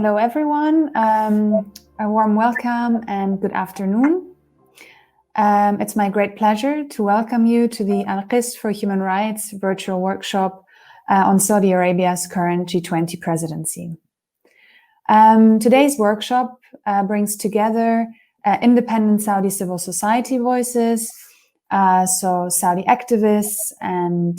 Hello, everyone. A warm welcome and good afternoon. It's my great pleasure to welcome you to the Al-Qist for Human Rights virtual workshop on Saudi Arabia's current G20 presidency. Today's workshop brings together independent Saudi civil society voices, so Saudi activists and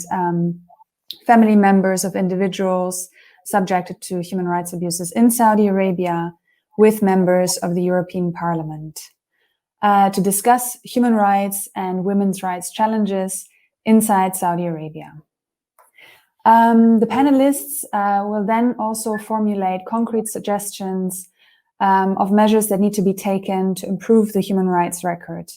family members of individuals subjected to human rights abuses in Saudi Arabia, with members of the European Parliament to discuss human rights and women's rights challenges inside Saudi Arabia. The panelists will then also formulate concrete suggestions of measures that need to be taken to improve the human rights record.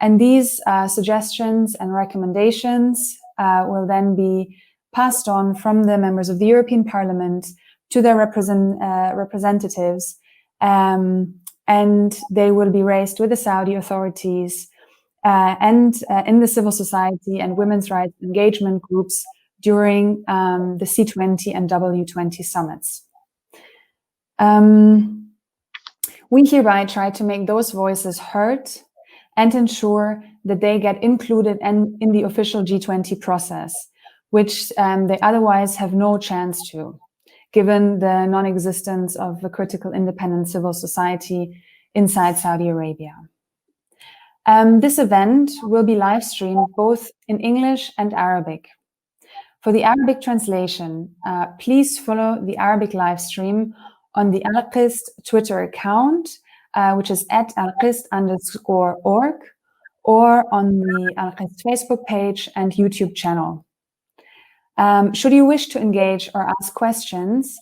And these suggestions and recommendations will then be passed on from the members of the European Parliament to their representatives, and they will be raised with the Saudi authorities and in the civil society and women's rights engagement groups during the C20 and W20 summits. We hereby try to make those voices heard and ensure that they get included in the official G20 process, which they otherwise have no chance to, given the non-existence of a critical independent civil society inside Saudi Arabia. This event will be live streamed both in English and Arabic. For the Arabic translation, please follow the Arabic live stream on the Al-Qist Twitter account, which is @alqist_org, or on the Al-Qist Facebook page and YouTube channel. Should you wish to engage or ask questions,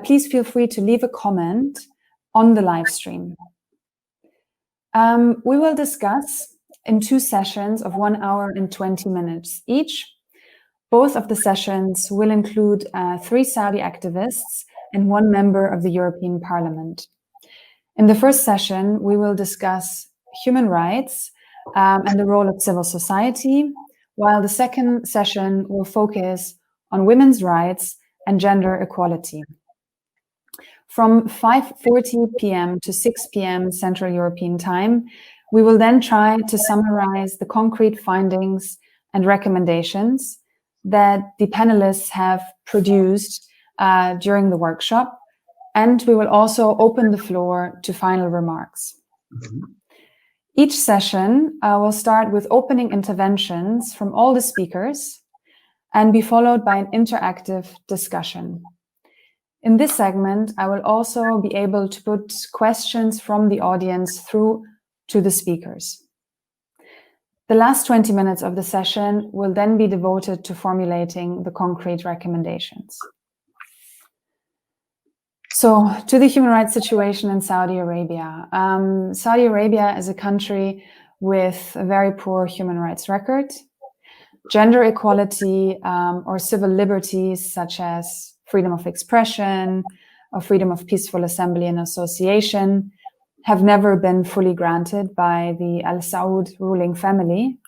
please feel free to leave a comment on the live stream. We will discuss in 2 sessions of 1 hour and 20 minutes each. Both of the sessions will include 3 Saudi activists and 1 member of the European Parliament. In the first session, we will discuss human rights and the role of civil society, while the second session will focus on women's rights and gender equality. From 5:40 p.m. to 6 p.m. Central European Time, we will then try to summarize the concrete findings and recommendations that the panelists have produced during the workshop, and we will also open the floor to final remarks. Each session will start with opening interventions from all the speakers and be followed by an interactive discussion. In this segment, I will also be able to put questions from the audience through to the speakers. The last 20 minutes of the session will then be devoted to formulating the concrete recommendations. So, to the human rights situation in Saudi Arabia. Saudi Arabia is a country with a very poor human rights record. Gender equality or civil liberties such as freedom of expression or freedom of peaceful assembly and association have never been fully granted by the Al Saud ruling family,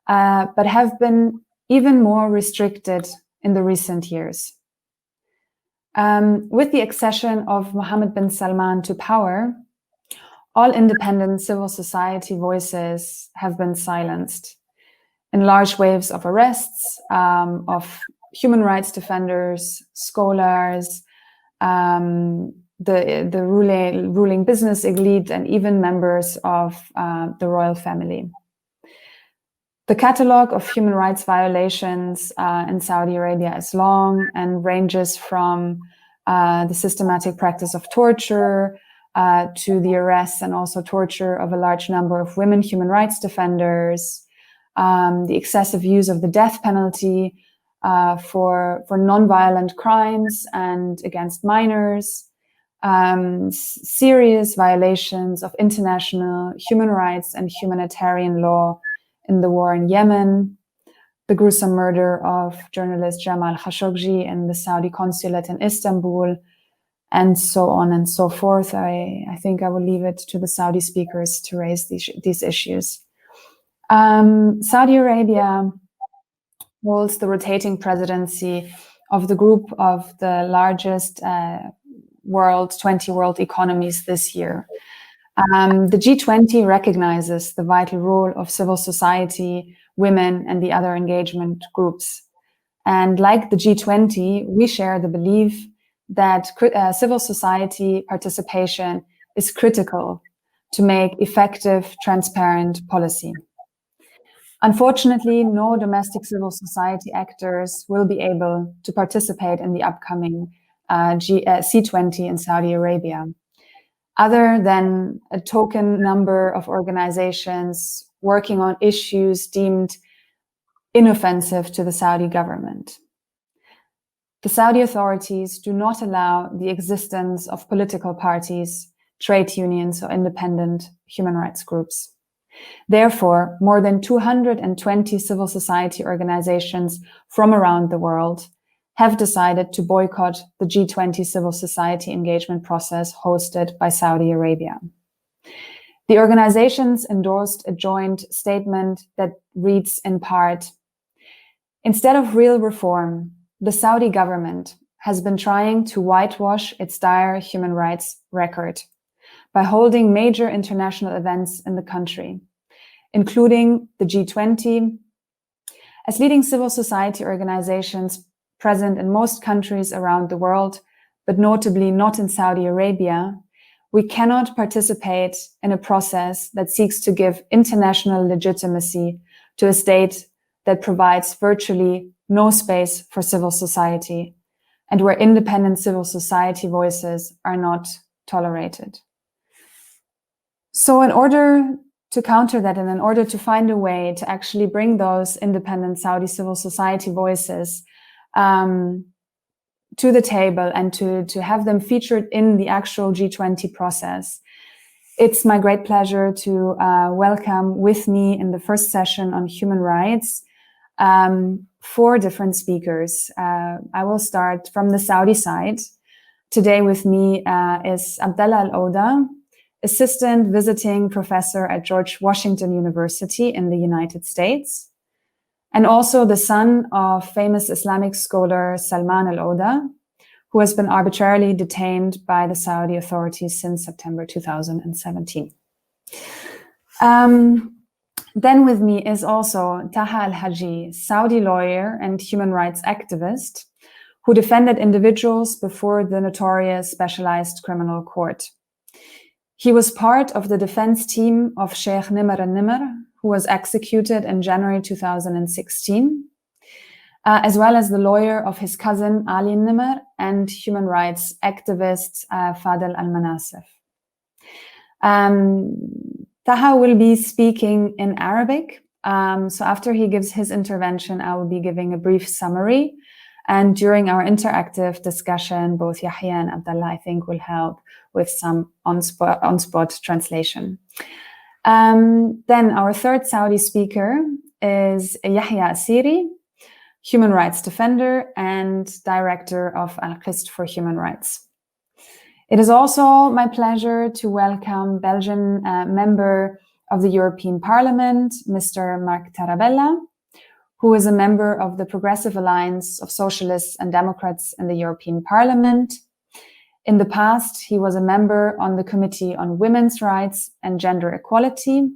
but have been even more restricted in the recent years. With the accession of Mohammed bin Salman to power, all independent civil society voices have been silenced in large waves of arrests of human rights defenders, scholars, the ruling business elite, and even members of the royal family. The catalogue of human rights violations in Saudi Arabia is long and ranges from the systematic practice of torture to the arrest and also torture of a large number of women human rights defenders, the excessive use of the death penalty for non-violent crimes and against minors, serious violations of international human rights and humanitarian law in the war in Yemen, the gruesome murder of journalist Jamal Khashoggi in the Saudi consulate in Istanbul, and so on and so forth. I think I will leave it to the Saudi speakers to raise these issues. Saudi Arabia holds the rotating presidency of the group of the largest 20 world economies this year. The G20 recognizes the vital role of civil society, women, and the other engagement groups. And like the G20, we share the belief that civil society participation is critical to make effective, transparent policy. Unfortunately, no domestic civil society actors will be able to participate in the upcoming C20 in Saudi Arabia, other than a token number of organizations working on issues deemed inoffensive to the Saudi government. The Saudi authorities do not allow the existence of political parties, trade unions, or independent human rights groups. Therefore, more than 220 civil society organizations from around the world have decided to boycott the G20 civil society engagement process hosted by Saudi Arabia. The organizations endorsed a joint statement that reads in part, "Instead of real reform, the Saudi government has been trying to whitewash its dire human rights record by holding major international events in the country, including the G20. As leading civil society organizations present in most countries around the world, but notably not in Saudi Arabia, we cannot participate in a process that seeks to give international legitimacy to a state that provides virtually no space for civil society and where independent civil society voices are not tolerated." So in order to counter that, and in order to find a way to actually bring those independent Saudi civil society voices to the table and to have them featured in the actual G20 process, it's my great pleasure to welcome with me in the first session on human rights 4 different speakers. I will start from the Saudi side. Today with me is Abdallah Al-Ouda, assistant visiting professor at George Washington University in the United States, and also the son of famous Islamic scholar Salman Al-Ouda, who has been arbitrarily detained by the Saudi authorities since September 2017. Then with me is also Taha Al-Haji, Saudi lawyer and human rights activist, who defended individuals before the notorious Specialized Criminal Court. He was part of the defense team of Sheikh Nimr al-Nimr, who was executed in January 2016, as well as the lawyer of his cousin Ali Nimr and human rights activist Fadel al-Manasif. Taha will be speaking in Arabic. So after he gives his intervention, I will be giving a brief summary. And during our interactive discussion, both Yahya and Abdallah, I think, will help with some on-spot translation. Then our third Saudi speaker is Yahya Asiri, human rights defender and director of Al-Qist for Human Rights. It is also my pleasure to welcome Belgian member of the European Parliament, Mr. Marc Tarabella, who is a member of the Progressive Alliance of Socialists and Democrats in the European Parliament. In the past, he was a member on the Committee on Women's Rights and Gender Equality,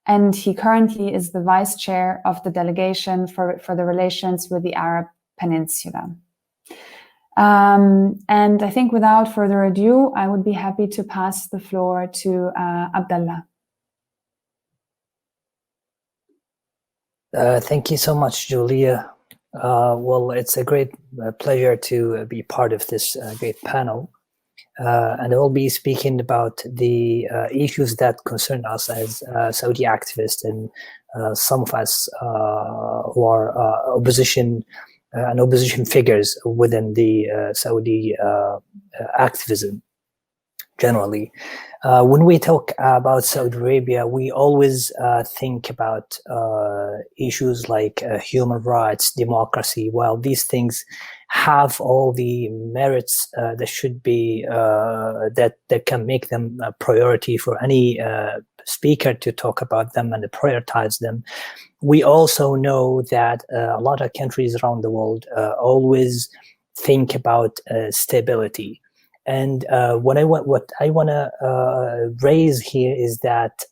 and he currently is the vice chair of the delegation for the relations with the Arab Peninsula. And I think without further ado, I would be happy to pass the floor to Abdallah. Thank you so much, Julia. Well, it's a great pleasure to be part of this great panel. And I will be speaking about the issues that concern us as Saudi activists and some of us who are opposition and opposition figures within the Saudi activism generally. When we talk about Saudi Arabia, we always think about issues like human rights, democracy. While these things have all the merits that should be that can make them a priority for any speaker to talk about them and to prioritize them, we also know that a lot of countries around the world always think about stability. And what I want to raise here is that,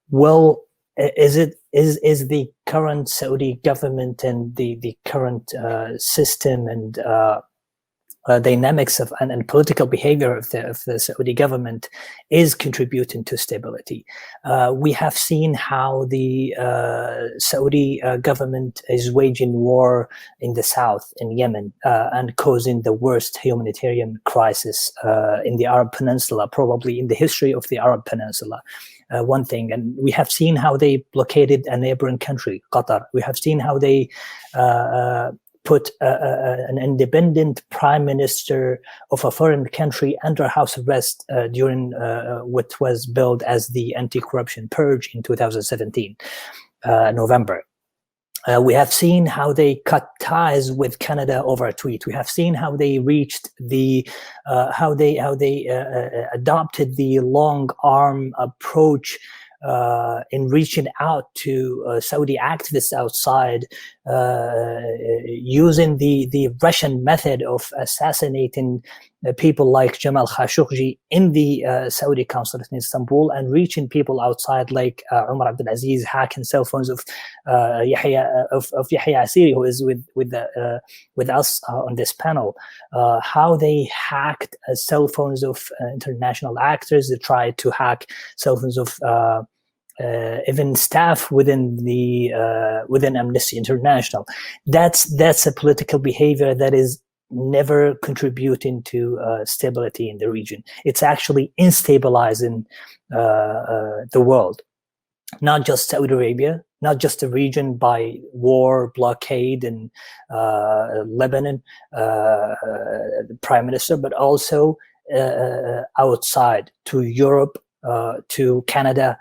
well, is the current Saudi government and the current system and dynamics of and political behavior of the Saudi government is contributing to stability. We have seen how the Saudi government is waging war in the south, in Yemen, and causing the worst humanitarian crisis in the Arab Peninsula, probably in the history of the Arab Peninsula. One thing, and we have seen how they blockaded a neighboring country, Qatar. We have seen how they put an independent prime minister of a foreign country under house arrest during what was billed as the anti-corruption purge in 2017, November. We have seen how they cut ties with Canada over a tweet. We have seen how they reached the, how they adopted the long arm approach in reaching out to Saudi activists outside, using the Russian method of assassinating people like Jamal Khashoggi in the Saudi consulate in Istanbul, and reaching people outside like Umar Abdulaziz, hacking cell phones of Yahya Asiri, who is with us on this panel. How they hacked cell phones of international actors. They tried to hack cell phones of even staff within Amnesty International. That's a political behavior that is never contributing to stability in the region. It's actually instabilizing the world, not just Saudi Arabia, not just the region by war, blockade, and Lebanon, the prime minister, but also outside to Europe, to Canada,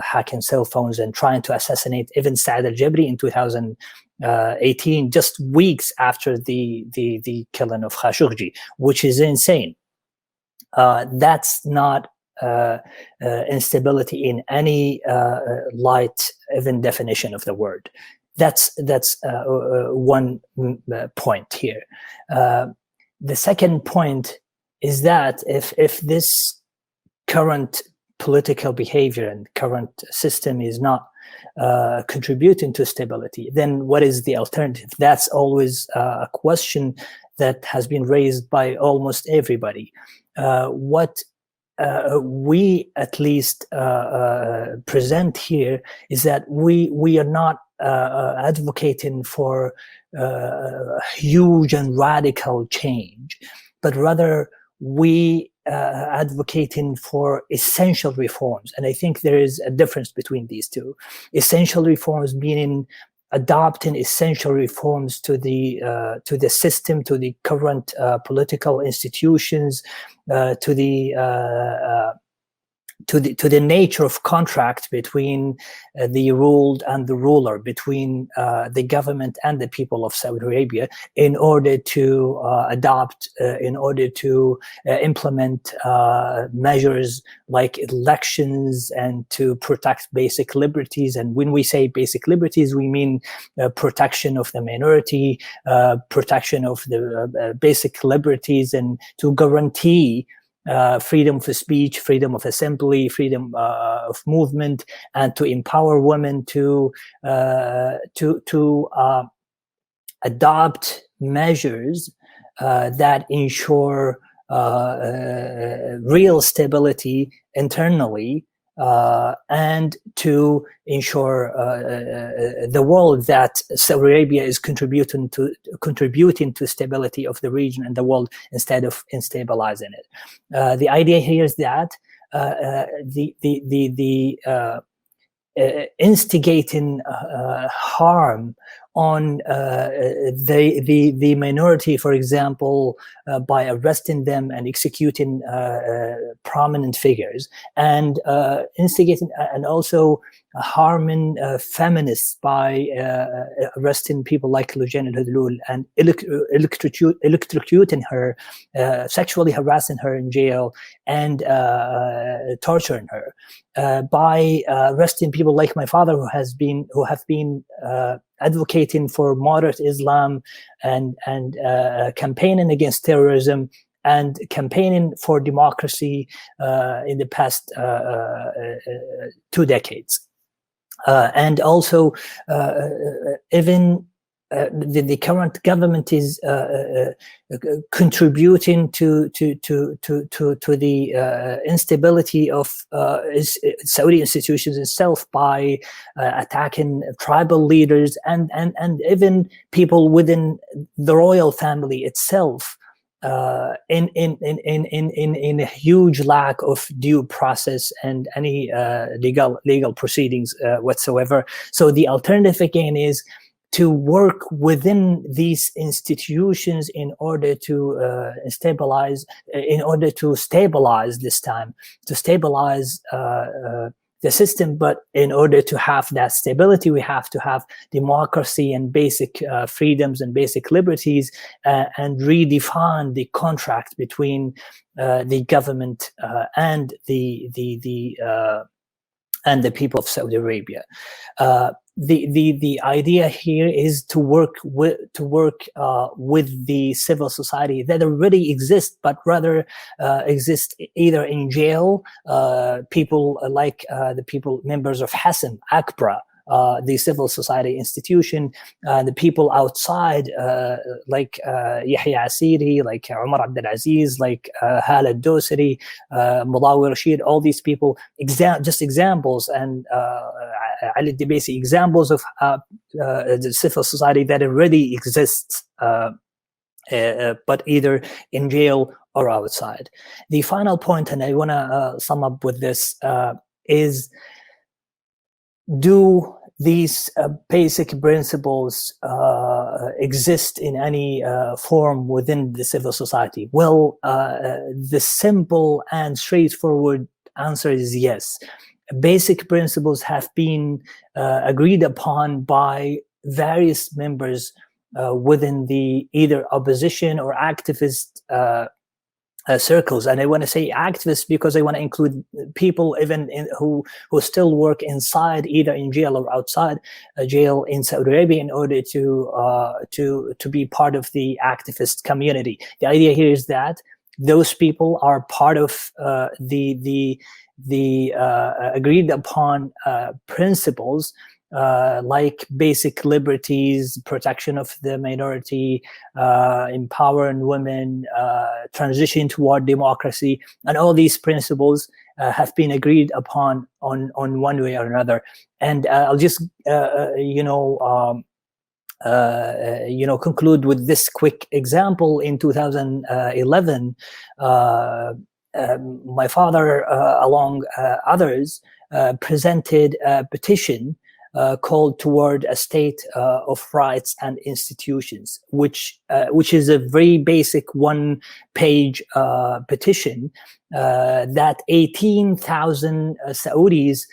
hacking cell phones and trying to assassinate even Saad al-Jabri in 2018, just weeks after the killing of Khashoggi, which is insane. That's not instability in any light, even definition of the word. That's one point here. The second point is that if this current political behavior and current system is not contributing to stability, then what is the alternative? That's always a question that has been raised by almost everybody. What we at least present here is that we are not advocating for huge and radical change, but rather we advocating for essential reforms. And I think there is a difference between these two. Essential reforms meaning adopting essential reforms to the system, to the current political institutions, to the nature of contract between the ruled and the ruler, between the government and the people of Saudi Arabia, in order to adopt, in order to implement measures like elections and to protect basic liberties. And when we say basic liberties, we mean protection of the minority, protection of the basic liberties, and to guarantee freedom of speech, freedom of assembly, freedom of movement, and to empower women to adopt measures that ensure real stability internally, and to ensure the world that Saudi Arabia is contributing to stability of the region and the world instead of instabilizing it. The idea here is that instigating harm on the minority, for example, by arresting them and executing prominent figures, and instigating and also harming feminists by arresting people like Lujan al-Hadlul and electrocuting her, sexually harassing her in jail, and torturing her, by arresting people like my father, who have been advocating for moderate Islam and campaigning against terrorism, and campaigning for democracy in the past 2 decades. And also, even the current government is contributing to the instability of Saudi institutions itself by attacking tribal leaders and even people within the royal family itself. In a huge lack of due process and any legal proceedings whatsoever. So the alternative again is to work within these institutions in order to stabilize this time, to stabilize the system. But in order to have that stability, we have to have democracy and basic freedoms and basic liberties, and redefine the contract between the government and the people of Saudi Arabia. The idea here is to work with the civil society that already exists, but rather exist either in jail, people like the members of Hassan Akbra, the civil society institution, the people outside, like Yahya Asiri, like Umar Abdulaziz, like Hala Dosari, Mudawi Rashid, all these people, just examples, and Ali Dibasi, examples of the civil society that already exists, but either in jail or outside. The final point, and I want to sum up with this, is do these basic principles exist in any form within the civil society? Well, the simple and straightforward answer is yes. Basic principles have been agreed upon by various members within the either opposition or activist circles. And I want to say activists because I want to include people even who still work inside, either in jail or outside jail in Saudi Arabia, in order to be part of the activist community. The idea here is that those people are part of the agreed upon principles, like basic liberties, protection of the minority, empowering women, transition toward democracy, and all these principles have been agreed upon on one way or another. And I'll just conclude with this quick example. In 2011, my father, along others, presented a petition called toward a state of rights and institutions, which is a very basic one-page petition that 18,000 Saudis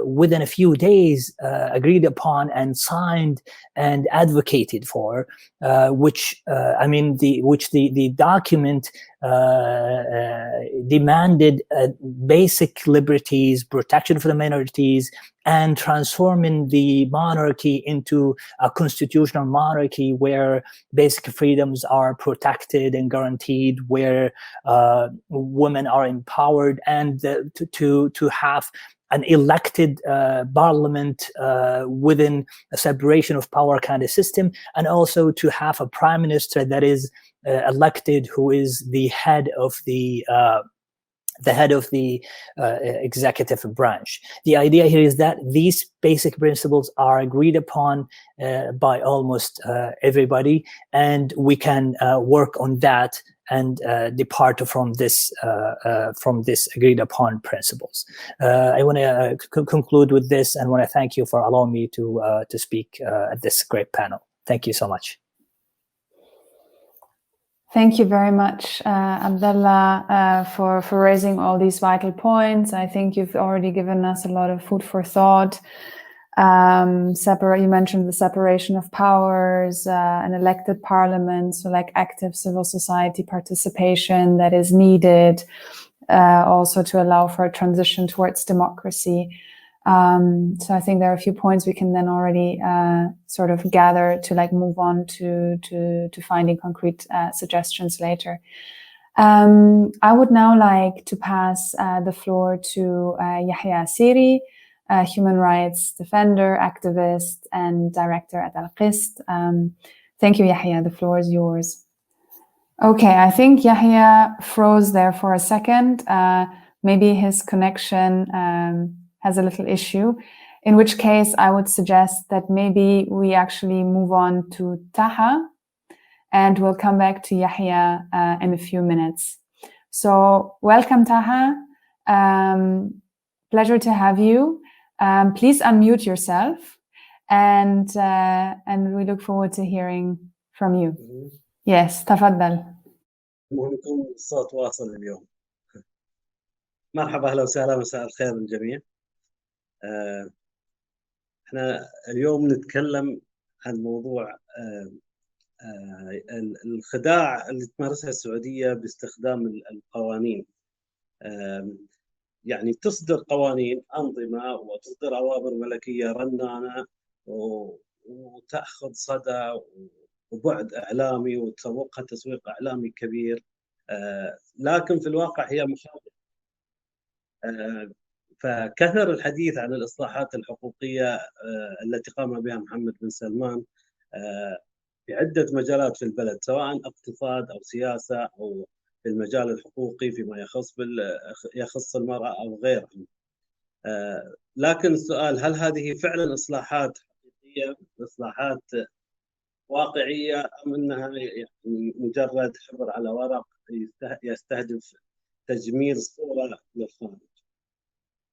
within a few days agreed upon and signed and advocated for, which the document demanded basic liberties, protection for the minorities, and transforming the monarchy into a constitutional monarchy where basic freedoms are protected and guaranteed, where women are empowered, and to have an elected parliament within a separation of power kind of system, and also to have a prime minister that is elected, who is the head of the executive branch. The idea here is that these basic principles are agreed upon by almost everybody, and we can work on that and depart from this agreed upon principles. I want to conclude with this, and want to thank you for allowing me to speak at this great panel. Thank you so much. Thank you very much, Abdullah, for raising all these vital points. I think you've already given us a lot of food for thought. You mentioned the separation of powers, an elected parliament, so like active civil society participation that is needed, also to allow for a transition towards democracy. So I think there are a few points we can then already sort of gather to like move on to finding concrete suggestions later. I would now like to pass the floor to Yahya Siri, a human rights defender, activist, and director at Al-Qist. Thank you, Yahya. The floor is yours. Okay, I think Yahya froze there for a second. Maybe his connection has a little issue, in which case I would suggest that maybe we actually move on to Taha, and we'll come back to Yahya in a few minutes. So welcome, Taha. Pleasure to have you. Please unmute yourself, and we look forward to hearing from you. Yes, تفضل. المهم يكون الصوت واصل اليوم. مرحبا، اهلا وسهلا، مساء الخير للجميع. احنا اليوم نتكلم عن موضوع الخداع اللي تمارسها السعودية باستخدام القوانين. يعني تصدر قوانين أنظمة وتصدر أوامر ملكية رنانة وتأخذ صدى وبعد إعلامي وتسوقها تسويق إعلامي كبير، لكن في الواقع هي مخالفة. فكثر الحديث عن الإصلاحات الحقوقية التي قام بها محمد بن سلمان في عدة مجالات في البلد، سواء اقتصاد أو سياسة أو في المجال الحقوقي فيما يخص المرأة أو غيره. لكن السؤال، هل هذه فعلا إصلاحات حقيقية، إصلاحات واقعية، أم أنها يعني مجرد حبر على ورق يستهدف تجميل الصورة للخارج؟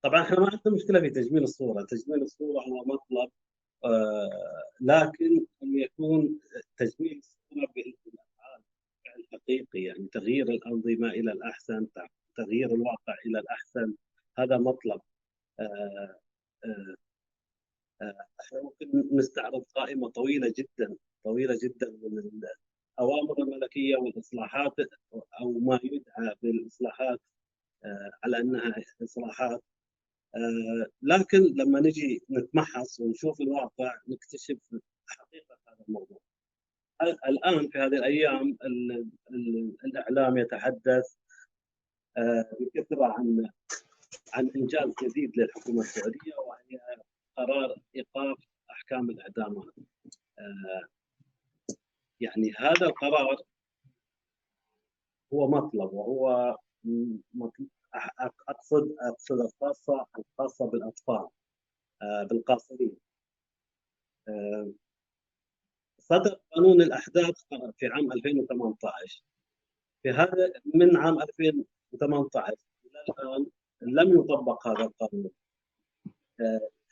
طبعا احنا ما عندنا مشكلة في تجميل الصورة، تجميل الصورة هو مطلب، لكن أن يكون تجميل الصورة بالأفعال، فعل حقيقي، يعني تغيير الأنظمة إلى الأحسن، تغيير الواقع إلى الأحسن، هذا مطلب. احنا ممكن نستعرض قائمة طويلة جدا من الأوامر الملكية والإصلاحات، أو ما يدعى بالإصلاحات على أنها إصلاحات، لكن لما نجي نتمحص ونشوف الواقع نكتشف حقيقة هذا الموضوع. الآن في هذه الأيام الإعلام يتحدث بكثرة عن إنجاز جديد للحكومة السعودية، وهي قرار إيقاف أحكام الإعدامات. يعني هذا القرار هو مطلب، وهو أقصد الخاصة بالأطفال، بالقاصرين. صدر قانون الأحداث في عام 2018. في هذا من عام 2018 إلى الآن لم يطبق هذا القانون.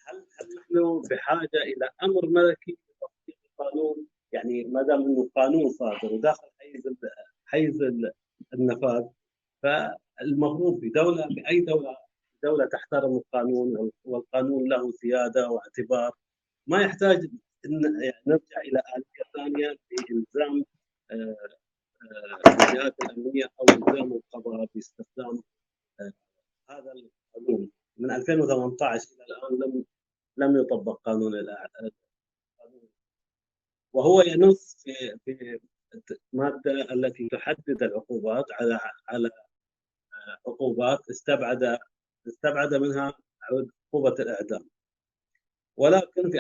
هل نحن بحاجة إلى أمر ملكي لتطبيق القانون؟ يعني ما دام إنه القانون صادر وداخل حيز النفاذ، فالمفروض بأي دولة تحترم القانون، والقانون له سيادة واعتبار، ما يحتاج إن يعني نرجع إلى آلية ثانية لإلزام الجهات الأمنية أو إلزام القضاء باستخدام هذا القانون. من 2018 إلى الآن لم يطبق قانون القانون، وهو ينص في المادة التي تحدد العقوبات على عقوبات استبعد منها عقوبة الإعدام. ولكن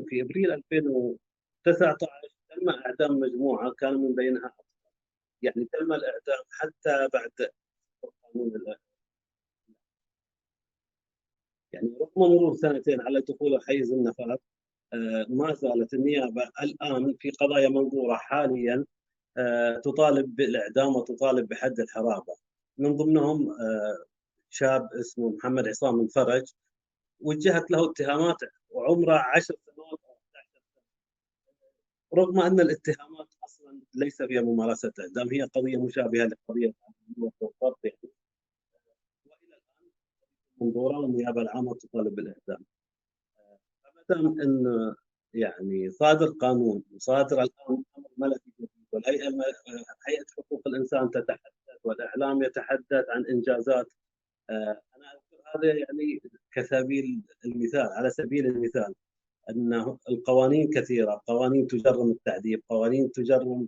في ابريل 2019 تم اعدام مجموعه كان من بينها اطفال، يعني تم الاعدام حتى بعد قانون يعني رغم مرور سنتين على دخول حيز النفاذ، ما زالت النيابه الان في قضايا منظوره حاليا تطالب بالاعدام وتطالب بحد الحرابه. من ضمنهم شاب اسمه محمد عصام الفرج، وجهت له اتهامات وعمره 10 سنوات أو 11 سنة، رغم أن الاتهامات أصلا ليس فيها ممارسة إعدام، هي قضية مشابهة لقضية الضبط يعني. وإلى الآن منظورة والنيابة العامة تطالب بالإعدام. فما دام أن يعني صادر قانون وصادر الآن أمر ملكي جديد، هيئة حقوق الإنسان تتحدث والإعلام يتحدث عن إنجازات، أنا أذكر هذا يعني كسبيل المثال، على سبيل المثال أن القوانين كثيرة، قوانين تجرم التعذيب، قوانين تجرم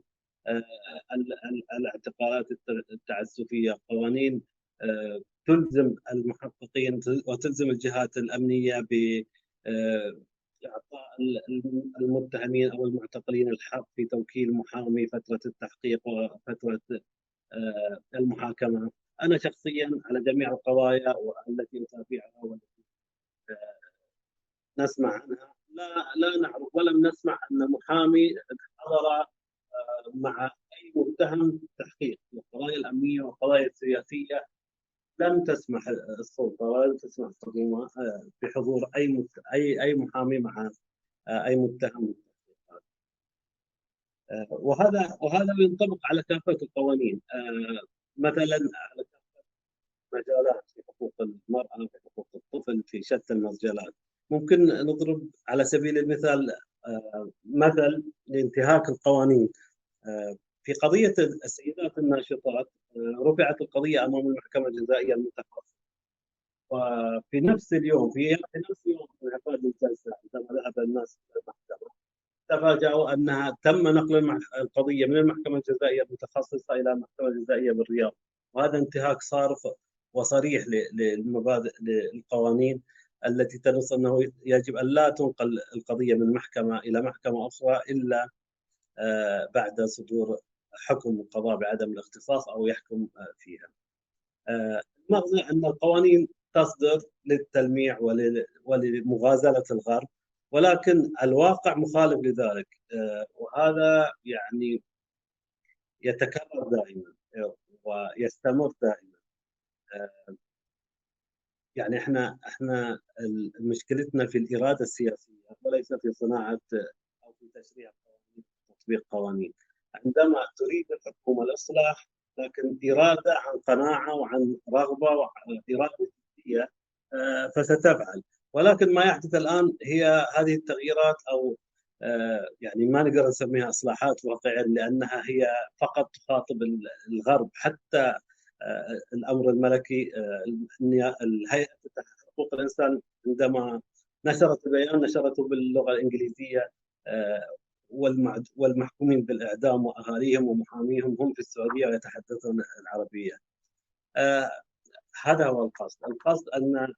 الاعتقالات التعسفية، قوانين تلزم المحققين وتلزم الجهات الأمنية بإعطاء المتهمين أو المعتقلين الحق في توكيل محامي فترة التحقيق وفترة المحاكمة. أنا شخصيا على جميع القضايا التي أتابعها والتي نسمع عنها لا نعرف ولم نسمع أن محامي حضر مع أي متهم تحقيق. القضايا الأمنية والقضايا السياسية لم تسمح السلطة ولم تسمح الحكومة بحضور أي محامي مع أي متهم. وهذا ينطبق على كافة القوانين، مثلا على كافة مجالات في حقوق المرأة، في حقوق الطفل، في شتى المجالات. ممكن نضرب على سبيل المثال مثل لانتهاك القوانين. في قضية السيدات الناشطات رفعت القضية أمام المحكمة الجزائية المتخصصة، وفي نفس اليوم في نفس يوم انعقاد الجلسة عندما ذهب الناس إلى المحكمة تفاجأوا أنها تم نقل القضية من المحكمة الجزائية المتخصصة إلى المحكمة الجزائية بالرياض، وهذا انتهاك صارخ وصريح للمبادئ للقوانين التي تنص أنه يجب أن لا تنقل القضية من محكمة إلى محكمة أخرى إلا بعد صدور حكم القضاء بعدم الاختصاص أو يحكم فيها. المغزى أن القوانين تصدر للتلميع ولمغازلة الغرب، ولكن الواقع مخالف لذلك، وهذا يعني يتكرر دائما ويستمر دائما. يعني احنا مشكلتنا في الإرادة السياسية وليس في صناعة أو في تشريع قوانين، تطبيق قوانين. عندما تريد الحكومة الإصلاح لكن إرادة عن قناعة وعن رغبة وعن إرادة جدية فستفعل. ولكن ما يحدث الآن هي هذه التغييرات، أو يعني ما نقدر نسميها إصلاحات واقعية لأنها هي فقط تخاطب الغرب. حتى الأمر الملكي، الهيئة حقوق الإنسان عندما نشرت البيان نشرته باللغة الإنجليزية، والمحكومين بالإعدام وأهاليهم ومحاميهم هم في السعودية ويتحدثون العربية. هذا هو القصد أن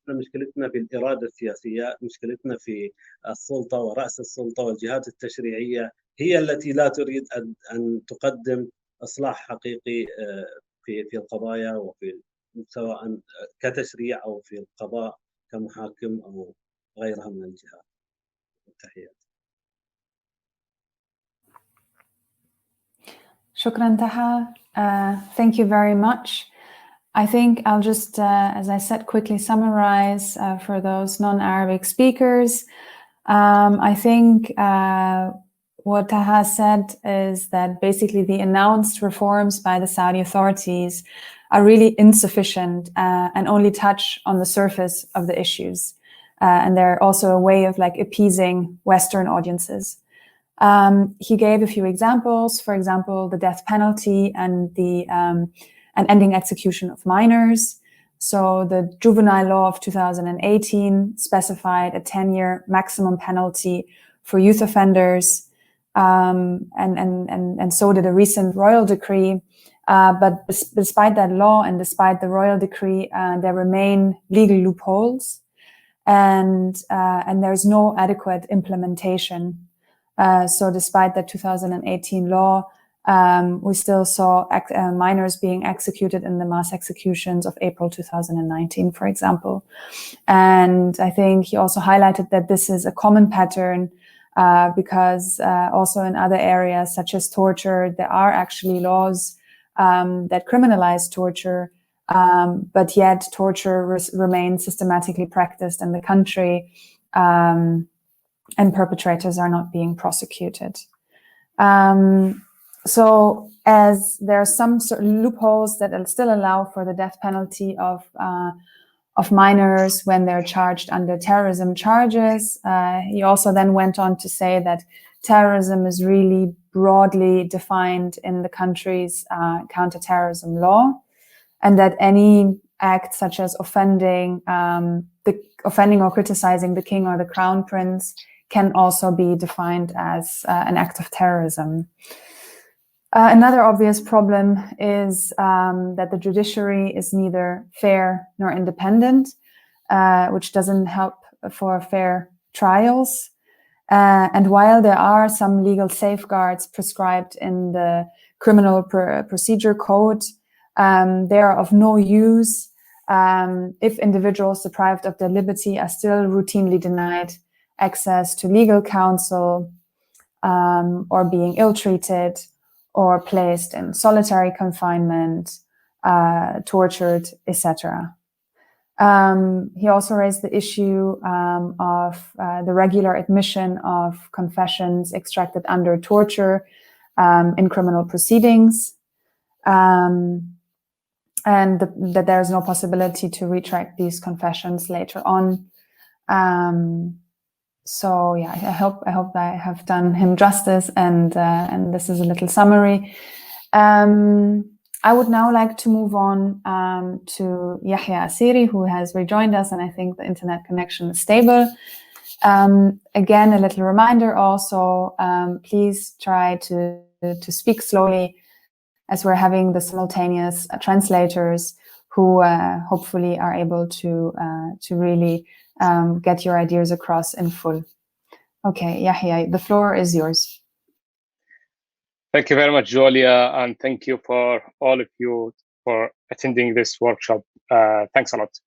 مشكلتنا في الإرادة السياسية، مشكلتنا في السلطة ورأس السلطة والجهات التشريعية هي التي لا تريد أن تقدم إصلاح حقيقي في القضايا، وفي سواء كتشريع أو في القضاء كمحاكم أو غيرها من الجهات. تحياتي. Shukran Taha. Thank you very much. I think I'll just, as I said, quickly summarize for those non-Arabic speakers. I think what Taha said is that basically the announced reforms by the Saudi authorities are really insufficient and only touch on the surface of the issues. And they're also a way of like appeasing Western audiences. He gave a few examples, for example, the death penalty and the and ending execution of minors. So the juvenile law of 2018 specified a 10-year maximum penalty for youth offenders, and so did a recent royal decree. But despite that law and despite the royal decree, there remain legal loopholes, and there's no adequate implementation. So despite the 2018 law, we still saw minors being executed in the mass executions of April 2019, for example. And I think he also highlighted that this is a common pattern because also in other areas such as torture, there are actually laws that criminalize torture, but yet torture remains systematically practiced in the country, and perpetrators are not being prosecuted. So as there are some sort of loopholes that still allow for the death penalty of minors when they're charged under terrorism charges, he also then went on to say that terrorism is really broadly defined in the country's counterterrorism law, and that any act such as offending or criticizing the king or the crown prince can also be defined as an act of terrorism. Another obvious problem is that the judiciary is neither fair nor independent, which doesn't help for fair trials. And while there are some legal safeguards prescribed in the Criminal Procedure Code, they are of no use if individuals deprived of their liberty are still routinely denied access to legal counsel, or being ill-treated, or placed in solitary confinement, tortured, etc. He also raised the issue of the regular admission of confessions extracted under torture in criminal proceedings, and that there is no possibility to retract these confessions later on. So yeah, I hope I have done him justice, and this is a little summary. I would now like to move on to Yahya Asiri, who has rejoined us, and I think the internet connection is stable. Again, a little reminder also, please try to speak slowly, as we're having the simultaneous translators who hopefully are able to really get your ideas across in full. Okay, Yahya, the floor is yours. Thank you very much, Julia, and thank you for all of you for attending this workshop. Thanks a lot.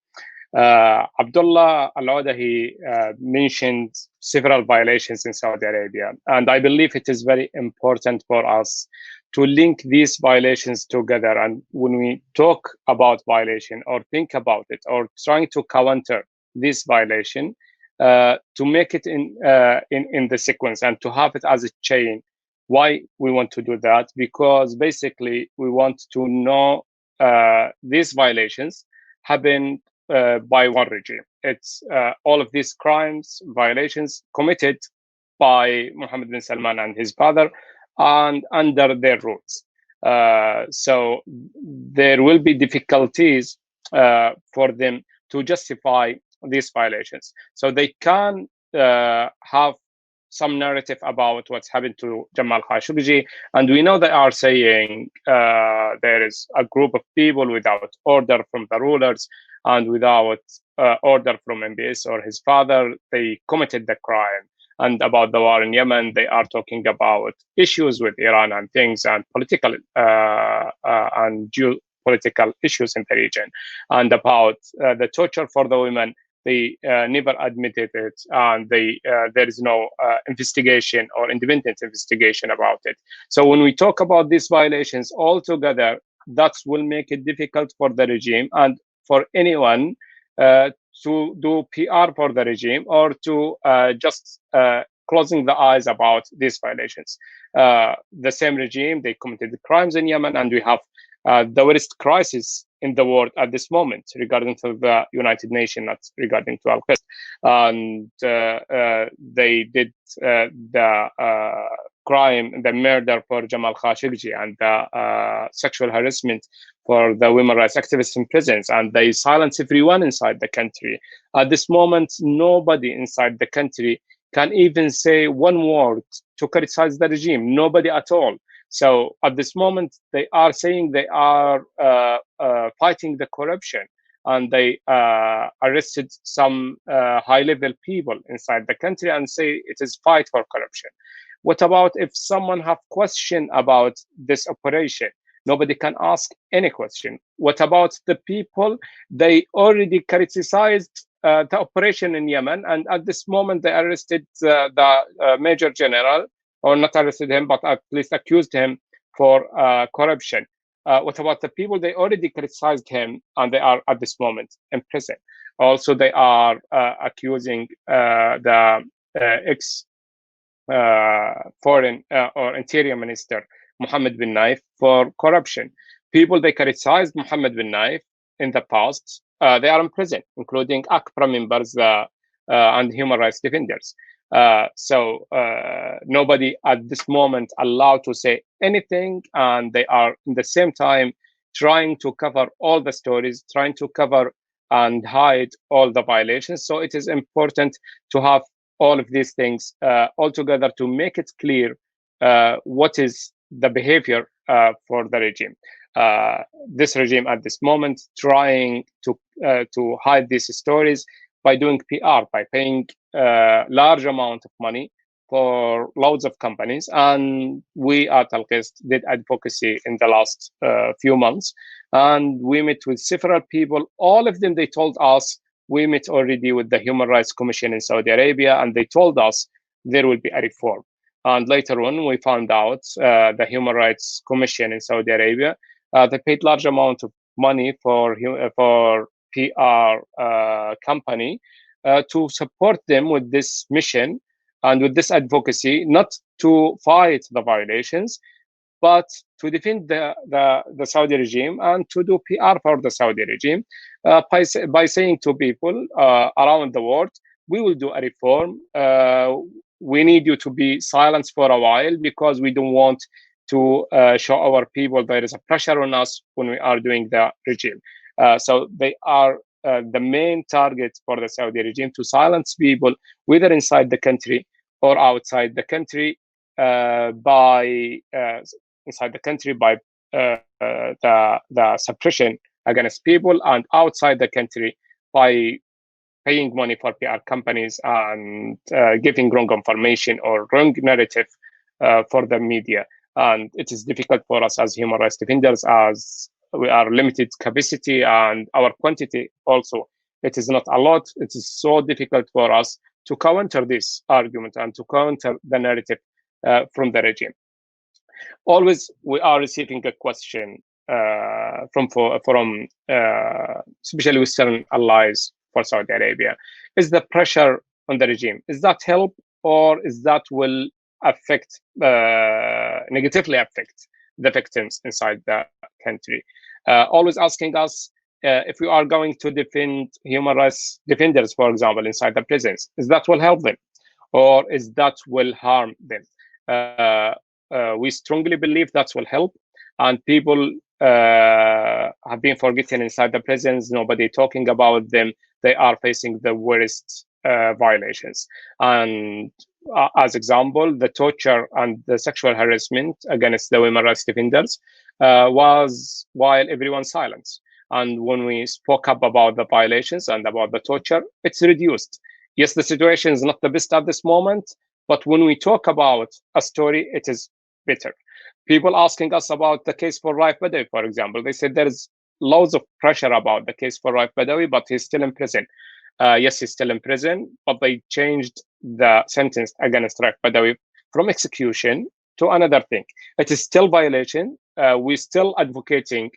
Abdullah Al-Odahi mentioned several violations in Saudi Arabia, and I believe it is very important for us to link these violations together. And when we talk about violation or think about it or trying to counter this violation, to make it in the sequence and to have it as a chain. Why we want to do that? Because basically we want to know these violations happen by one regime. It's all of these crimes, violations committed by Mohammed bin Salman and his father, and under their rules. So there will be difficulties for them to justify these violations. So they can have some narrative about what's happened to Jamal Khashoggi, and we know they are saying there is a group of people without order from the rulers and without order from MBS or his father, they committed the crime. And about the war in Yemen, they are talking about issues with Iran and things, and political and geopolitical issues in the region, and about the torture for the women. They never admitted it, and there is no investigation or independent investigation about it. So when we talk about these violations all together, that will make it difficult for the regime and for anyone to do PR for the regime or to just closing the eyes about these violations. The same regime, they committed crimes in Yemen, and we have the worst crisis in the world at this moment regarding to the United Nations, not regarding to Al-Quds. And they did the crime, the murder for Jamal Khashoggi, and the sexual harassment for the women rights activists in prisons, and they silence everyone inside the country. At this moment, nobody inside the country can even say one word to criticize the regime, nobody at all. So at this moment, they are saying they are fighting the corruption, and they arrested some high-level people inside the country and say it is fight for corruption. What about if someone have question about this operation? Nobody can ask any question. What about the people? They already criticized the operation in Yemen, and at this moment they arrested the Major General, or not arrested him, but at least accused him for corruption. What about the people? They already criticized him, and they are at this moment in prison. Also, they are accusing the ex-foreign or interior minister, Mohammed bin Naif, for corruption. People they criticized Mohammed bin Naif in the past, they are in prison, including ACPRA members and human rights defenders. So nobody at this moment allowed to say anything, and they are in the same time trying to cover all the stories, trying to cover and hide all the violations. So it is important to have all of these things all together to make it clear what is the behavior for the regime. This regime at this moment trying to hide these stories by doing PR, by paying large amount of money for loads of companies. And we at Al-Qist did advocacy in the last few months, and we met with several people. All of them, they told us, we met already with the Human Rights Commission in Saudi Arabia, and they told us there will be a reform. And later on, we found out the Human Rights Commission in Saudi Arabia, they paid large amount of money for PR company to support them with this mission and with this advocacy, not to fight the violations, but to defend the Saudi regime and to do PR for the Saudi regime by saying to people around the world, we will do a reform. We need you to be silenced for a while because we don't want to show our people there is a pressure on us when we are doing the regime. So they are the main target for the Saudi regime, to silence people, whether inside the country or outside the country, by the suppression against people, and outside the country by paying money for PR companies and giving wrong information or wrong narrative for the media. And it is difficult for us as human rights defenders, as we are limited capacity and our quantity also. It is not a lot. It is so difficult for us to counter this argument and to counter the narrative from the regime. Always we are receiving a question from especially Western allies for Saudi Arabia. Is the pressure on the regime, is that help, or is that will affect, negatively affect the victims inside the country? Always asking us if we are going to defend human rights defenders, for example, inside the prisons, is that will help them, or is that will harm them? We strongly believe that will help, and people have been forgotten inside the prisons. Nobody talking about them. They are facing the worst violations. And as example, the torture and the sexual harassment against the women rights defenders was while everyone silence. And when we spoke up about the violations and about the torture, it's reduced. Yes, the situation is not the best at this moment, but when we talk about a story, it is better. People asking us about the case for Raif Badawi, for example, they said there is loads of pressure about the case for Raif Badawi, but he's still in prison. Yes, he's still in prison, but they changed the sentence against Raif Badawi from execution to another thing. It is still violation. We're still advocating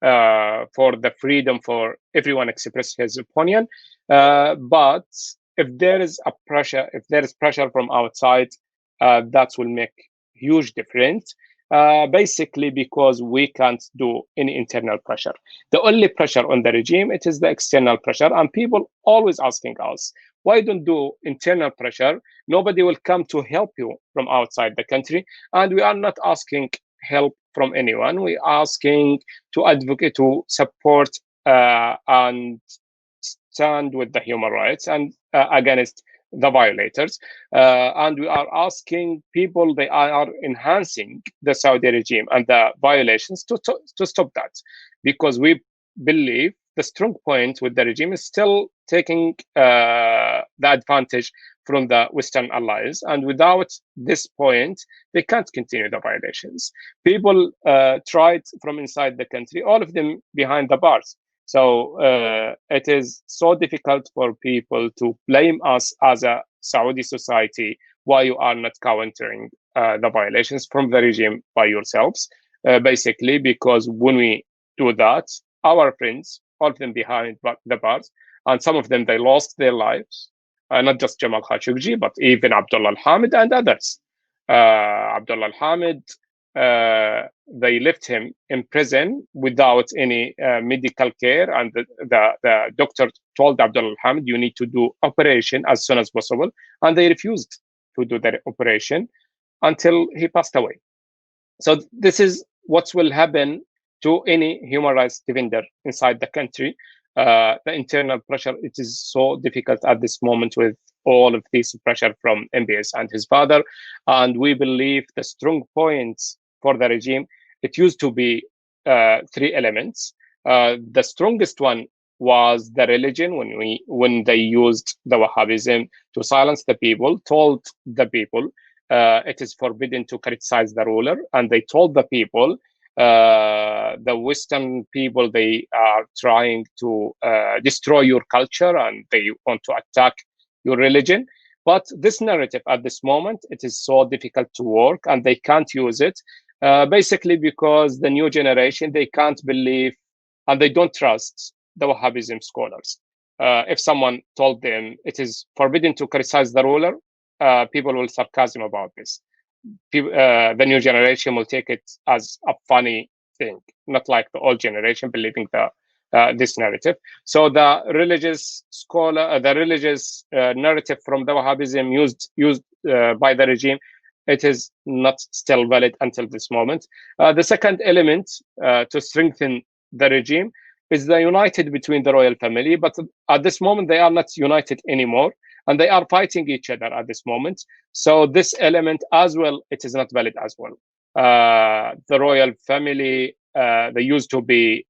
for the freedom for everyone express his opinion. But if there is a pressure, if there is pressure from outside, that will make huge difference. Basically because we can't do any internal pressure. The only pressure on the regime, it is the external pressure. And people always asking us, why don't do internal pressure? Nobody will come to help you from outside the country. And we are not asking help from anyone. We are asking to advocate, to support and stand with the human rights and against the violators. And we are asking people, they are enhancing the Saudi regime and the violations to stop that. Because we believe the strong point with the regime is still taking the advantage from the Western allies. And without this point, they can't continue the violations. People tried from inside the country, all of them behind the bars. So it is so difficult for people to blame us as a Saudi society why you are not countering the violations from the regime by yourselves. Basically, because when we do that, our friends, all of them behind the bars, and some of them, they lost their lives. Not just Jamal Khashoggi, but even Abdullah Al-Hamid and others. Abdullah Al-Hamid, they left him in prison without any medical care, and the doctor told Abdullah Al-Hamid, you need to do operation as soon as possible, and they refused to do the operation until he passed away. So this is what will happen to any human rights defender inside the country. The internal pressure, it is so difficult at this moment with all of this pressure from MBS and his father. And we believe the strong points for the regime it used to be 3 elements. The strongest one was the religion, when they used the Wahhabism to silence the people, told the people it is forbidden to criticize the ruler, and they told the people, the Western people, they are trying to destroy your culture and they want to attack your religion. But this narrative at this moment, it is so difficult to work, and they can't use it, basically because the new generation, they can't believe and they don't trust the Wahhabism scholars. If someone told them it is forbidden to criticize the ruler, people will sarcasm about this. The new generation will take it as a funny thing, not like the old generation believing this narrative. So the religious scholar, the religious narrative from the Wahhabism used by the regime, it is not still valid until this moment. The second element to strengthen the regime is the united between the royal family, but at this moment they are not united anymore, and they are fighting each other at this moment. So this element as well, it is not valid as well. The royal family, they used to be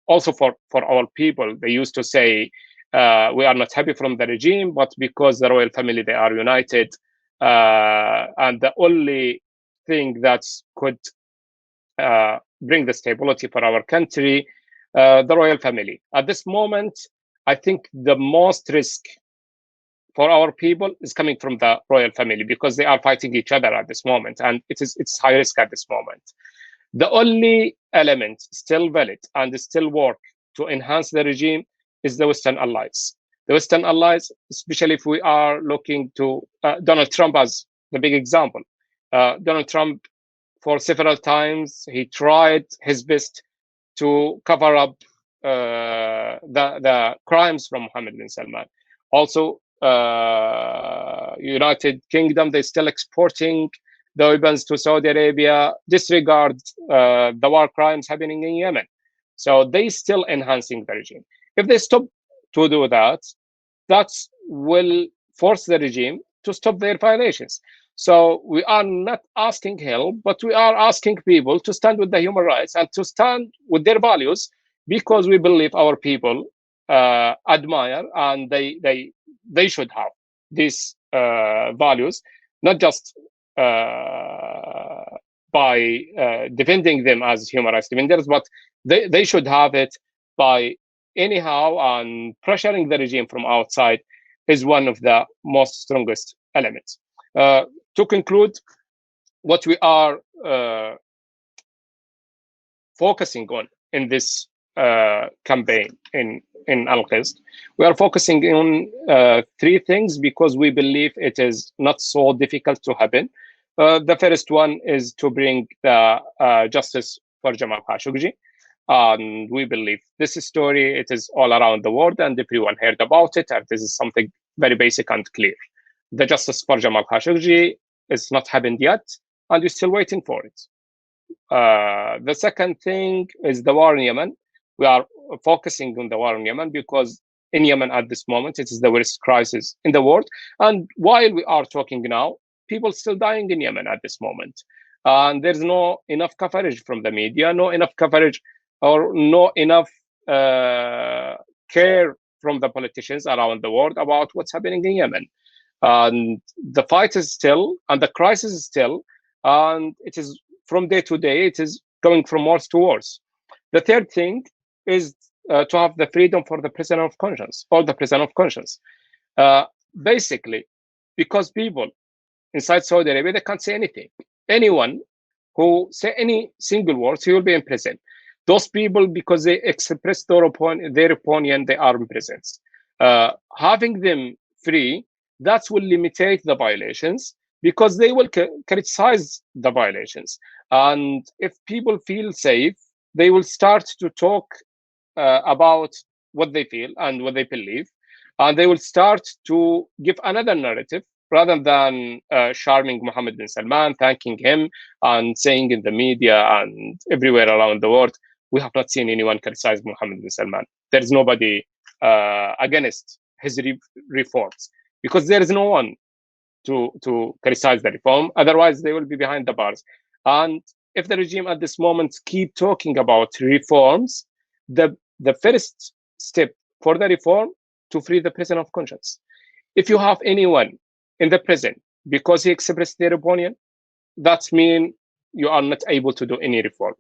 also for our people, they used to say, we are not happy from the regime, but because the royal family, they are united, and the only thing that could bring the stability for our country, the royal family. At this moment, I think the most risk for our people is coming from the royal family, because they are fighting each other at this moment, and it's high risk at this moment. The only element still valid and still work to enhance the regime is the Western allies. The Western allies, especially if we are looking to Donald Trump as the big example. Donald Trump, for several times, he tried his best to cover up the crimes from Mohammed bin Salman. Also, United Kingdom, they're still exporting the weapons to Saudi Arabia, disregard the war crimes happening in Yemen. So they still enhancing the regime. If they stop to do that, that will force the regime to stop their violations. So we are not asking help, but we are asking people to stand with the human rights and to stand with their values, because we believe our people admire, and they should have these values, not just by defending them as human rights defenders, but they should have it by anyhow, and pressuring the regime from outside is one of the most strongest elements. To conclude, what we are focusing on in this campaign in Al-Qist, we are focusing on 3 things, because we believe it is not so difficult to happen. The first one is to bring the justice for Jamal Khashoggi. And we believe this story, it is all around the world, and everyone heard about it, and this is something very basic and clear. The justice for Jamal Khashoggi is not happened yet, and we're still waiting for it. The second thing is the war in Yemen. We are focusing on the war in Yemen because in Yemen at this moment, it is the worst crisis in the world. And while we are talking now, people still dying in Yemen at this moment. And there's no enough coverage from the media, no enough coverage or no enough care from the politicians around the world about what's happening in Yemen. And the fight is still, and the crisis is still, and it is from day to day, it is going from worse to worse. The third thing is to have the freedom for the prisoner of conscience, or the prisoner of conscience. Basically, because people inside Saudi Arabia, they can't say anything. Anyone who say any single word, he will be in prison. Those people, because they express their opinion, they are in prisons. Having them free, that will limitate the violations, because they will criticize the violations. And if people feel safe, they will start to talk about what they feel and what they believe. And they will start to give another narrative, rather than charming Mohammed bin Salman, thanking him, and saying in the media and everywhere around the world, we have not seen anyone criticize Mohammed bin Salman. There is nobody against his reforms, because there is no one to criticize the reform. Otherwise, they will be behind the bars. And if the regime at this moment keep talking about reforms, the first step for the reform to free the prisoner of conscience. If you have anyone in the prison because he expressed their opinion, that means you are not able to do any reform.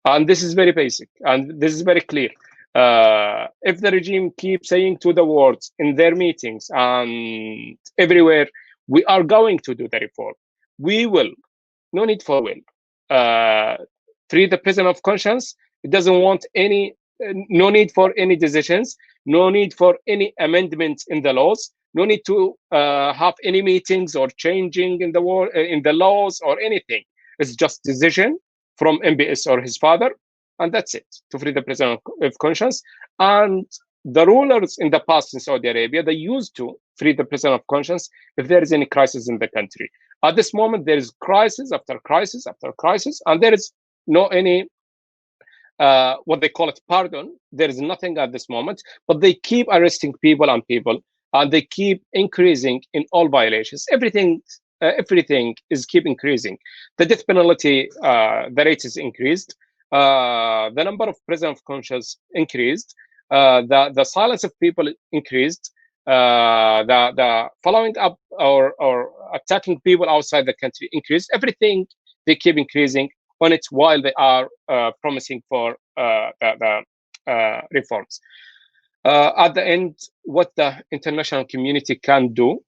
And this is very basic, and this is very clear. If the regime keeps saying to the world in their meetings and everywhere, we are going to do the reform, we will, no need for will, free the prisoner of conscience. It doesn't want any, no need for any decisions, no need for any amendments in the laws, no need to have any meetings or changing in the laws or anything. It's just decision from MBS or his father, and that's it, to free the prisoner of conscience. And the rulers in the past in Saudi Arabia, they used to free the prisoner of conscience if there is any crisis in the country. At this moment, there is crisis after crisis after crisis, and there is no any what they call it pardon. There is nothing at this moment, but they keep arresting people, and they keep increasing in all violations. Everything is keep increasing. The death penalty, the rate is increased. The number of prisoners of conscience increased. The silence of people increased. The following up or attacking people outside the country increased. Everything they keep increasing on it while they are promising for the reforms. At the end, what the international community can do,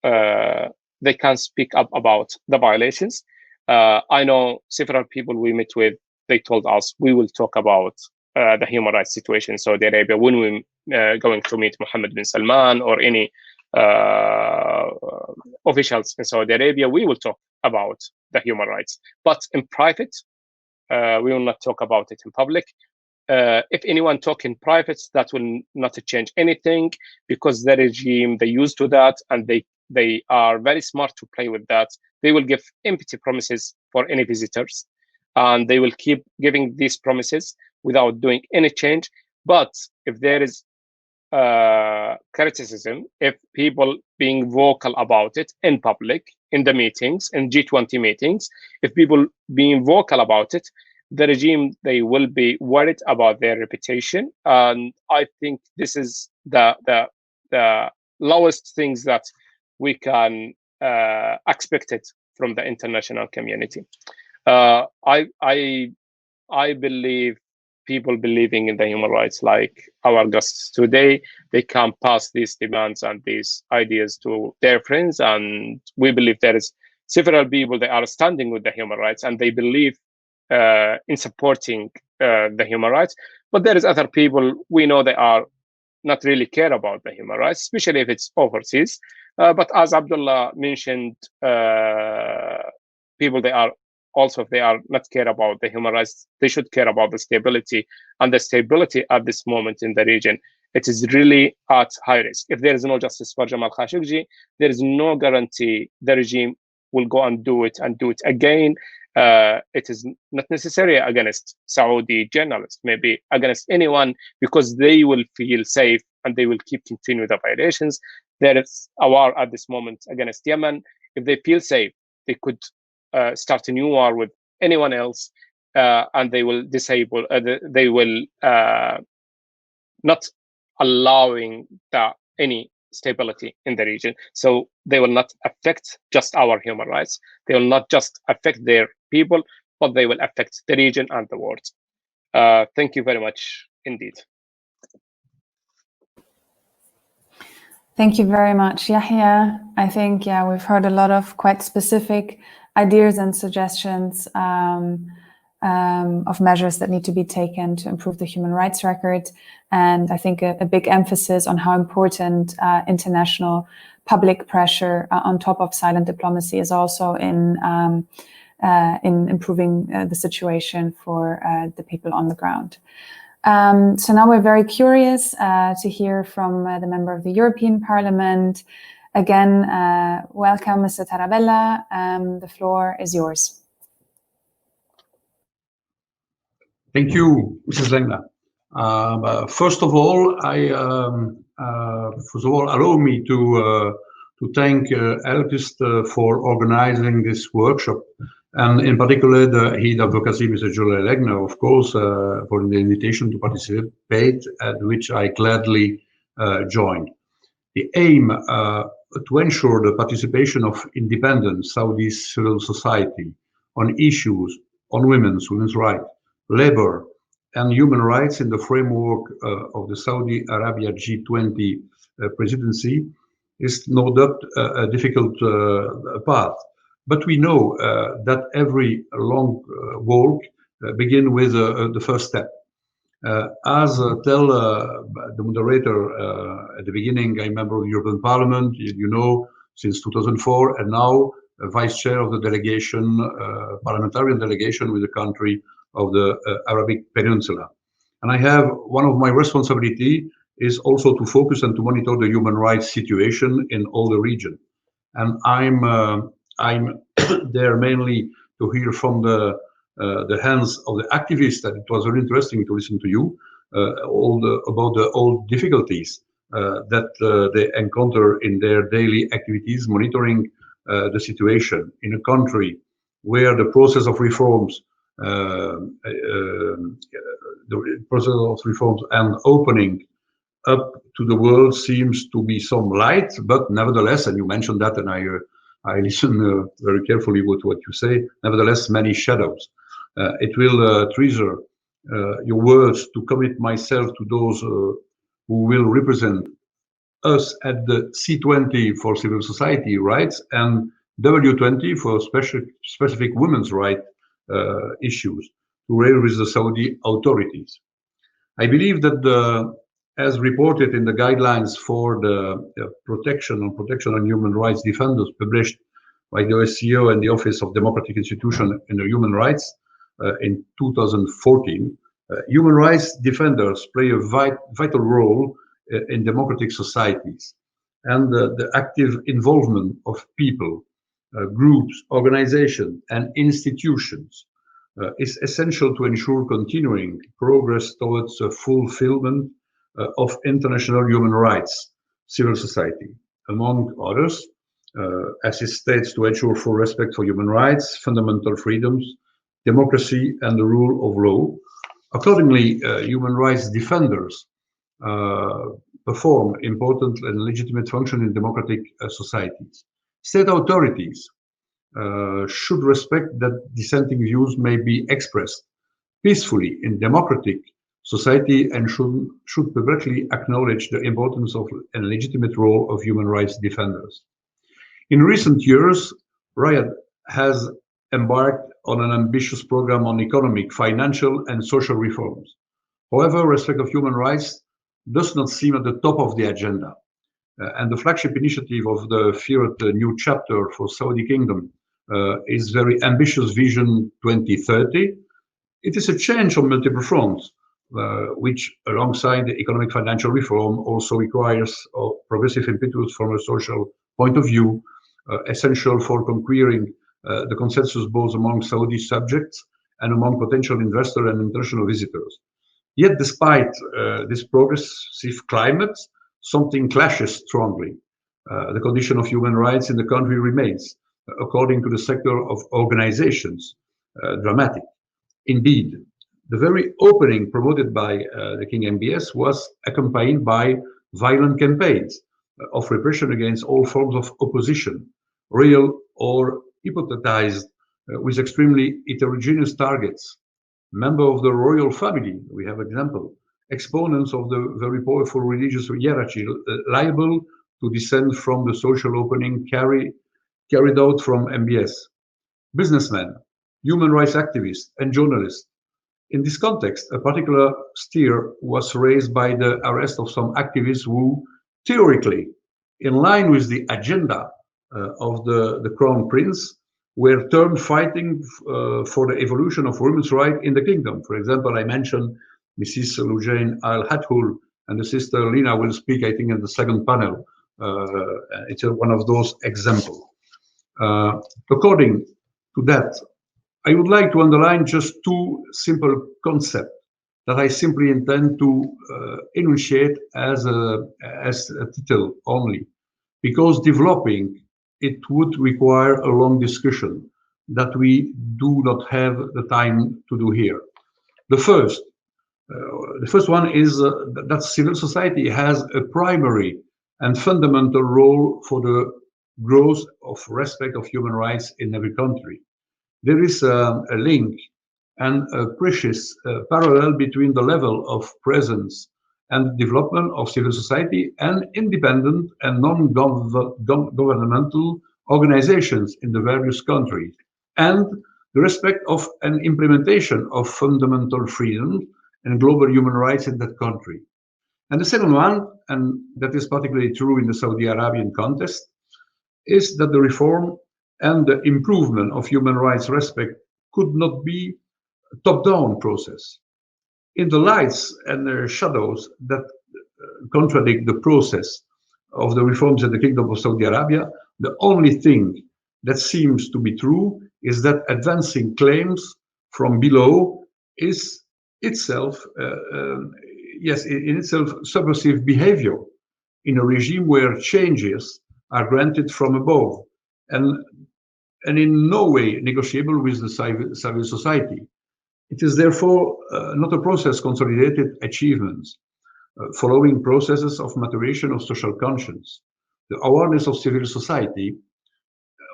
they can speak up about the violations. I know several people we met with, they told us we will talk about the human rights situation in Saudi Arabia when we're going to meet Mohammed bin Salman or any officials in Saudi Arabia. We will talk about the human rights, but in private, we will not talk about it in public. If anyone talk in private, that will not change anything, because the regime, they used to that, and they are very smart to play with that. They will give empty promises for any visitors, and they will keep giving these promises without doing any change. But if there is criticism, if people being vocal about it in public, in the meetings, in G20 meetings, if people being vocal about it, the regime, they will be worried about their reputation. And I think this is the lowest things that we can expect it from the international community. I believe people believing in the human rights, like our guests today, they can pass these demands and these ideas to their friends. And we believe there is several people that are standing with the human rights, and they believe in supporting the human rights. But there is other people we know they are not really care about the human rights, especially if it's overseas. But as Abdullah mentioned, people, they are also, if they are not care about the human rights, they should care about the stability. And the stability at this moment in the region, it is really at high risk. If there is no justice for Jamal Khashoggi, there is no guarantee the regime will go and do it again. It is not necessarily against Saudi journalists, maybe against anyone, because they will feel safe and they will keep continue the violations. There is a war at this moment against Yemen. If they feel safe, they could start a new war with anyone else, and they will disable. They will not allowing any stability in the region. So they will not affect just our human rights. They will not just affect their people, but they will affect the region and the world. Thank you very much indeed. Thank you very much, Yahya. I think, yeah, we've heard a lot of quite specific ideas and suggestions of measures that need to be taken to improve the human rights record. And I think a big emphasis on how important international public pressure on top of silent diplomacy is also in improving the situation for the people on the ground. So now we're very curious to hear from the member of the European Parliament. Again, welcome, Mr. Tarabella. The floor is yours. Thank you, Mrs. Lengna. First of all, allow me to thank Elkist for organizing this workshop. and in particular the head advocacy, Mr. Julia Legner, of course, for the invitation to participate, at which I gladly joined. The aim to ensure the participation of independent Saudi civil society on issues on women's rights, labor, and human rights in the framework of the Saudi Arabia G20 presidency is no doubt a difficult path. But we know that every long walk begins with the first step. As tell the moderator at the beginning, I'm a member of the European Parliament, you know, since 2004, and now vice chair of the delegation, parliamentarian delegation with the country of the Arabic Peninsula. And I have one of my responsibility is also to focus and to monitor the human rights situation in all the region. And I'm there mainly to hear from the hands of the activists that it was very interesting to listen to you about the old difficulties that they encounter in their daily activities, monitoring the situation in a country where the process of reforms, and opening up to the world seems to be some light, but nevertheless, and you mentioned that, and I listen very carefully with what you say. Nevertheless, many shadows. It will treasure your words to commit myself to those who will represent us at the C20 for civil society rights and W20 for specific women's rights issues to rail with the Saudi authorities. I believe that as reported in the guidelines for the protection on human rights defenders published by the OSCE and the Office of Democratic Institutions and Human Rights in 2014, human rights defenders play a vital role in democratic societies, and the active involvement of people, groups, organizations, and institutions is essential to ensure continuing progress towards the fulfillment of international human rights, civil society, among others, as it states, to ensure full respect for human rights, fundamental freedoms, democracy, and the rule of law. Accordingly, human rights defenders perform important and legitimate function in democratic societies. State authorities should respect that dissenting views may be expressed peacefully in democratic society and should publicly acknowledge the importance of and legitimate role of human rights defenders. In recent years, Riyadh has embarked on an ambitious program on economic, financial, and social reforms. However, respect of human rights does not seem at the top of the agenda. And the flagship initiative of the feared new chapter for Saudi Kingdom is very ambitious Vision 2030. It is a change on multiple fronts, which alongside the economic financial reform also requires a progressive impetus from a social point of view, essential for conquering the consensus both among Saudi subjects and among potential investors and international visitors. Yet despite this progressive climate, something clashes strongly. The condition of human rights in the country remains, according to the sector of organizations, dramatic. Indeed, the very opening promoted by the King MBS was accompanied by violent campaigns of repression against all forms of opposition, real or hypothesized, with extremely heterogeneous targets. Member of the royal family, we have example, exponents of the very powerful religious hierarchy liable to descend from the social opening carried out from MBS, businessmen, human rights activists, and journalists. In this context, a particular stir was raised by the arrest of some activists who, theoretically, in line with the agenda of the Crown Prince, were termed fighting for the evolution of women's rights in the kingdom. For example, I mentioned Mrs. Lujain Al-Hathul, and the sister Lina will speak, I think, in the second panel. It's one of those examples. According to that, I would like to underline just two simple concepts that I simply intend to enunciate as a title only, because developing it would require a long discussion. that we do not have the time to do here. The first one is that civil society has a primary and fundamental role for the growth of respect of human rights in every country. There is a link and a precious parallel between the level of presence and development of civil society and independent and non-governmental organizations in the various countries, and the respect of and implementation of fundamental freedoms and global human rights in that country. And the second one, and that is particularly true in the Saudi Arabian context, is that the reform and the improvement of human rights respect could not be a top-down process. In the lights and the shadows that contradict the process of the reforms in the Kingdom of Saudi Arabia, the only thing that seems to be true is that advancing claims from below is itself, in itself, subversive behavior in a regime where changes are granted from above and in no way negotiable with the civil society. It is therefore not a process consolidated achievements, following processes of maturation of social conscience, the awareness of civil society,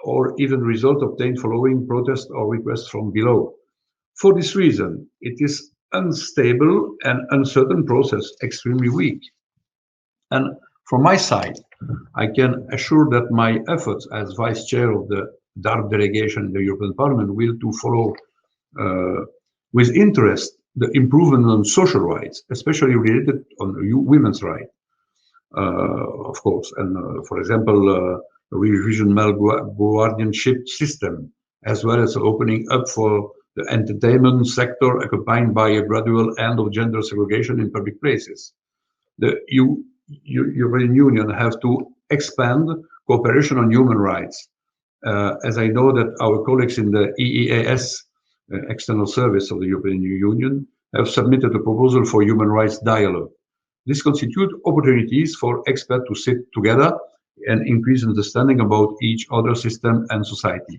or even result obtained following protest or requests from below. For this reason, it is unstable and uncertain process, extremely weak. And from my side, I can assure that my efforts as Vice Chair of the DARP delegation in the European Parliament will to follow with interest the improvement on social rights, especially related on women's rights, of course, and for example, revision male guardianship system, as well as opening up for the entertainment sector accompanied by a gradual end of gender segregation in public places. The European Union has to expand cooperation on human rights, as I know that our colleagues in the EEAS, External Service of the European Union, have submitted a proposal for human rights dialogue. This constitutes opportunities for experts to sit together and increase understanding about each other system and society.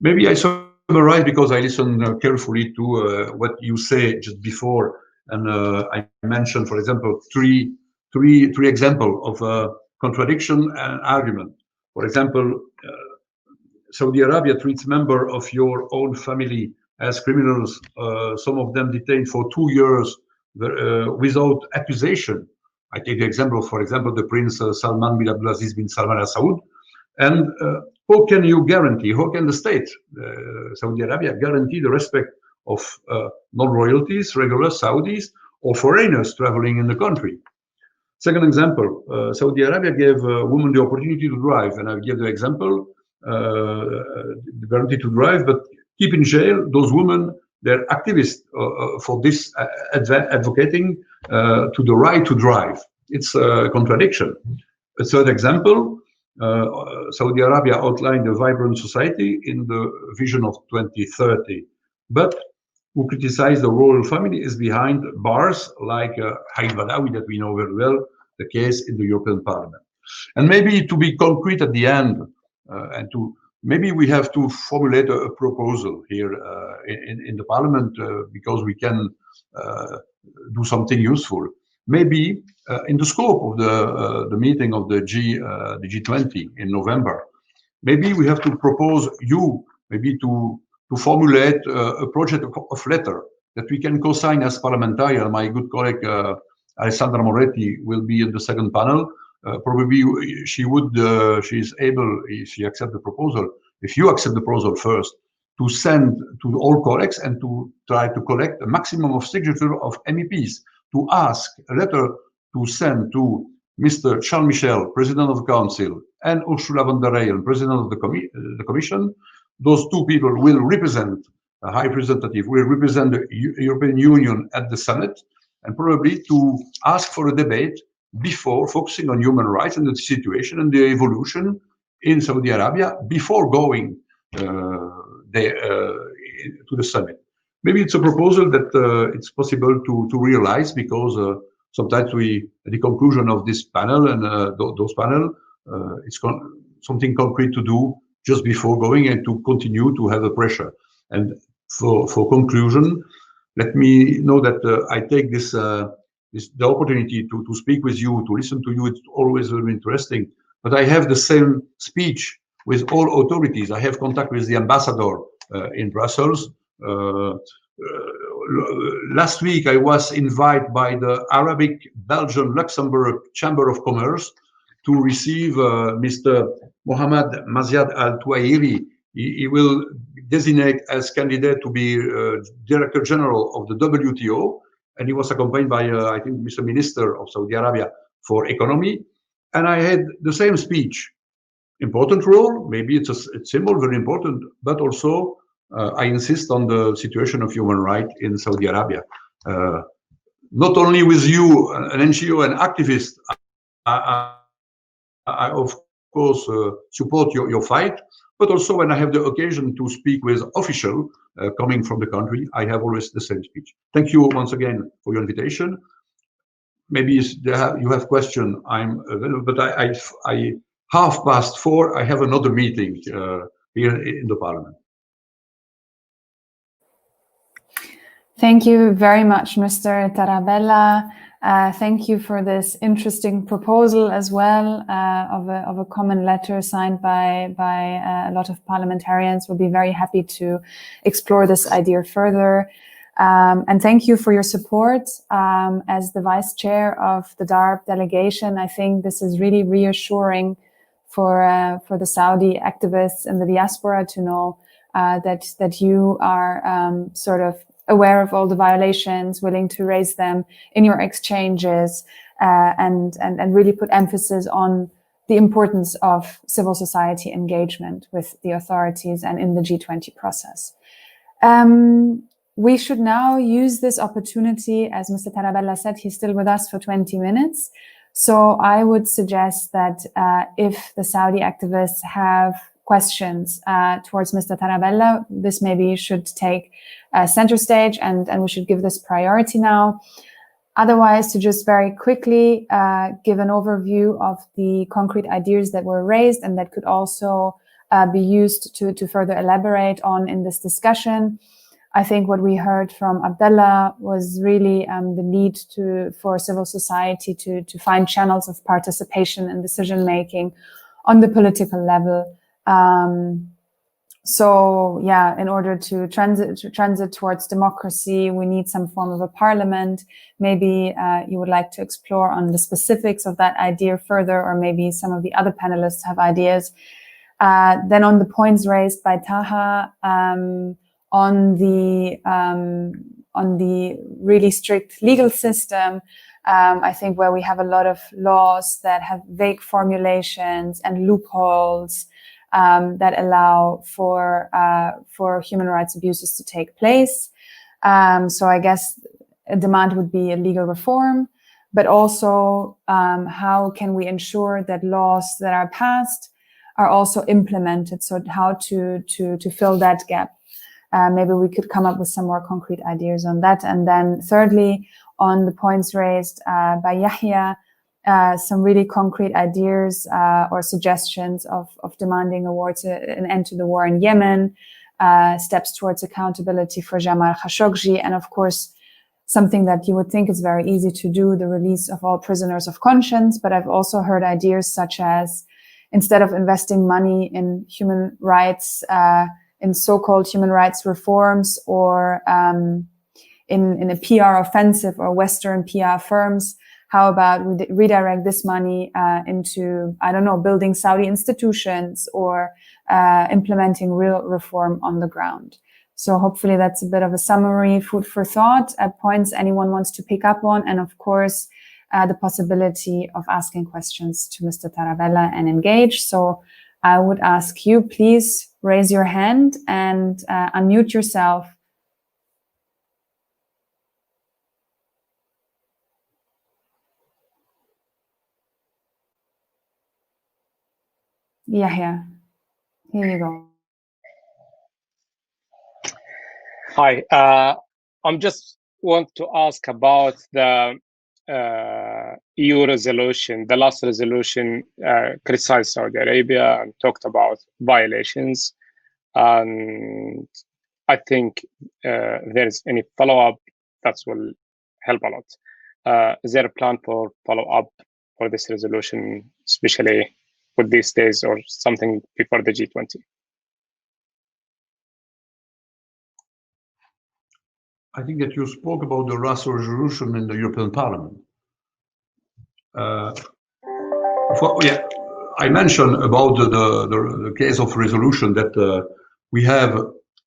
Maybe I summarize because I listened carefully to what you say just before, and I mentioned, for example, three examples of contradiction and argument. For example, Saudi Arabia treats members of your own family as criminals, some of them detained for 2 years without accusation. I take the example, for example, the Prince Salman bin Abdulaziz bin Salman Al Saud. And how can you guarantee, how can the state, Saudi Arabia, guarantee the respect of non-royalties, regular Saudis, or foreigners traveling in the country? Second example, Saudi Arabia gave women the opportunity to drive, and I give the example, the guarantee to drive, but keep in jail those women, they're activists for this, advocating to the right to drive. It's a contradiction. A third example, Saudi Arabia outlined a vibrant society in the vision of 2030, but who criticize the royal family is behind bars like Haid Badawi that we know very well, the case in the European Parliament. And maybe to be concrete at the end, maybe we have to formulate a proposal here in the Parliament because we can do something useful. Maybe in the scope of the meeting of the G20 in November, maybe we have to propose maybe to formulate a project of letter that we can co-sign as parliamentarian. My good colleague Alessandra Moretti will be in the second panel. Probably she is able, if she accepts the proposal, if you accept the proposal first, to send to all colleagues and to try to collect a maximum of signature of MEPs, to ask a letter to send to Mr. Charles Michel, President of the Council, and Ursula von der Leyen, President of the Commission. Those two people will represent, a high representative will represent the European Union at the summit, and probably to ask for a debate before focusing on human rights and the situation and the evolution in Saudi Arabia before going to the summit. Maybe it's a proposal that it's possible to realize because sometimes at the conclusion of this panel and those panel, it's something concrete to do just before going and to continue to have a pressure. And for conclusion, let me know that I take the opportunity to speak with you, to listen to you. It's always very interesting. But I have the same speech with all authorities. I have contact with the ambassador in Brussels. Last week, I was invited by the Arabic Belgian Luxembourg Chamber of Commerce to receive Mr. Mohammed Maziad Al Touairi. He will designate as candidate to be Director General of the WTO, and he was accompanied by, I think, Mr. Minister of Saudi Arabia for Economy. And I had the same speech. Important role, maybe it's a symbol, very important, but also I insist on the situation of human rights in Saudi Arabia. Not only with you, an NGO and activist, I of course support your fight, but also when I have the occasion to speak with officials coming from the country, I have always the same speech. Thank you once again for your invitation. Maybe you have question, I'm available, but I 4:30, I have another meeting here in the Parliament. Thank you very much, Mr. Tarabella. Thank you for this interesting proposal as well of a common letter signed by a lot of parliamentarians. We'll be very happy to explore this idea further. And thank you for your support. As the Vice Chair of the DARP delegation, I think this is really reassuring for the Saudi activists in the diaspora to know that you are sort of aware of all the violations, willing to raise them in your exchanges, and really put emphasis on the importance of civil society engagement with the authorities and in the G20 process. We should now use this opportunity, as Mr. Tarabella said, he's still with us for 20 minutes. So I would suggest that if the Saudi activists have questions towards Mr. Tarabella, this maybe should take center stage and we should give this priority now. Otherwise, to just very quickly give an overview of the concrete ideas that were raised and that could also be used to further elaborate on in this discussion. I think what we heard from Abdullah was really the need for civil society to find channels of participation and decision-making on the political level. So yeah, in order to transit towards democracy, we need some form of a parliament. Maybe you would like to explore on the specifics of that idea further, or maybe some of the other panelists have ideas. Then on the points raised by Taha, on the really strict legal system, I think where we have a lot of laws that have vague formulations and loopholes that allow for human rights abuses to take place. So I guess a demand would be a legal reform, but also how can we ensure that laws that are passed are also implemented? So how to fill that gap. Maybe we could come up with some more concrete ideas on that. And then thirdly, on the points raised by Yahya, some really concrete ideas or suggestions of demanding an end to the war in Yemen, steps towards accountability for Jamal Khashoggi, and of course, something that you would think is very easy to do, the release of all prisoners of conscience. But I've also heard ideas such as, instead of investing money in human rights, in so-called human rights reforms, or in a PR offensive or Western PR firms, how about we redirect this money into, I don't know, building Saudi institutions or implementing real reform on the ground? So hopefully that's a bit of a summary, food for thought, points anyone wants to pick up on, and of course, the possibility of asking questions to Mr. Tarabella and engage. So I would ask you, please raise your hand and unmute yourself. Yahya, here you go. Hi, I'm just want to ask about the EU resolution, the last resolution, criticized Saudi Arabia and talked about violations. And I think there's any follow-up that will help a lot. Is there a plan for follow-up for this resolution, especially with these days or something before the G20? I think that you spoke about the last resolution in the European Parliament. I mentioned about the case of resolution that we have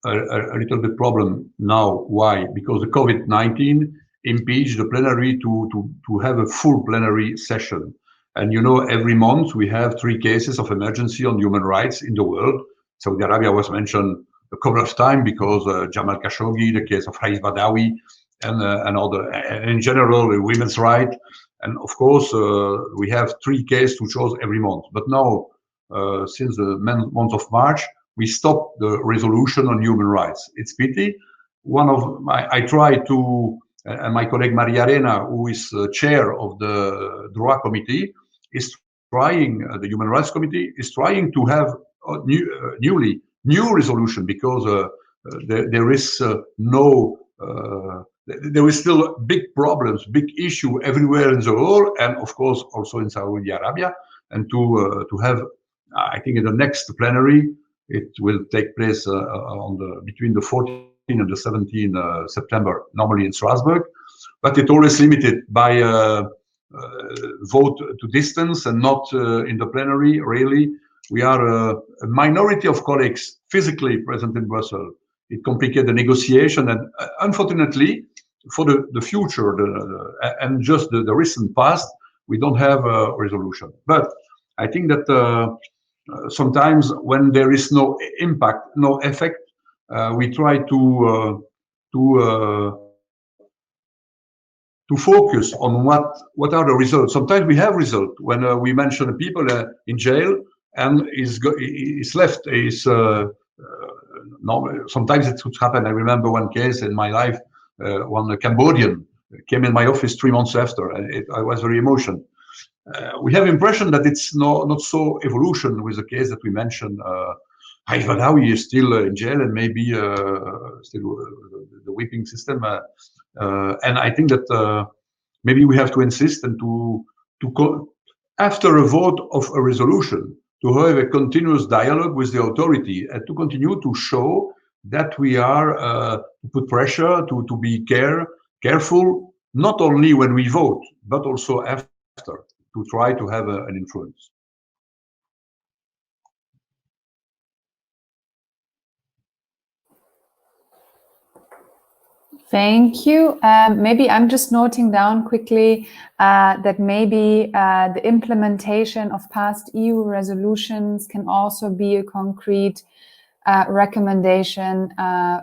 a little bit problem now. Why? Because the COVID-19 impeded the plenary to have a full plenary session. And you know, every month we have 3 cases of emergency on human rights in the world. Saudi Arabia was mentioned a couple of times because Jamal Khashoggi, the case of Raif Badawi, and other, in general, women's rights. And of course, we have 3 cases to choose every month. But now, since the month of March, we stopped the resolution on human rights. It's pity. I try to, and my colleague Maria Arena, who is chair of the DROA committee, is trying, the Human Rights Committee is trying to have a new resolution, because there is there is still big problems, big issue everywhere in the world, and of course also in Saudi Arabia. And to have, I think in the next plenary, it will take place between the 14th and the 17th September, normally in Strasbourg, but it's always limited by vote to distance and not in the plenary. Really, we are a minority of colleagues physically present in Brussels. It complicates the negotiation, and unfortunately, for the future and just the recent past, we don't have a resolution. But I think that sometimes when there is no impact, no effect, we try to focus on what are the results. Sometimes we have results when we mention people in jail and is left. Sometimes it could happen. I remember one case in my life, one Cambodian came in my office 3 months after, and I was very emotional. We have impression that it's not so evolution with the case that we mentioned. Raif Badawi is still in jail, and maybe still the whipping system. And I think that maybe we have to insist and after a vote of a resolution, to have a continuous dialogue with the authority and to continue to show that we are to put pressure, to be careful, not only when we vote, but also after, to try to have an influence. Thank you. Maybe I'm just noting down quickly that maybe the implementation of past EU resolutions can also be a concrete recommendation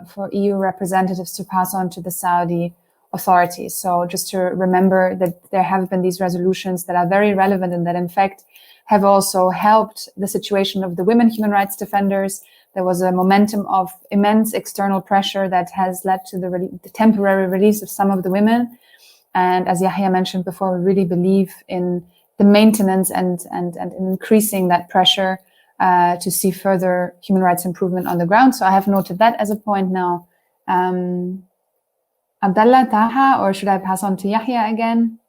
for EU representatives to pass on to the Saudi authorities. So just to remember that there have been these resolutions that are very relevant and that in fact have also helped the situation of the women human rights defenders. There was a momentum of immense external pressure that has led to the temporary release of some of the women. And as Yahya mentioned before, we really believe in the maintenance and in increasing that pressure to see further human rights improvement on the ground. So I have noted that as a point now. Abdallah, Taha, or should I pass on to Yahya again?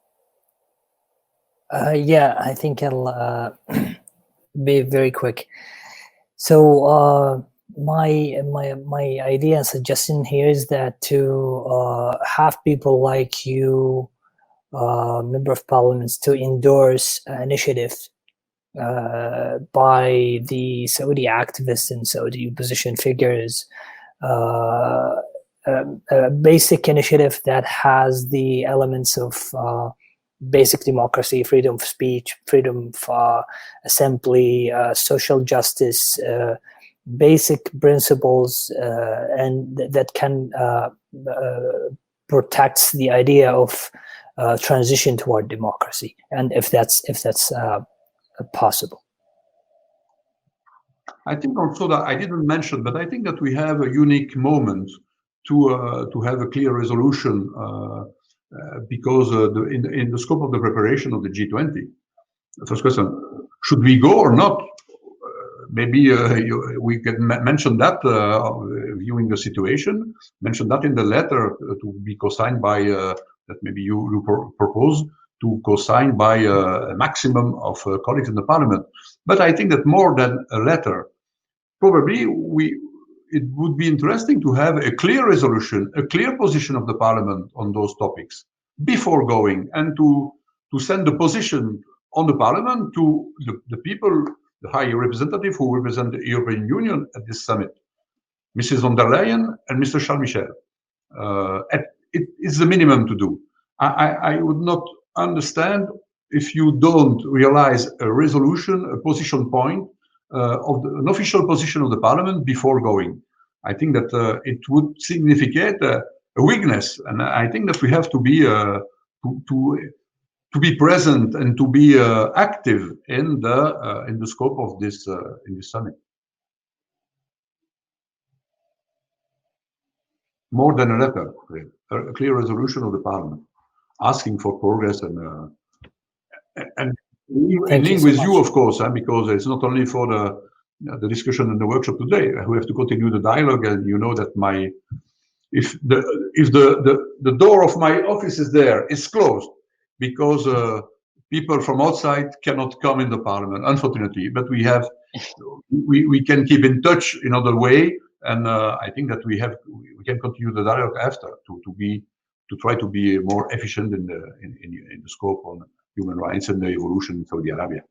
Yeah, I think I'll be very quick. So my idea and suggestion here is that to have people like you, member of parliaments, to endorse an initiative by the Saudi activists and Saudi opposition figures, a basic initiative that has the elements of basic democracy, freedom of speech, freedom of assembly, social justice, basic principles, and that can protect the idea of transition toward democracy, and if that's possible. I think also that I didn't mention, but I think that we have a unique moment to have a clear resolution because in the scope of the preparation of the G20, the first question, should we go or not? Maybe we can mention that viewing the situation, mention that in the letter to be co-signed by, that maybe you propose to co-sign by a maximum of colleagues in the parliament. But I think that more than a letter, probably it would be interesting to have a clear resolution, a clear position of the parliament on those topics before going, and to send the position on the parliament to the people, the high representative who represent the European Union at this summit, Mrs. von der Leyen and Mr. Charles Michel. It is the minimum to do. I would not understand if you don't realize a resolution, a position point of an official position of the parliament before going. I think that it would signify a weakness, and I think that we have to be present and to be active in the scope of this in this summit. More than a letter, a clear resolution of the parliament asking for progress and linked with you, of course, because it's not only for the discussion and the workshop today. We have to continue the dialogue, and you know that if the door of my office is there, it's closed because people from outside cannot come in the parliament, unfortunately. But we can keep in touch in other way, and I think that we can continue the dialogue after to try to be more efficient in the scope on human rights and the evolution in Saudi Arabia.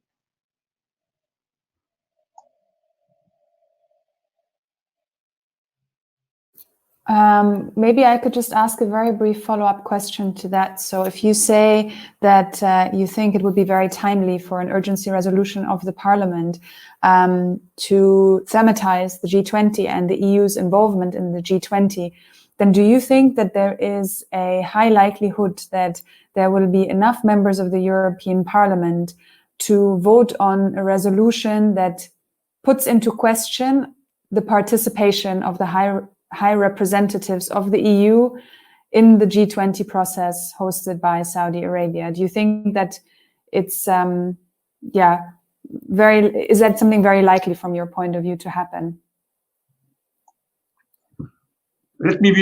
Maybe I could just ask a very brief follow-up question to that. So if you say that you think it would be very timely for an urgency resolution of the Parliament to thematize the G20 and the EU's involvement in the G20, then do you think that there is a high likelihood that there will be enough members of the European Parliament to vote on a resolution that puts into question the participation of the high representatives of the EU in the G20 process hosted by Saudi Arabia? Do you think that it's is that something very likely from your point of view to happen? Let me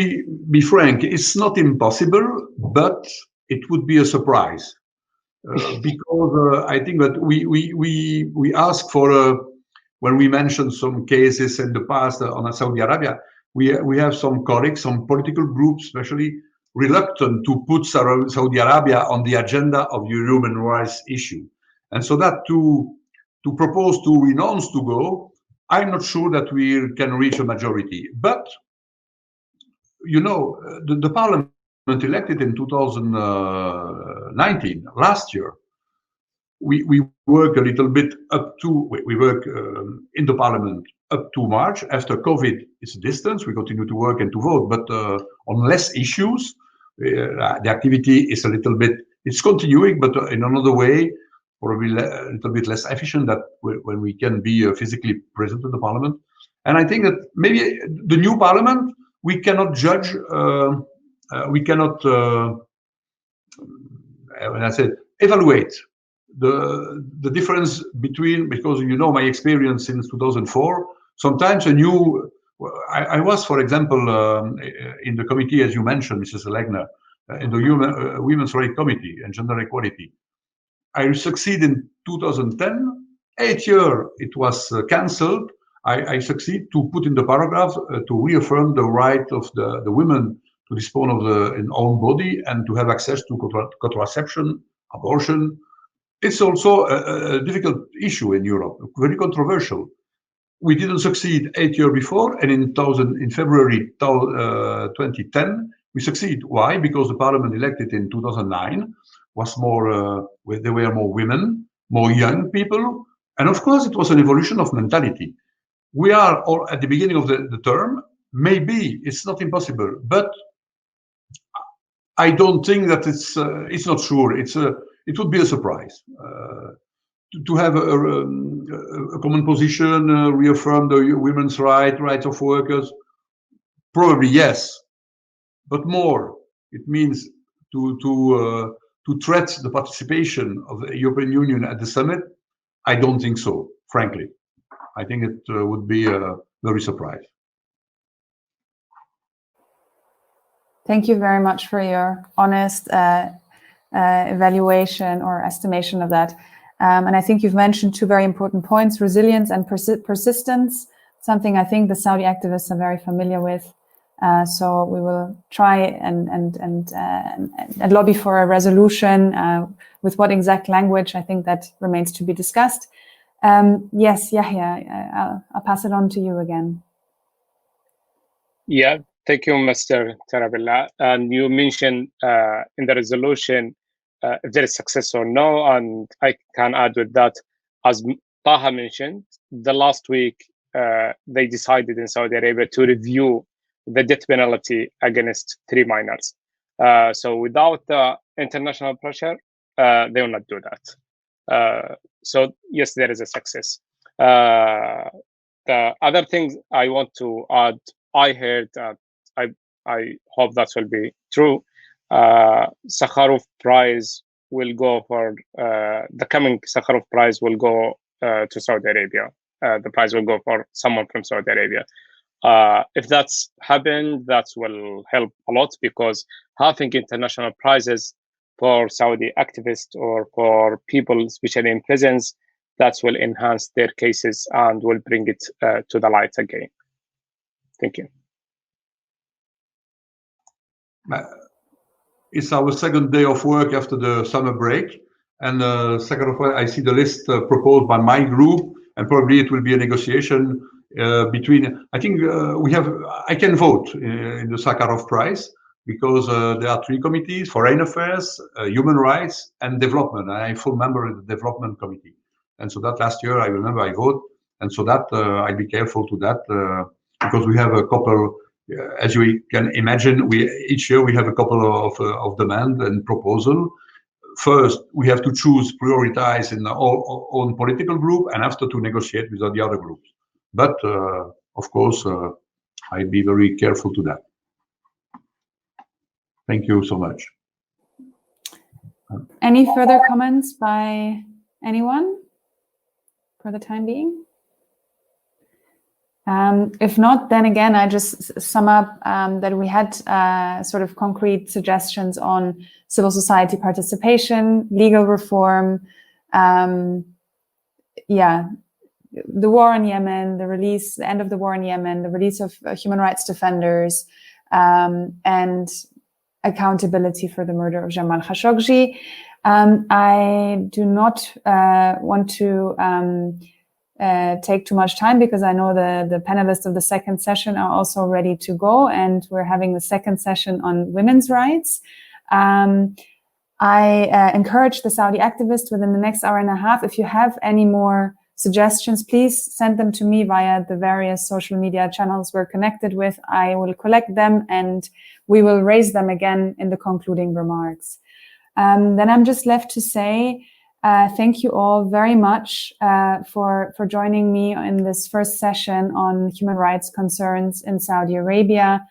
be frank. It's not impossible, but it would be a surprise because I think that we ask for when we mentioned some cases in the past on Saudi Arabia. We have some colleagues, some political groups, especially reluctant to put Saudi Arabia on the agenda of the human rights issue, and so that to propose to renounce to go, I'm not sure that we can reach a majority. But you know, the parliament elected in 2019, last year, we work a little bit up to, we work in the parliament up to March. After COVID is distance, we continue to work and to vote, but on less issues, the activity is a little bit, it's continuing, but in another way, probably a little bit less efficient than when we can be physically present in the parliament. And I think that maybe the new parliament, we cannot judge, we cannot, when I said evaluate the difference between, because you know my experience since 2004, sometimes I was, for example, in the committee, as you mentioned, Mrs. Legner, in the Women's Rights Committee and Gender Equality. I succeed in 2010, 8 years it was cancelled. I succeed to put in the paragraph to reaffirm the right of the women to dispose of their own body and to have access to contraception, abortion. It's also a difficult issue in Europe, very controversial. We didn't succeed 8 years before, and in February 2010 we succeed. Why? Because the parliament elected in 2009 was more, there were more women, more young people, and of course it was an evolution of mentality. We are all at the beginning of the term. Maybe it's not impossible, but I don't think that it's not sure. It would be a surprise to have a common position, reaffirm the women's rights of workers. Probably yes, but more. It means to threat the participation of the European Union at the summit, I don't think so, frankly. I think it would be a very surprise. Thank you very much for your honest evaluation or estimation of that. And I think you've mentioned two very important points: resilience and persistence, something I think the Saudi activists are very familiar with. So we will try and lobby for a resolution. With what exact language, I think that remains to be discussed. Yes, Yahya, I'll pass it on to you again. Yeah, thank you, Mr. Tarabella. And you mentioned in the resolution if there is success or no, and I can add with that, as Taha mentioned, the last week they decided in Saudi Arabia to review the death penalty against 3 minors. So without international pressure, they will not do that. So yes, there is a success. The other things I want to add, I heard that I hope that will be true. Sakharov Prize will go for the coming Sakharov Prize will go to Saudi Arabia. The prize will go for someone from Saudi Arabia. If that's happened, that will help a lot, because having international prizes for Saudi activists or for people, especially in prisons, that will enhance their cases and will bring it to the light again. Thank you. It's our second day of work after the summer break, and second of all, I see the list proposed by my group, and probably it will be a negotiation between. I think I can vote in the Sakharov Prize, because there are 3 committees: foreign affairs, human rights, and development. I'm a full member of the development committee, and so that last year I remember I vote, and so that I'll be careful to that because we have a couple. As you can imagine, each year we have a couple of demand and proposal. First, we have to choose, prioritize in our own political group, and after to negotiate with the other groups. But of course, I'd be very careful to that. Thank you so much. Any further comments by anyone for the time being? If not, then again, I just sum up that we had sort of concrete suggestions on civil society participation, legal reform, the war in Yemen, the end of the war in Yemen, the release of human rights defenders, and accountability for the murder of Jamal Khashoggi. I do not want to take too much time, because I know the panelists of the second session are also ready to go, and we're having the second session on women's rights. I encourage the Saudi activists within the next hour and a half, if you have any more suggestions, please send them to me via the various social media channels we're connected with. I will collect them and we will raise them again in the concluding remarks. Then I'm just left to say thank you all very much for joining me in this first session on human rights concerns in Saudi Arabia.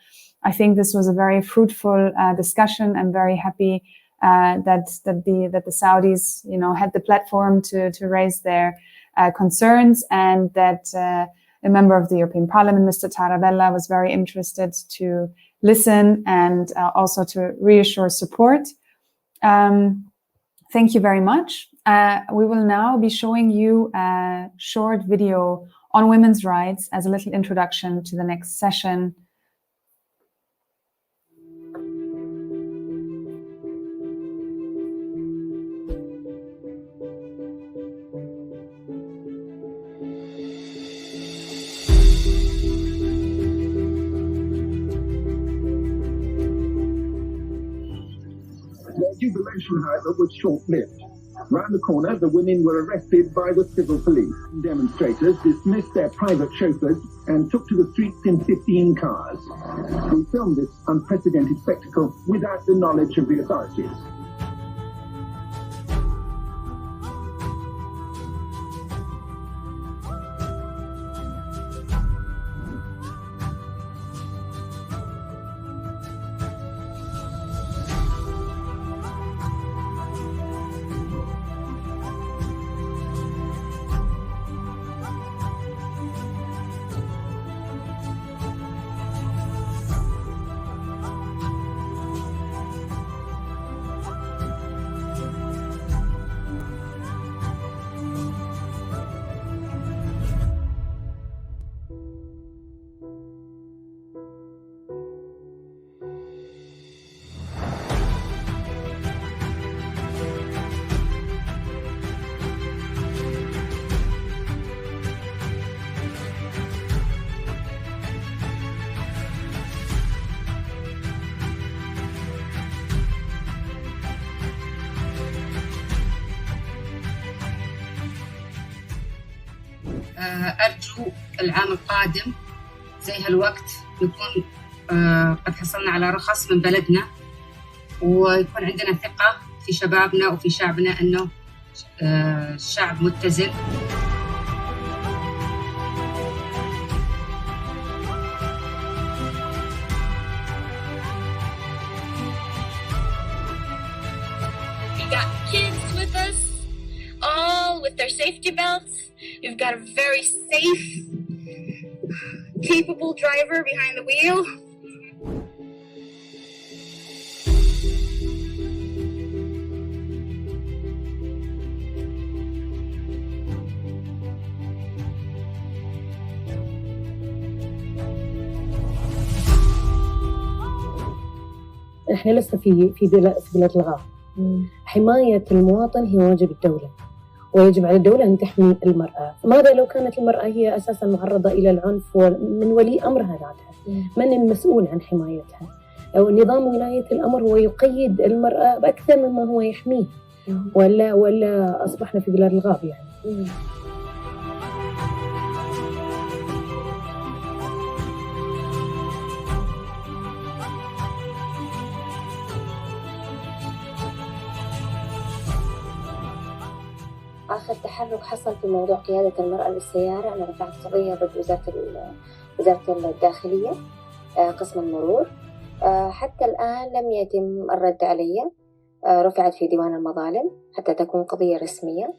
I think this was a very fruitful discussion. I'm very happy that the Saudis, had the platform to raise their concerns, and that a member of the European Parliament, Mr. Tarabella, was very interested to listen and also to reassure support. Thank you very much. We will now be showing you a short video on women's rights as a little introduction to the next session. Their jubilation, however, was short-lived. Round the corner, the women were arrested by the civil police. Demonstrators dismissed their private chauffeurs and took to the streets in 15 cars. We filmed this unprecedented spectacle without the knowledge of the authorities. أرجو العام القادم زي هالوقت نكون قد حصلنا على رخص من بلدنا، ويكون عندنا ثقة في شبابنا وفي شعبنا أنه شعب متزن. We got kids with us, all with their safety belts. We've got a very safe, capable driver behind the wheel. احنا لسه في بلاد الغاب. حماية المواطن هي واجب الدولة، ويجب على الدولة أن تحمي المرأة. ماذا لو كانت المرأة هي أساساً معرضة إلى العنف من ولي أمرها ذاتها؟ من المسؤول عن حمايتها؟ أو نظام ولاية الأمر هو يقيد المرأة بأكثر مما هو يحميه، ولا أصبحنا في بلاد الغاب يعني؟ آخر تحرك حصل في موضوع قيادة المرأة للسيارة، أنا رفعت قضية ضد وزارة الداخلية قسم المرور. حتى الآن لم يتم الرد علي، رفعت في ديوان المظالم حتى تكون قضية رسمية.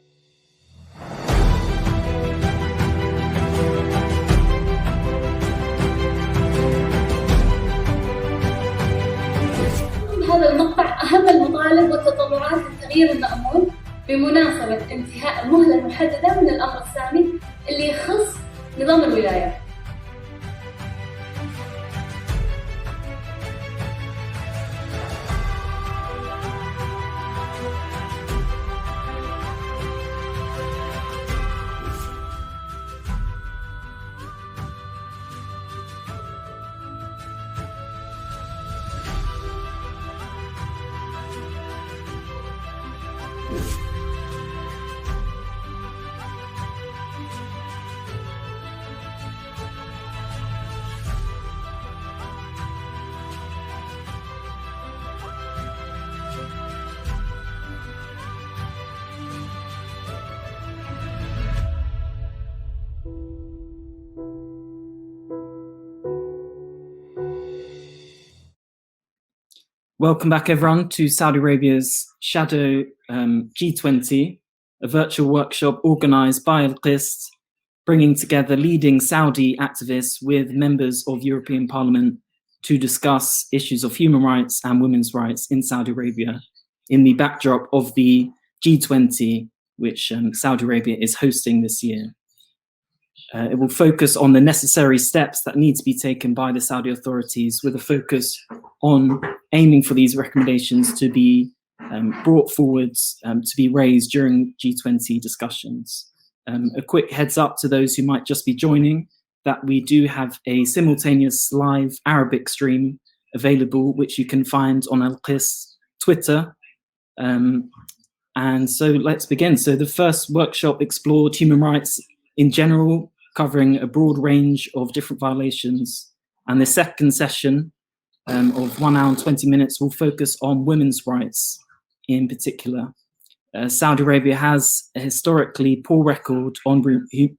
هذا المقطع أهم المطالب والتطلعات للتغيير المأمول بمناسبة انتهاء المهلة المحددة من الأمر الثاني اللي يخص نظام الولايات. Welcome back, everyone, to Saudi Arabia's Shadow G20, a virtual workshop organised by Al-Qist, bringing together leading Saudi activists with members of European Parliament to discuss issues of human rights and women's rights in Saudi Arabia in the backdrop of the G20, which Saudi Arabia is hosting this year. It will focus on the necessary steps that need to be taken by the Saudi authorities, with a focus on aiming for these recommendations to be brought forwards to be raised during G20 discussions. A quick heads up to those who might just be joining that we do have a simultaneous live Arabic stream available, which you can find on Al-Qist Twitter. And so let's begin. So the first workshop explored human rights in general, covering a broad range of different violations. And the second session of 1 hour and 20 minutes will focus on women's rights in particular. Saudi Arabia has a historically poor record on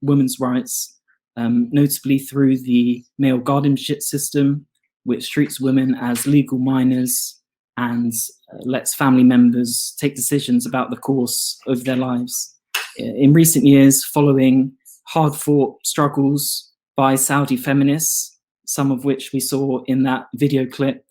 women's rights, notably through the male guardianship system, which treats women as legal minors and lets family members take decisions about the course of their lives. In recent years, following hard-fought struggles by Saudi feminists, some of which we saw in that video clip,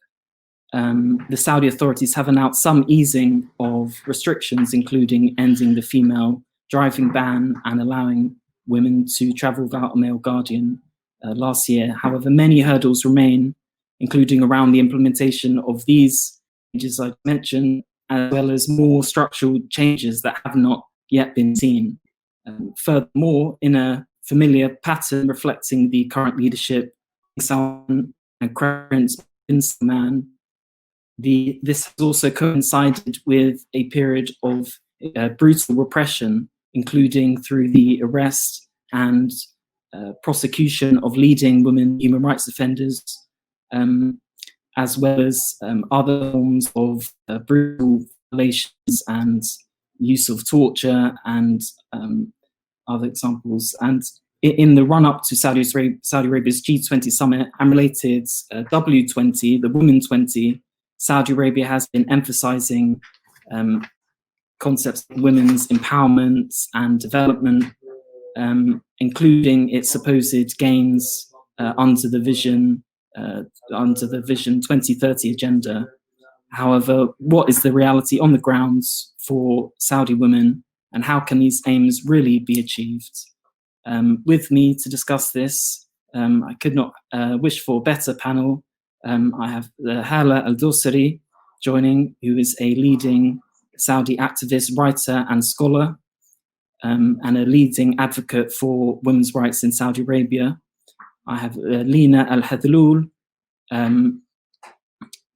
the Saudi authorities have announced some easing of restrictions, including ending the female driving ban and allowing women to travel without a male guardian last year. However, many hurdles remain, including around the implementation of these changes I mentioned, as well as more structural changes that have not yet been seen. Furthermore, in a familiar pattern reflecting the current leadership, Salman and Crown Prince bin Salman, this has also coincided with a period of brutal repression, including through the arrest and prosecution of leading women human rights offenders, as well as other forms of brutal violations and use of torture and other examples. And in the run-up to Saudi Arabia's G20 summit and related W20, the Women 20, Saudi Arabia has been emphasizing concepts of women's empowerment and development, including its supposed gains under the Vision 2030 agenda. However, what is the reality on the ground for Saudi women, and how can these aims really be achieved? With me to discuss this, I could not wish for a better panel. I have Hala Al-Dosari joining, who is a leading Saudi activist, writer and scholar, and a leading advocate for women's rights in Saudi Arabia. I have Lina Al-Hadloul, an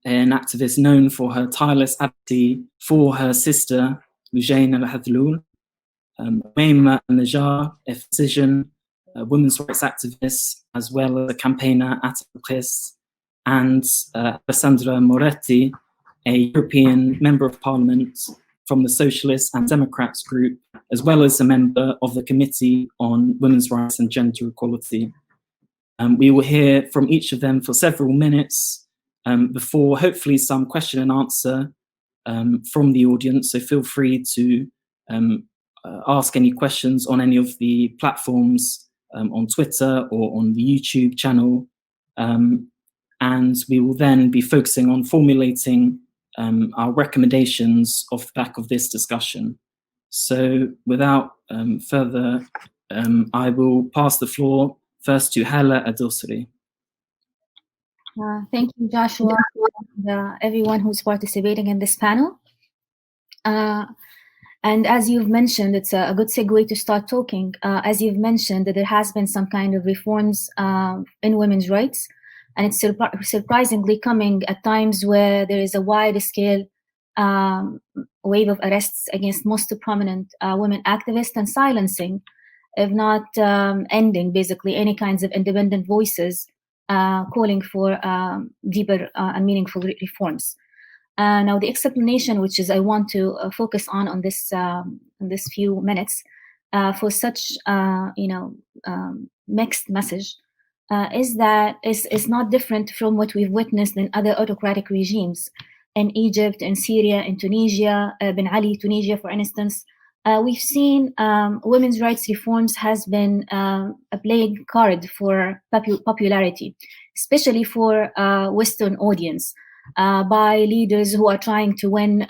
activist known for her tireless advocacy for her sister, Lujain Al-Hadloul. Maima Al-Najjar, a physician, a women's rights activist, as well as a campaigner at Al-Qis, and Alessandra Moretti, a European Member of Parliament from the Socialists and Democrats group, as well as a member of the Committee on Women's Rights and Gender Equality. We will hear from each of them for several minutes before hopefully some question and answer from the audience. So feel free to ask any questions on any of the platforms on Twitter or on the YouTube channel. And we will then be focusing on formulating our recommendations off the back of this discussion. So without further, I will pass the floor first to Hala Al-Dosari. Thank you, Joshua, and everyone who's participating in this panel. And as you've mentioned, it's a good segue to start talking. As you've mentioned, that there has been some kind of reforms in women's rights, and it's surprisingly coming at times where there is a wide-scale wave of arrests against most prominent women activists and silencing, if not ending, basically, any kinds of independent voices calling for deeper and meaningful reforms. Now, the explanation, which is I want to focus on this few minutes, for such mixed message, is that it's not different from what we've witnessed in other autocratic regimes in Egypt, in Syria, in Tunisia, Ben Ali, Tunisia, for instance. We've seen women's rights reforms has been a playing card for popularity, especially for Western audience, by leaders who are trying to win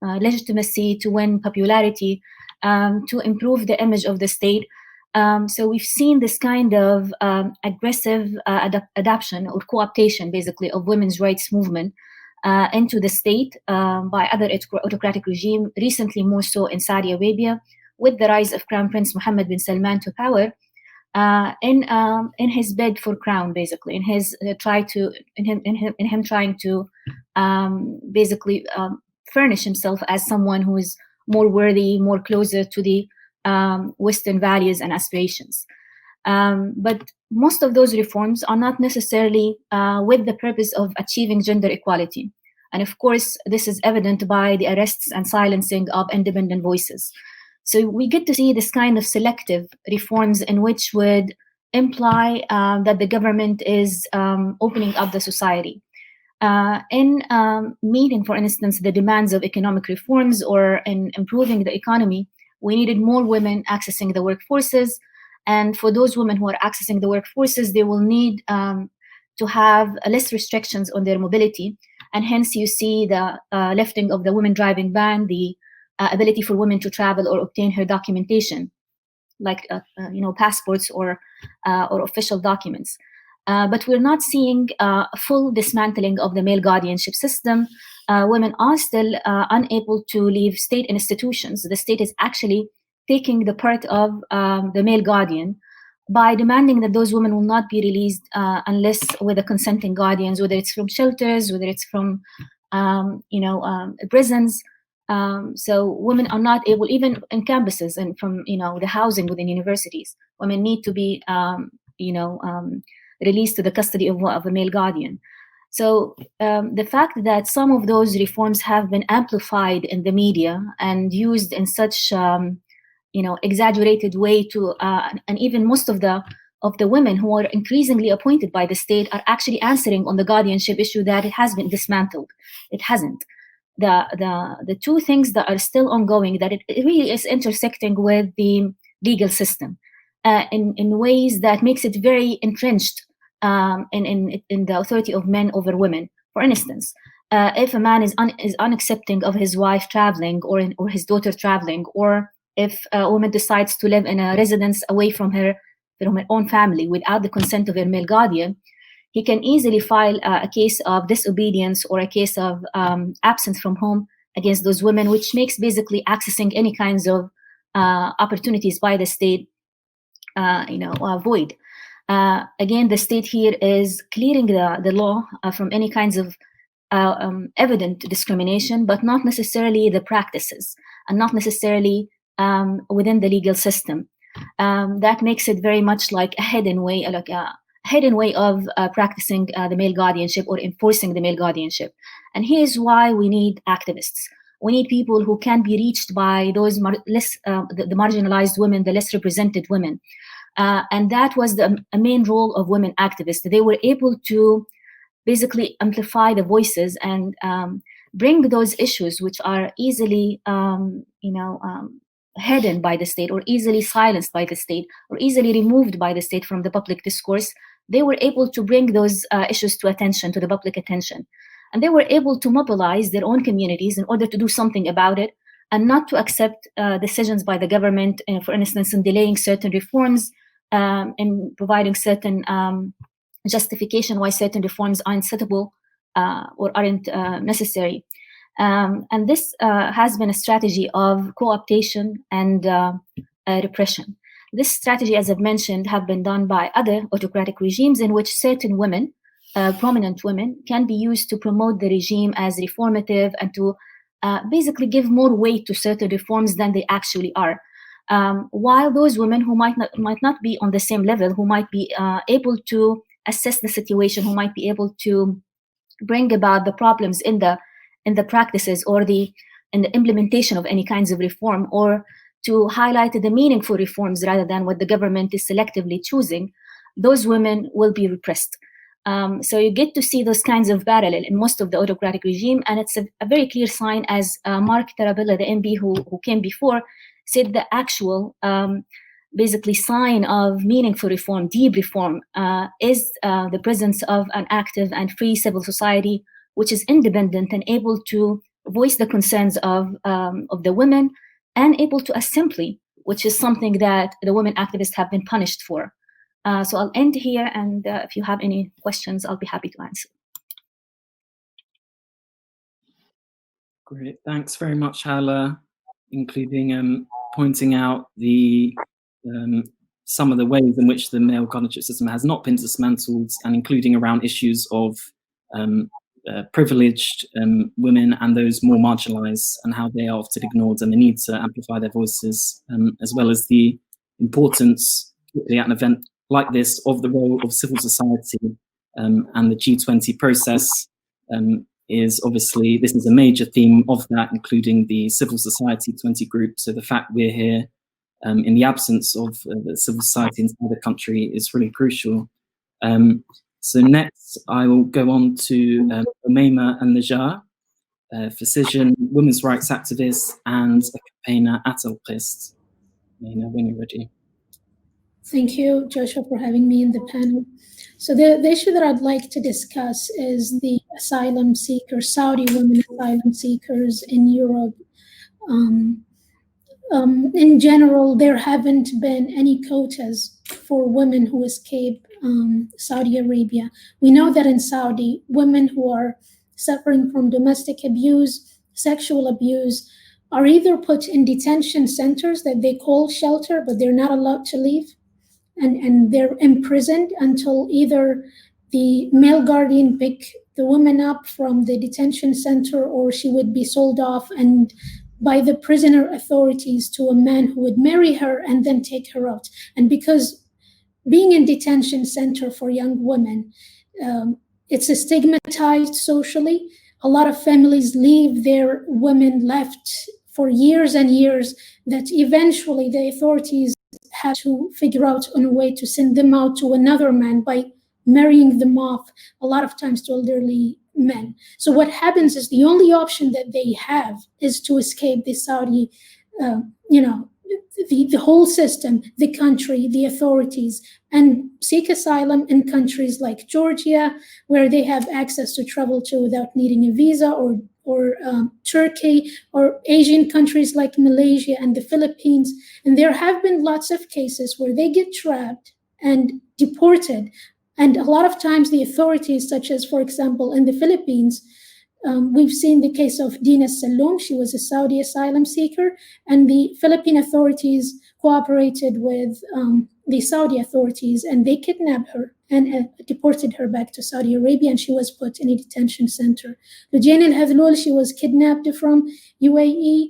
legitimacy, to win popularity, to improve the image of the state. So we've seen this kind of aggressive adoption or co-optation, basically, of women's rights movement into the state by other autocratic regime, recently more so in Saudi Arabia, with the rise of Crown Prince Mohammed bin Salman to power, in his bid for crown, basically, in his trying to basically furnish himself as someone who is more worthy, more closer to the Western values and aspirations. But most of those reforms are not necessarily with the purpose of achieving gender equality. And of course, this is evident by the arrests and silencing of independent voices. So we get to see this kind of selective reforms in which would imply that the government is opening up the society. In meeting, for instance, the demands of economic reforms or in improving the economy, we needed more women accessing the workforces. And for those women who are accessing the workforces, they will need to have less restrictions on their mobility. And hence you see the lifting of the women driving ban, the ability for women to travel or obtain her documentation, like passports or official documents. But we're not seeing full dismantling of the male guardianship system. Women are still unable to leave state institutions. The state is actually taking the part of the male guardian by demanding that those women will not be released unless with a consenting guardians, whether it's from shelters, whether it's from prisons. So women are not able, even in campuses and from the housing within universities, women need to be released to the custody of a male guardian. So the fact that some of those reforms have been amplified in the media and used in such exaggerated way to and even most of the women who are increasingly appointed by the state are actually answering on the guardianship issue that it has been dismantled. It hasn't. The two things that are still ongoing, that it really is intersecting with the legal system in ways that makes it very entrenched in the authority of men over women. For instance, if a man is unaccepting of his wife traveling or his daughter traveling, or if a woman decides to live in a residence away from her own family without the consent of her male guardian, he can easily file a case of disobedience or a case of absence from home against those women, which makes basically accessing any kinds of opportunities by the state void. Again, the state here is clearing the law from any kinds of evident discrimination, but not necessarily the practices and not necessarily within the legal system. That makes it very much like a hidden way, of practicing the male guardianship or enforcing the male guardianship. And here's why we need activists. We need people who can be reached by those the marginalized women, the less represented women. And that was a main role of women activists. They were able to basically amplify the voices and bring those issues which are easily hidden by the state, or easily silenced by the state, or easily removed by the state from the public discourse. They were able to bring those issues to the public attention. And they were able to mobilize their own communities in order to do something about it, and not to accept decisions by the government, for instance, in delaying certain reforms, and providing certain justification why certain reforms aren't suitable or aren't necessary. And this has been a strategy of co-optation and repression. This strategy, as I've mentioned, have been done by other autocratic regimes in which certain women, prominent women, can be used to promote the regime as reformative and to basically give more weight to certain reforms than they actually are. While those women who might not be on the same level, who might be able to assess the situation, who might be able to bring about the problems in the practices or in the implementation of any kinds of reform, or to highlight the meaningful reforms rather than what the government is selectively choosing, those women will be repressed. So you get to see those kinds of parallel in most of the autocratic regime, and it's a very clear sign, as Mark Tarabella, the MB who came before, said the actual basically sign of meaningful reform, deep reform, is the presence of an active and free civil society, which is independent and able to voice the concerns of the women, and able to assembly, which is something that the women activists have been punished for. So I'll end here, and if you have any questions, I'll be happy to answer. Great, thanks very much, Hala, including pointing out the some of the ways in which the male guardianship system has not been dismantled, and including around issues of privileged women and those more marginalized, and how they are often ignored, and the need to amplify their voices, as well as the importance, particularly at an event like this, of the role of civil society, and the G20 process is obviously, this is a major theme of that, including the civil society 20 group. So the fact we're here in the absence of the civil society inside the country is really crucial. So next, I will go on to Umayma Al-Najjar, physician, women's rights activist, and a campaigner at Al-Qist. Umayma, when you're ready. Thank you, Joshua, for having me in the panel. So the issue that I'd like to discuss is the asylum seekers, Saudi women asylum seekers in Europe. In general, there haven't been any quotas for women who escape Saudi Arabia. We know that in Saudi, women who are suffering from domestic abuse, sexual abuse, are either put in detention centers that they call shelter, but they're not allowed to leave, and they're imprisoned until either the male guardian pick the woman up from the detention center, or she would be sold off and by the prisoner authorities to a man who would marry her and then take her out. And because being in detention center for young women, it's stigmatized socially. A lot of families leave their women left for years and years, that eventually the authorities had to figure out on a way to send them out to another man by marrying them off, a lot of times to elderly men. So what happens is the only option that they have is to escape the Saudi, the whole system, the country, the authorities, and seek asylum in countries like Georgia, where they have access to travel to without needing a visa, or Turkey, or Asian countries like Malaysia and the Philippines. And there have been lots of cases where they get trapped and deported. And a lot of times the authorities, such as, for example, in the Philippines, we've seen the case of Dina Saloom. She was a Saudi asylum seeker, and the Philippine authorities cooperated with the Saudi authorities, and they kidnapped her and deported her back to Saudi Arabia, and she was put in a detention center. Lujain al-Hadloul, she was kidnapped from UAE.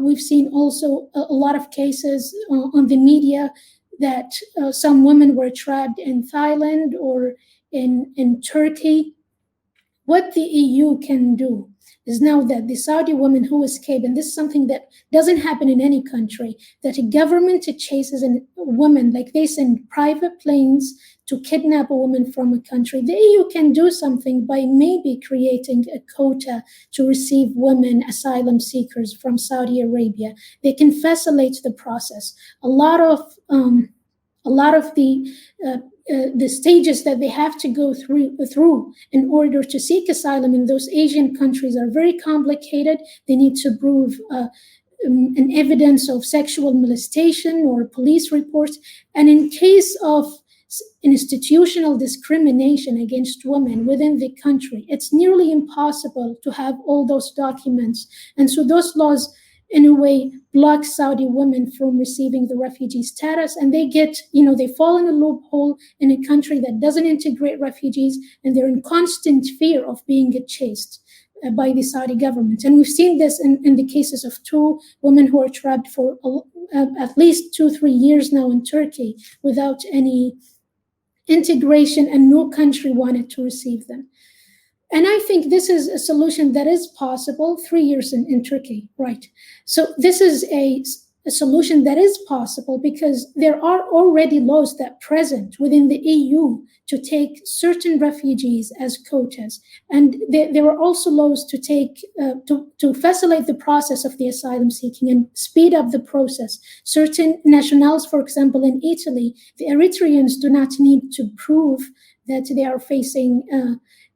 We've seen also a lot of cases on the media that some women were trapped in Thailand or in Turkey. What the EU can do is now that the Saudi women who escape, and this is something that doesn't happen in any country, that a government chases a woman, like they send private planes to kidnap a woman from a country. The EU can do something by maybe creating a quota to receive women asylum seekers from Saudi Arabia. They can facilitate the process. A lot of the stages that they have to go through in order to seek asylum in those Asian countries are very complicated. They need to prove an evidence of sexual molestation or police reports. And in case of institutional discrimination against women within the country, it's nearly impossible to have all those documents. And so those laws, in a way, block Saudi women from receiving the refugee status, and they get, they fall in a loophole in a country that doesn't integrate refugees, and they're in constant fear of being chased by the Saudi government. And we've seen this in the cases of two women who are trapped for at least 2-3 years now in Turkey without any integration, and no country wanted to receive them. And I think this is a solution that is possible. 3 years in Turkey, right? So this is a solution that is possible because there are already laws that present within the EU to take certain refugees as quotas. And there are also laws to take to facilitate the process of the asylum seeking and speed up the process. Certain nationals, for example, in Italy, the Eritreans do not need to prove that they are facing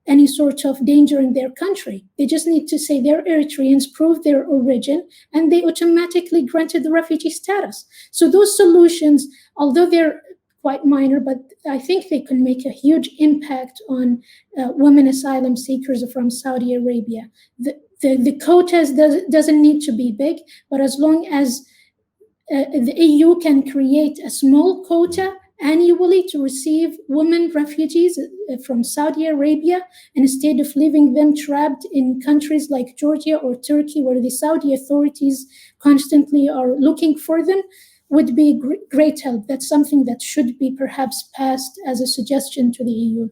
any sort of danger in their country. They just need to say they're Eritreans, prove their origin, and they automatically granted the refugee status. So those solutions, although they're quite minor, but I think they can make a huge impact on women asylum seekers from Saudi Arabia. The quotas doesn't need to be big, but as long as the EU can create a small quota annually to receive women refugees from Saudi Arabia, and instead of leaving them trapped in countries like Georgia or Turkey, where the Saudi authorities constantly are looking for them, would be great help. That's something that should be perhaps passed as a suggestion to the EU.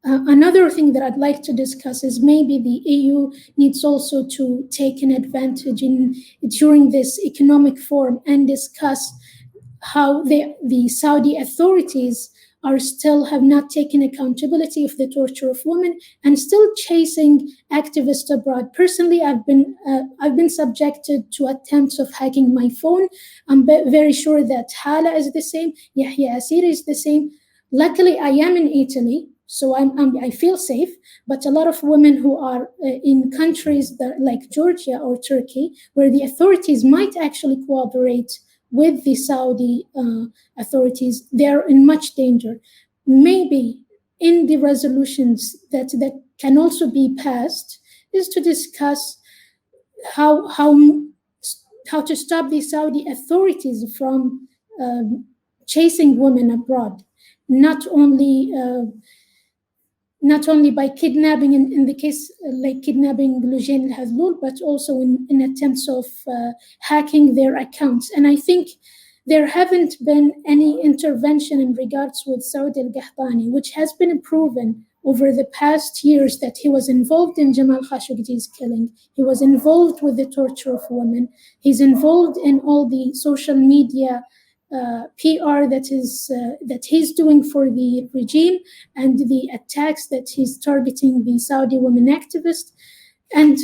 Another thing that I'd like to discuss is maybe the EU needs also to take an advantage during this economic forum and discuss how the Saudi authorities have not taken accountability of the torture of women and still chasing activists abroad. Personally, I've been subjected to attempts of hacking my phone. I'm very sure that Hala is the same, Yahya Asir is the same. Luckily, I am in Italy, so I feel safe. But a lot of women who are in countries like Georgia or Turkey, where the authorities might actually cooperate with the Saudi authorities, they're in much danger. Maybe in the resolutions that can also be passed is to discuss how to stop the Saudi authorities from chasing women abroad, not only not only by kidnapping, in the case like kidnapping Loujain al-Hazloul, but also in attempts of hacking their accounts. And I think there haven't been any intervention in regards with Saud al-Qahtani, which has been proven over the past years that he was involved in Jamal Khashoggi's killing. He was involved with the torture of women. He's involved in all the social media PR that he's doing for the regime and the attacks that he's targeting the Saudi women activists. And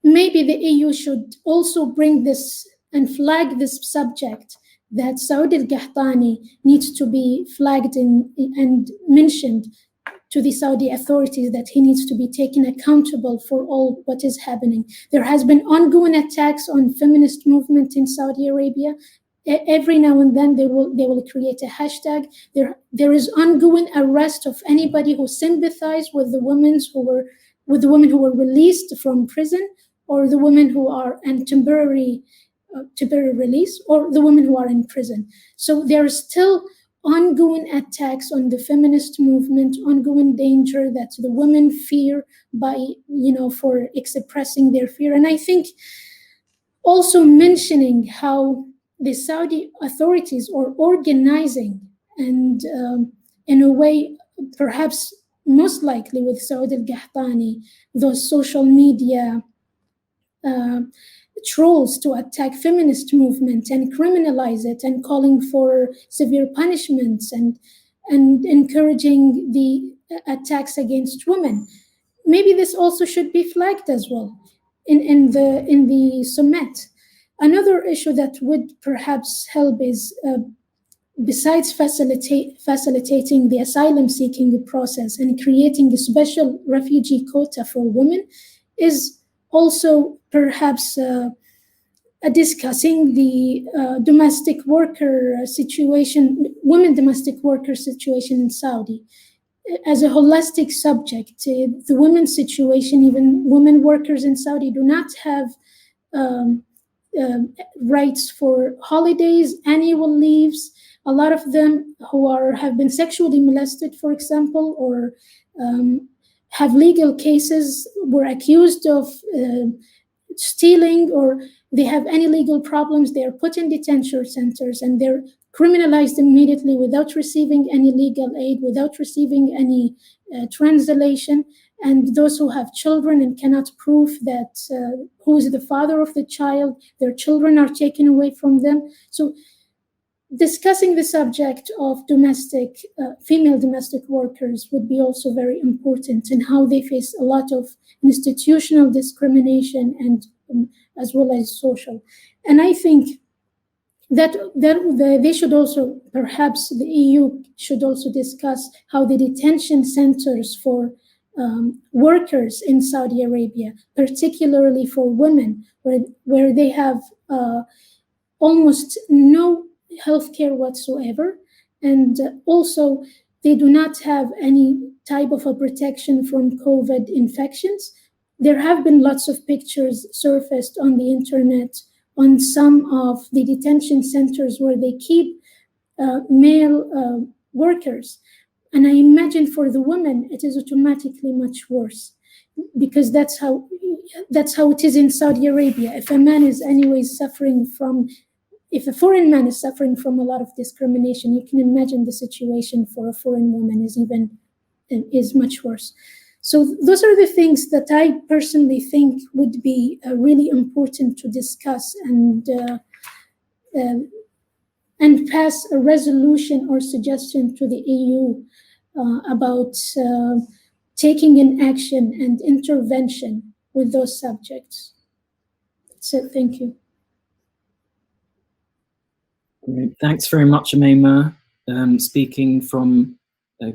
maybe the EU should also bring this and flag this subject, that Saud al-Qahtani needs to be flagged and mentioned to the Saudi authorities, that he needs to be taken accountable for all what is happening. There has been ongoing attacks on feminist movement in Saudi Arabia. Every now and then they will create a hashtag. There is ongoing arrest of anybody who sympathized with the women who were released from prison, or the women who are in temporary release, or the women who are in prison. So there are still ongoing attacks on the feminist movement, ongoing danger that the women fear by, for expressing their fear. And I think also mentioning how the Saudi authorities are organizing, and in a way, perhaps most likely with Saud al-Qahtani, those social media trolls to attack feminist movement and criminalize it, and calling for severe punishments and encouraging the attacks against women. Maybe this also should be flagged as well in the summit. Another issue that would perhaps help is, besides facilitating the asylum-seeking process and creating a special refugee quota for women, is also perhaps discussing the domestic worker situation, women domestic worker situation in Saudi as a holistic subject. The women's situation, even women workers in Saudi do not have rights for holidays, annual leaves. A lot of them who have been sexually molested, for example, or have legal cases, were accused of stealing, or they have any legal problems, they are put in detention centers and they're criminalized immediately without receiving any legal aid, without receiving any translation. And those who have children and cannot prove that who is the father of the child, their children are taken away from them. So discussing the subject of female domestic workers would be also very important, and how they face a lot of institutional discrimination and as well as social. And I think that they should also, perhaps the EU should also discuss how the detention centers for workers in Saudi Arabia, particularly for women, where they have almost no healthcare whatsoever, and also they do not have any type of a protection from COVID infections. There have been lots of pictures surfaced on the internet on some of the detention centers where they keep male workers. And I imagine for the women, it is automatically much worse, because that's how it is in Saudi Arabia. If a man is anyways if a foreign man is suffering from a lot of discrimination, you can imagine the situation for a foreign woman is much worse. So those are the things that I personally think would be really important to discuss and pass a resolution or suggestion to the EU about taking an action and intervention with those subjects. So thank you. Great. Thanks very much, Amema. Speaking from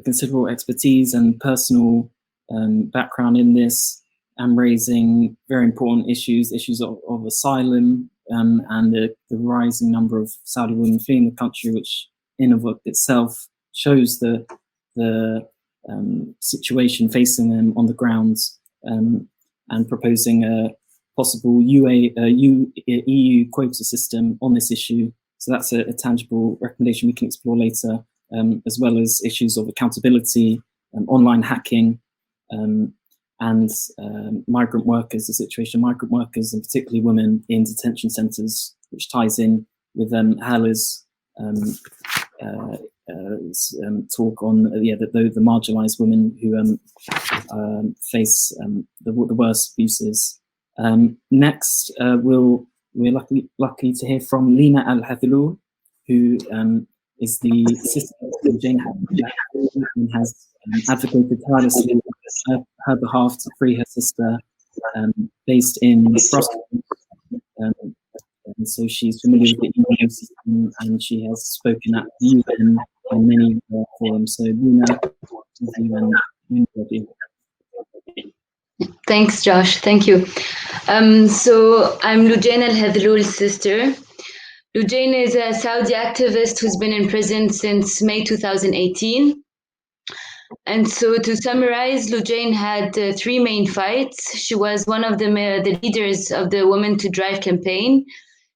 considerable expertise and personal background in this, and raising very important issues of asylum and the rising number of Saudi women fleeing the country, which in and of itself shows the situation facing them on the ground, and proposing a possible EU quota system on this issue. So that's a tangible recommendation we can explore later, as well as issues of accountability online hacking, and migrant workers, the situation of migrant workers, and particularly women in detention centres, which ties in with Hala's talk on the marginalised women who face the worst abuses. Next, we're lucky to hear from Lina Al-Hathloul, who is the sister of Jane and has advocated tirelessly on her behalf to free her sister, based in Brussels. And so she's familiar with the EU system, and she has spoken at the UN on many forums. So Lina, thanks, Josh. Thank you. So I'm Lujain Al-Hathloul's sister. Lujain is a Saudi activist who's been in prison since May 2018. And so to summarize, Lujain had 3 main fights. She was one of the leaders of the Women to Drive campaign.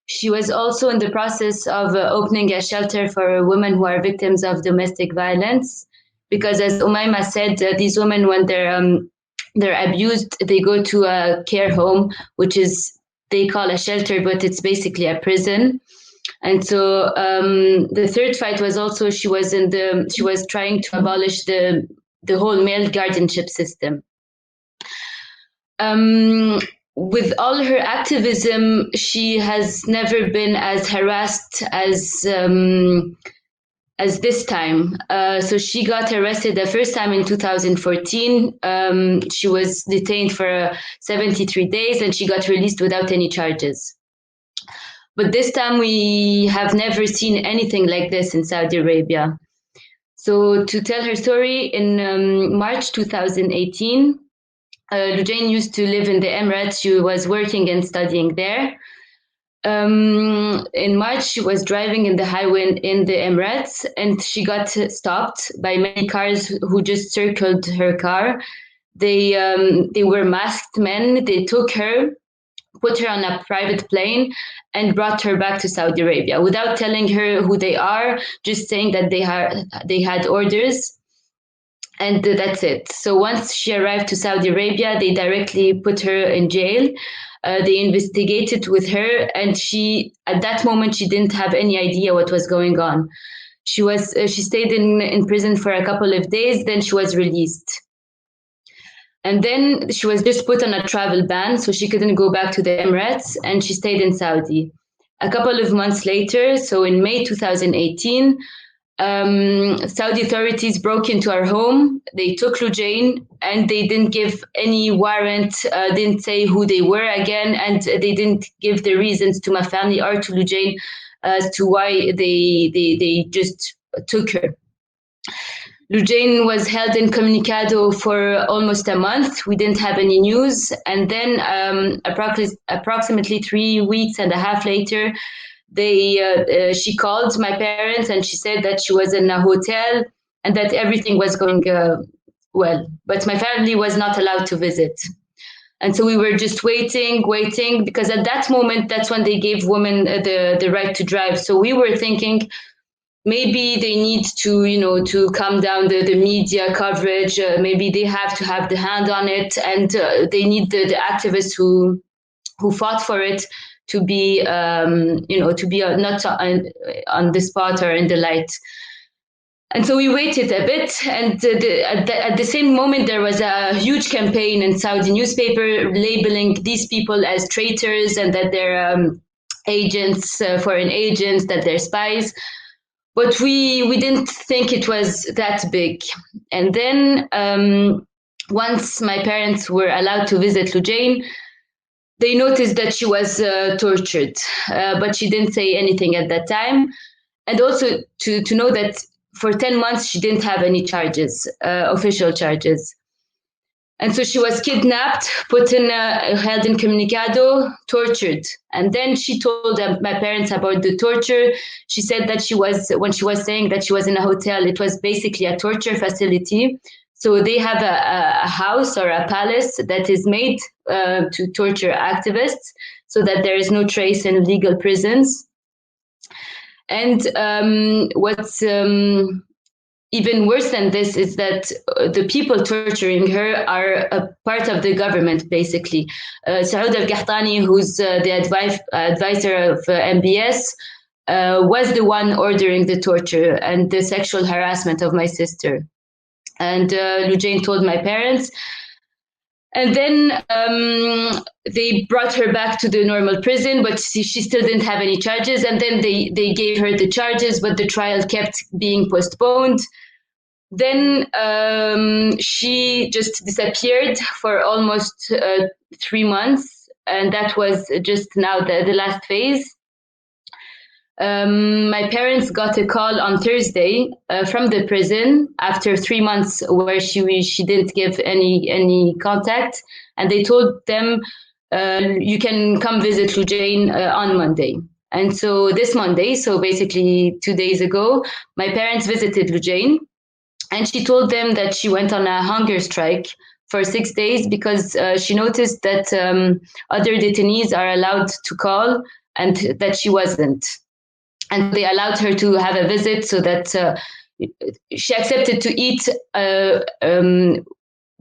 She was also in the process of opening a shelter for women who are victims of domestic violence. Because as Umayma said, these women, when they're abused, they go to a care home, which is, they call a shelter, but it's basically a prison. And so the third fight was also, she was trying to abolish the whole male guardianship system. With all her activism, she has never been as harassed as this time. So she got arrested the first time in 2014. She was detained for 73 days and she got released without any charges. But this time we have never seen anything like this in Saudi Arabia. So to tell her story, in March 2018, Lujain used to live in the Emirates. She was working and studying there. In March, she was driving in the highway in the Emirates, and she got stopped by many cars who just circled her car. They were masked men. They took her, put her on a private plane, and brought her back to Saudi Arabia without telling her who they are, just saying that they had orders. And that's it. So once she arrived to Saudi Arabia, they directly put her in jail. They investigated with her, and at that moment, she didn't have any idea what was going on. She stayed in prison for a couple of days, then she was released. And then she was just put on a travel ban, so she couldn't go back to the Emirates, and she stayed in Saudi. A couple of months later, so in May 2018, Saudi authorities broke into our home. They took Lujain, and they didn't give any warrant, didn't say who they were again, and they didn't give the reasons to my family or to Lujain as to why they just took her. Lujain was held incommunicado for almost a month. We didn't have any news. And then approximately 3.5 weeks later, she called my parents and she said that she was in a hotel and that everything was going well. But my family was not allowed to visit. And so we were just waiting, because at that moment, that's when they gave women the right to drive. So we were thinking, maybe they need to calm down the media coverage. Maybe they have to have the hand on it, and they need the activists who fought for it to be, to be not on the spot or in the light. And so we waited a bit, and at the same moment, there was a huge campaign in Saudi newspaper labeling these people as traitors and that they're agents, foreign agents, that they're spies. But we didn't think it was that big. And then once my parents were allowed to visit Lujain, they noticed that she was tortured, but she didn't say anything at that time. And also to know that for 10 months, she didn't have any charges, official charges. And so she was kidnapped, put in, held incommunicado, tortured. And then she told my parents about the torture. She said that when she was saying that she was in a hotel, it was basically a torture facility. So they have a house or a palace that is made to torture activists so that there is no trace in legal prisons. And even worse than this is that the people torturing her are a part of the government, basically. Saoud al-Qahtani, who's the advisor of MBS, was the one ordering the torture and the sexual harassment of my sister. And Lujain told my parents. And then they brought her back to the normal prison, but she still didn't have any charges. And then they gave her the charges, but the trial kept being postponed. Then she just disappeared for almost 3 months. And that was just now the last phase. My parents got a call on Thursday from the prison after 3 months where she didn't give any contact, and they told them you can come visit Lujain on Monday. And so this Monday, so basically 2 days ago, my parents visited Lujain, and she told them that she went on a hunger strike for 6 days because she noticed that other detainees are allowed to call and that she wasn't. And they allowed her to have a visit so that she accepted to eat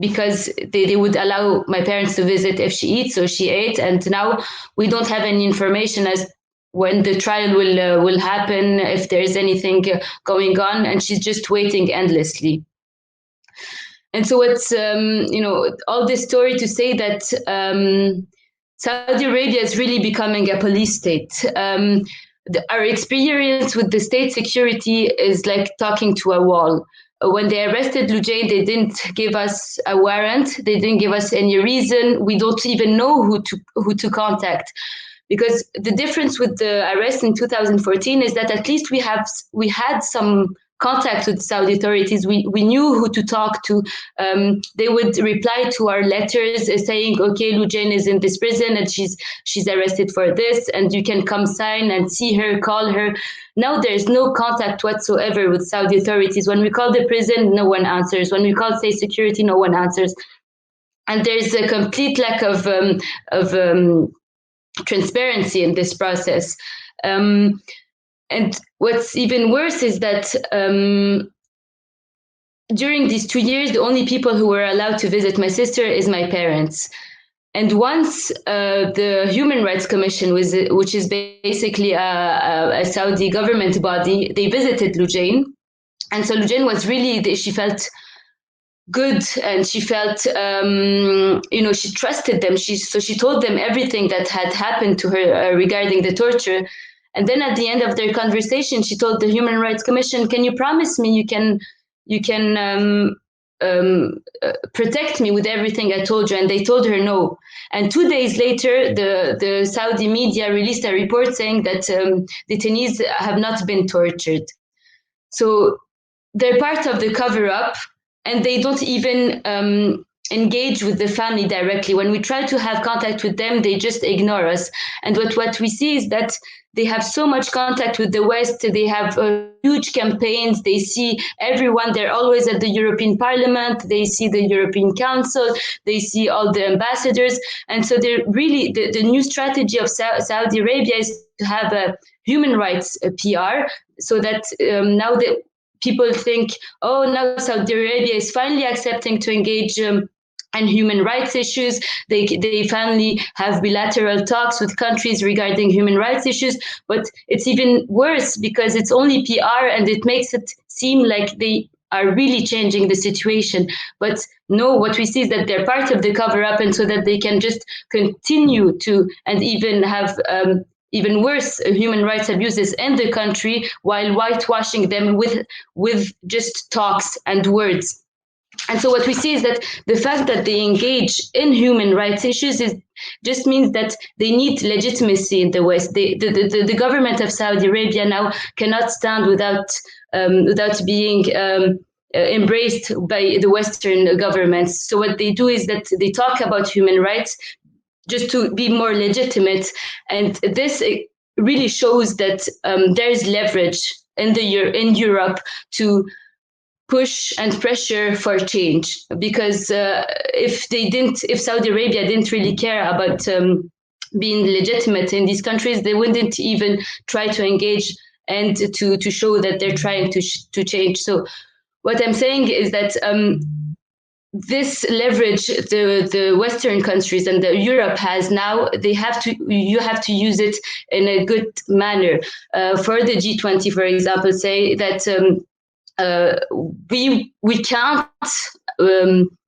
because they would allow my parents to visit if she eats. So she ate. And now we don't have any information as when the trial will happen, if there's anything going on. And she's just waiting endlessly. And so it's, all this story to say that Saudi Arabia is really becoming a police state. Our experience with the state security is like talking to a wall. When they arrested Lujain, they didn't give us a warrant. They didn't give us any reason. We don't even know who to contact. Because the difference with the arrest in 2014 is that at least we had some contact with Saudi authorities. We knew who to talk to. They would reply to our letters saying, okay, Lujain is in this prison and she's arrested for this, and you can come sign and see her, call her. Now there's no contact whatsoever with Saudi authorities. When we call the prison, no one answers. When we call state security, no one answers. And there's a complete lack of transparency in this process. And what's even worse is that during these 2 years, the only people who were allowed to visit my sister is my parents. And once the Human Rights Commission, which is basically a Saudi government body, they visited Lujain. And so Lujain was really, she felt good, and she felt, she trusted them. So she told them everything that had happened to her regarding the torture. And then at the end of their conversation, she told the Human Rights Commission, can you promise me you can protect me with everything I told you? And they told her no. And 2 days later, the Saudi media released a report saying that detainees have not been tortured. So they're part of the cover-up, and they don't even engage with the family directly. When we try to have contact with them, they just ignore us. And what we see is that they have so much contact with the West. They have huge campaigns. They see everyone. They're always at the European Parliament. They see the European Council. They see all the ambassadors. And so they're really, the new strategy of Saudi Arabia is to have a human rights PR, so that now the people think, oh, now Saudi Arabia is finally accepting to engage and human rights issues. They finally have bilateral talks with countries regarding human rights issues. But it's even worse because it's only PR, and it makes it seem like they are really changing the situation. But no, what we see is that they're part of the cover-up, and so that they can just continue to, and even have even worse human rights abuses in the country, while whitewashing them with just talks and words. And so what we see is that the fact that they engage in human rights issues just means that they need legitimacy in the West. The government of Saudi Arabia now cannot stand without being embraced by the Western governments. So what they do is that they talk about human rights just to be more legitimate. And this really shows that there's leverage in Europe to push and pressure for change, because if Saudi Arabia didn't really care about being legitimate in these countries, they wouldn't even try to engage and to show that they're trying to change. So what I'm saying is that this leverage the Western countries and the Europe has now, you have to use it in a good manner. For the G20, for example, say that we can't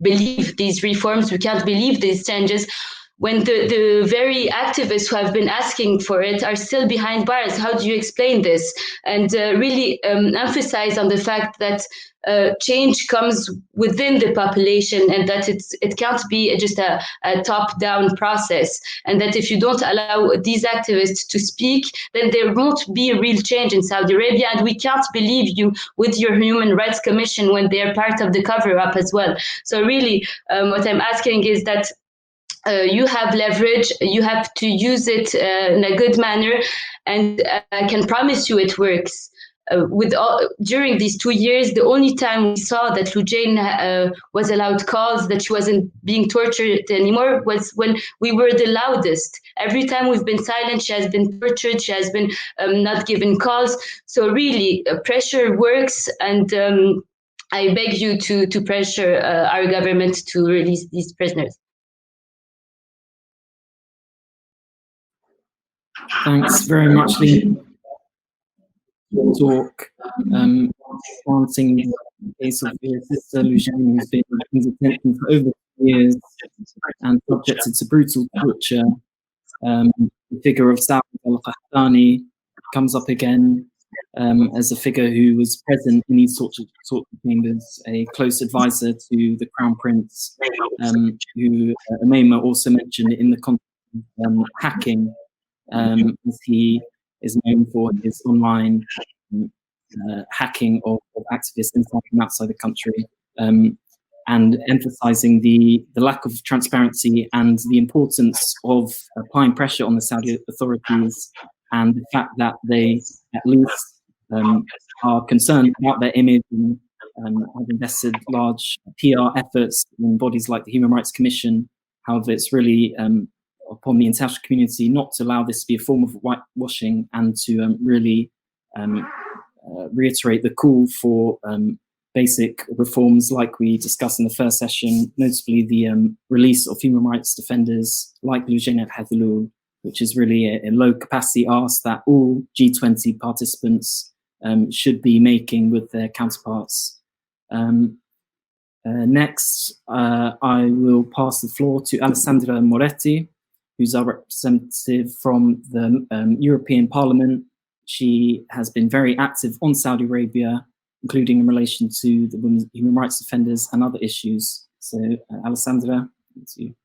believe these reforms, we can't believe these changes when the very activists who have been asking for it are still behind bars. How do you explain this? And really emphasize on the fact that change comes within the population, and that it can't be just a top-down process, and that if you don't allow these activists to speak, then there won't be a real change in Saudi Arabia, and we can't believe you with your Human Rights Commission when they're part of the cover-up as well. So really, what I'm asking is that you have leverage, you have to use it in a good manner, and I can promise you it works. During these 2 years, the only time we saw that Lujain was allowed calls, that she wasn't being tortured anymore, was when we were the loudest. Every time we've been silent, she has been tortured, she has been not given calls. So really, pressure works, and I beg you to pressure our government to release these prisoners. Thanks very much, Lee. Talk, answering the case of your sister Lujain, who's been in detention for over 2 years and subjected to brutal torture. The figure of Saud al-Qahtani comes up again as a figure who was present in these sorts of chambers, a close advisor to the Crown Prince, who Umayma also mentioned in the context of hacking, as he is known for his online hacking of activists inside and outside the country, and emphasizing the lack of transparency and the importance of applying pressure on the Saudi authorities, and the fact that they at least are concerned about their image and have invested large PR efforts in bodies like the Human Rights Commission. However, it's really upon the international community not to allow this to be a form of whitewashing, and to really reiterate the call for basic reforms like we discussed in the first session, notably the release of human rights defenders like Lujain al-Hadhlul, which is really a low capacity ask that all G20 participants should be making with their counterparts. Next, I will pass the floor to Alessandra Moretti, who's our representative from the European Parliament. She has been very active on Saudi Arabia, including in relation to the women's human rights defenders and other issues. So, Alessandra, it's you.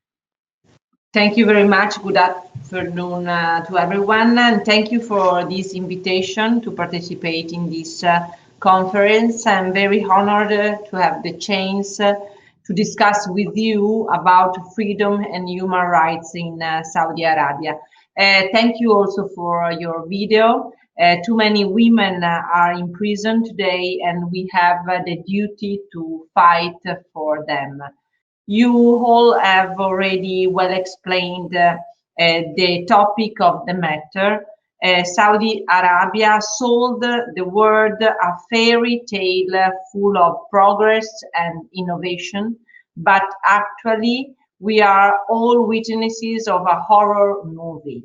Thank you very much. Good afternoon to everyone, and thank you for this invitation to participate in this conference. I'm very honored to have the chance to discuss with you about freedom and human rights in Saudi Arabia. Thank you also for your video. Too many women are in prison today, and we have the duty to fight for them. You all have already well explained the topic of the matter. Saudi Arabia sold the world a fairy tale full of progress and innovation, but actually we are all witnesses of a horror movie.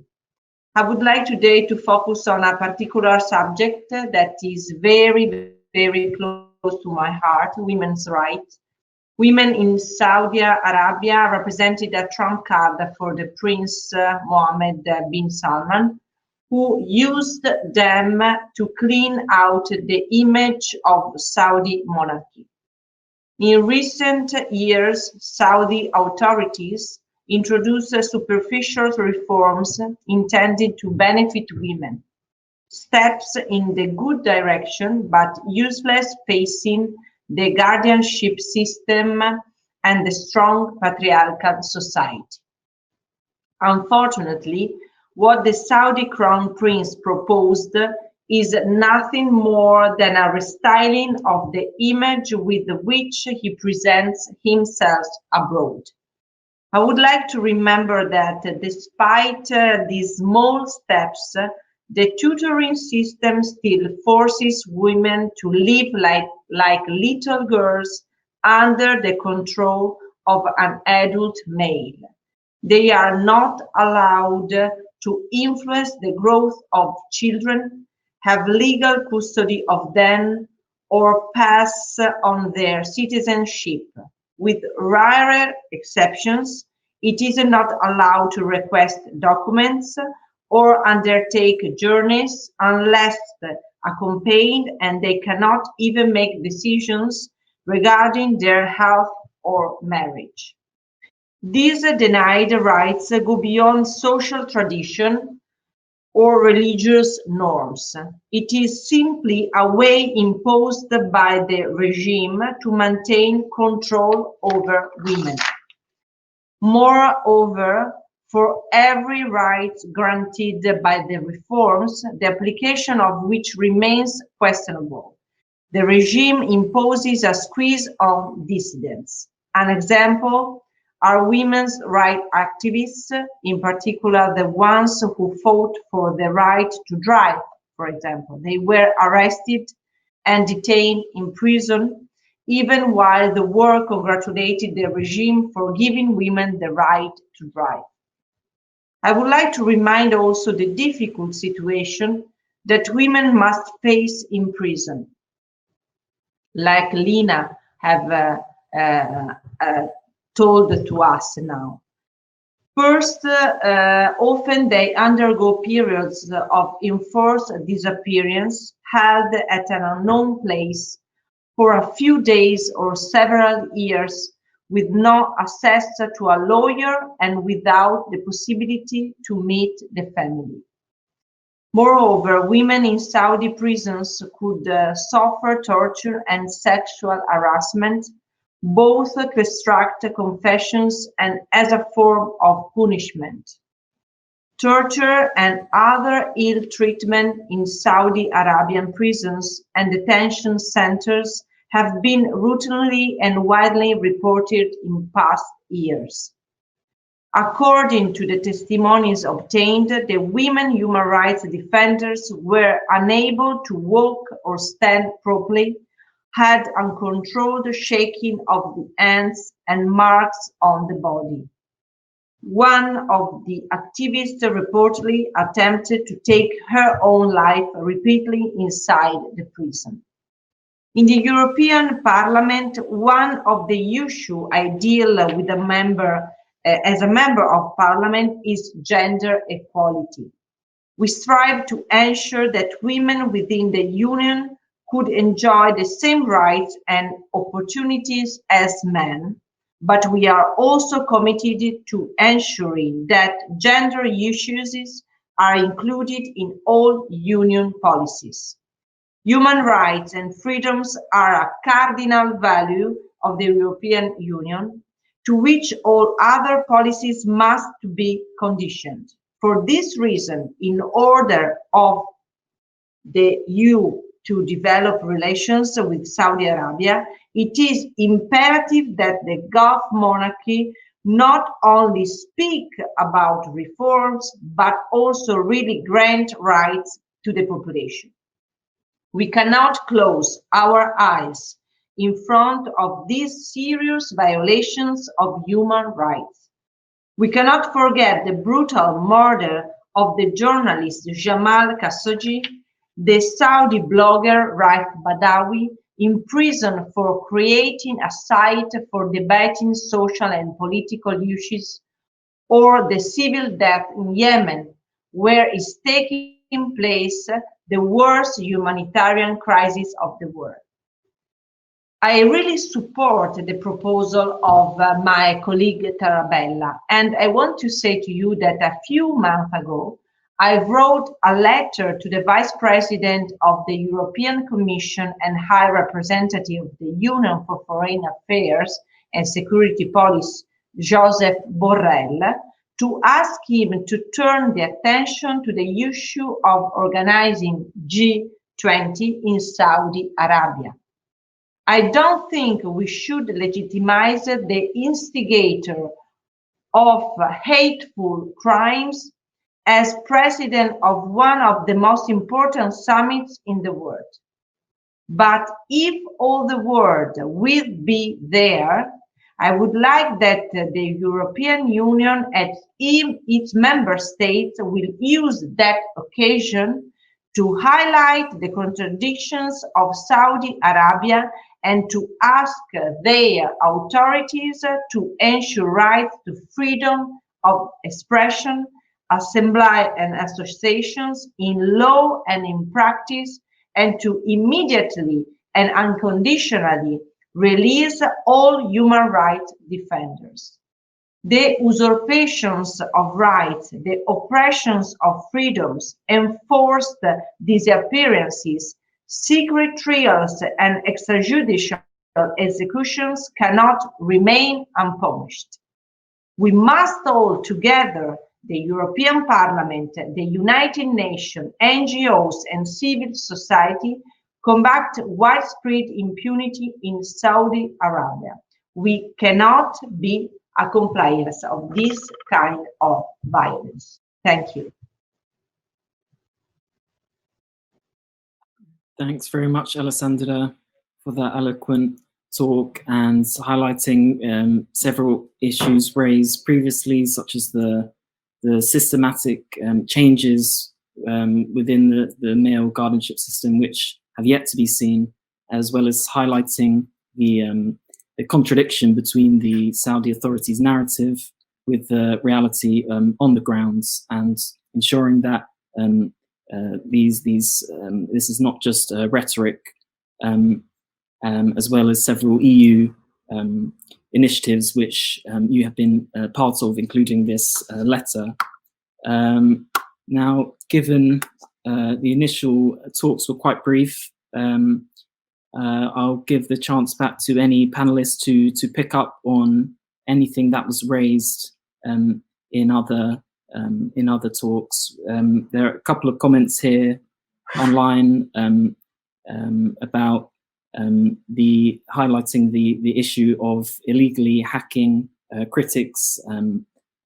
I would like today to focus on a particular subject that is very, very close to my heart: women's rights. Women in Saudi Arabia represented a trump card for the Prince Mohammed bin Salman, who used them to clean out the image of Saudi monarchy. In recent years, Saudi authorities introduced superficial reforms intended to benefit women, steps in the good direction, but useless facing the guardianship system and the strong patriarchal society. Unfortunately, what the Saudi Crown Prince proposed is nothing more than a restyling of the image with which he presents himself abroad. I would like to remember that despite these small steps, the tutoring system still forces women to live like little girls under the control of an adult male. They are not allowed to influence the growth of children, have legal custody of them, or pass on their citizenship. With rare exceptions, it is not allowed to request documents or undertake journeys unless accompanied, and they cannot even make decisions regarding their health or marriage. These denied rights go beyond social tradition or religious norms. It is simply a way imposed by the regime to maintain control over women. Moreover, for every right granted by the reforms, the application of which remains questionable, the regime imposes a squeeze on dissidents. An example are women's rights activists, in particular the ones who fought for the right to drive, for example. They were arrested and detained in prison, even while the world congratulated the regime for giving women the right to drive. I would like to remind also the difficult situation that women must face in prison, like Lina have told to us now. First, often they undergo periods of enforced disappearance held at an unknown place for a few days or several years, with no access to a lawyer and without the possibility to meet the family. Moreover, women in Saudi prisons could suffer torture and sexual harassment, both to extract confessions and as a form of punishment. Torture and other ill treatment in Saudi Arabian prisons and detention centers have been routinely and widely reported in past years. According to the testimonies obtained, the women human rights defenders were unable to walk or stand properly, had uncontrolled shaking of the hands and marks on the body. One of the activists reportedly attempted to take her own life repeatedly inside the prison. In the European Parliament, one of the issues I deal with as a member of Parliament is gender equality. We strive to ensure that women within the Union could enjoy the same rights and opportunities as men, but we are also committed to ensuring that gender issues are included in all Union policies. Human rights and freedoms are a cardinal value of the European Union, to which all other policies must be conditioned. For this reason, in order of the EU to develop relations with Saudi Arabia, it is imperative that the Gulf monarchy not only speak about reforms, but also really grant rights to the population. We cannot close our eyes in front of these serious violations of human rights. We cannot forget the brutal murder of the journalist Jamal Khashoggi, the Saudi blogger Raif Badawi, imprisoned for creating a site for debating social and political issues, or the civil death in Yemen, where is taking place the worst humanitarian crisis of the world. I really support the proposal of my colleague Tarabella, and I want to say to you that a few months ago, I wrote a letter to the Vice President of the European Commission and High Representative of the Union for Foreign Affairs and Security Policy, Josep Borrell, to ask him to turn the attention to the issue of organizing G20 in Saudi Arabia. I don't think we should legitimize the instigator of hateful crimes as president of one of the most important summits in the world. But if all the world will be there, I would like that the European Union and its member states will use that occasion to highlight the contradictions of Saudi Arabia and to ask their authorities to ensure rights to freedom of expression, assembly and associations in law and in practice, and to immediately and unconditionally release all human rights defenders. The usurpations of rights, the oppressions of freedoms, enforced disappearances, secret trials, and extrajudicial executions cannot remain unpunished. We must all together, the European Parliament, the United Nations, NGOs, and civil society, combat widespread impunity in Saudi Arabia. We cannot be a compliance of this kind of violence. Thank you. Thanks very much, Alessandra, for that eloquent talk and highlighting several issues raised previously, such as the systematic changes within the male guardianship system, which have yet to be seen, as well as highlighting the contradiction between the Saudi authorities' narrative with the reality on the grounds, and ensuring that this is not just rhetoric, as well as several EU initiatives which you have been part of, including this letter. Now, given the initial talks were quite brief, I'll give the chance back to any panelists to pick up on anything that was raised in other talks. There are a couple of comments here online about the highlighting the issue of illegally hacking critics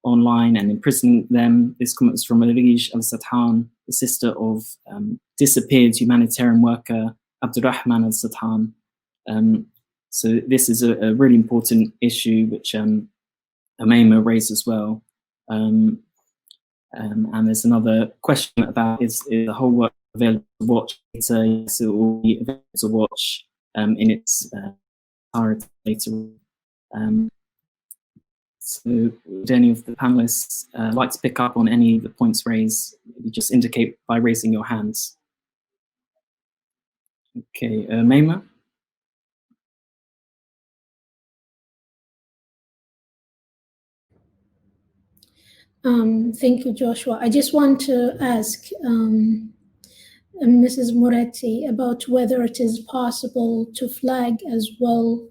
online and imprisoning them. This comment is from Arij al-Sadhan, the sister of disappeared humanitarian worker Abdurrahman al-Sadhan. So this is a really important issue which Amema raised as well. And there's another question about is the whole work available to watch later? Yes, it will be available to watch in its entirety later. So would any of the panelists like to pick up on any of the points raised? You just indicate by raising your hands. Okay, Maima? Thank you, Joshua. I just want to ask Mrs. Moretti about whether it is possible to flag as well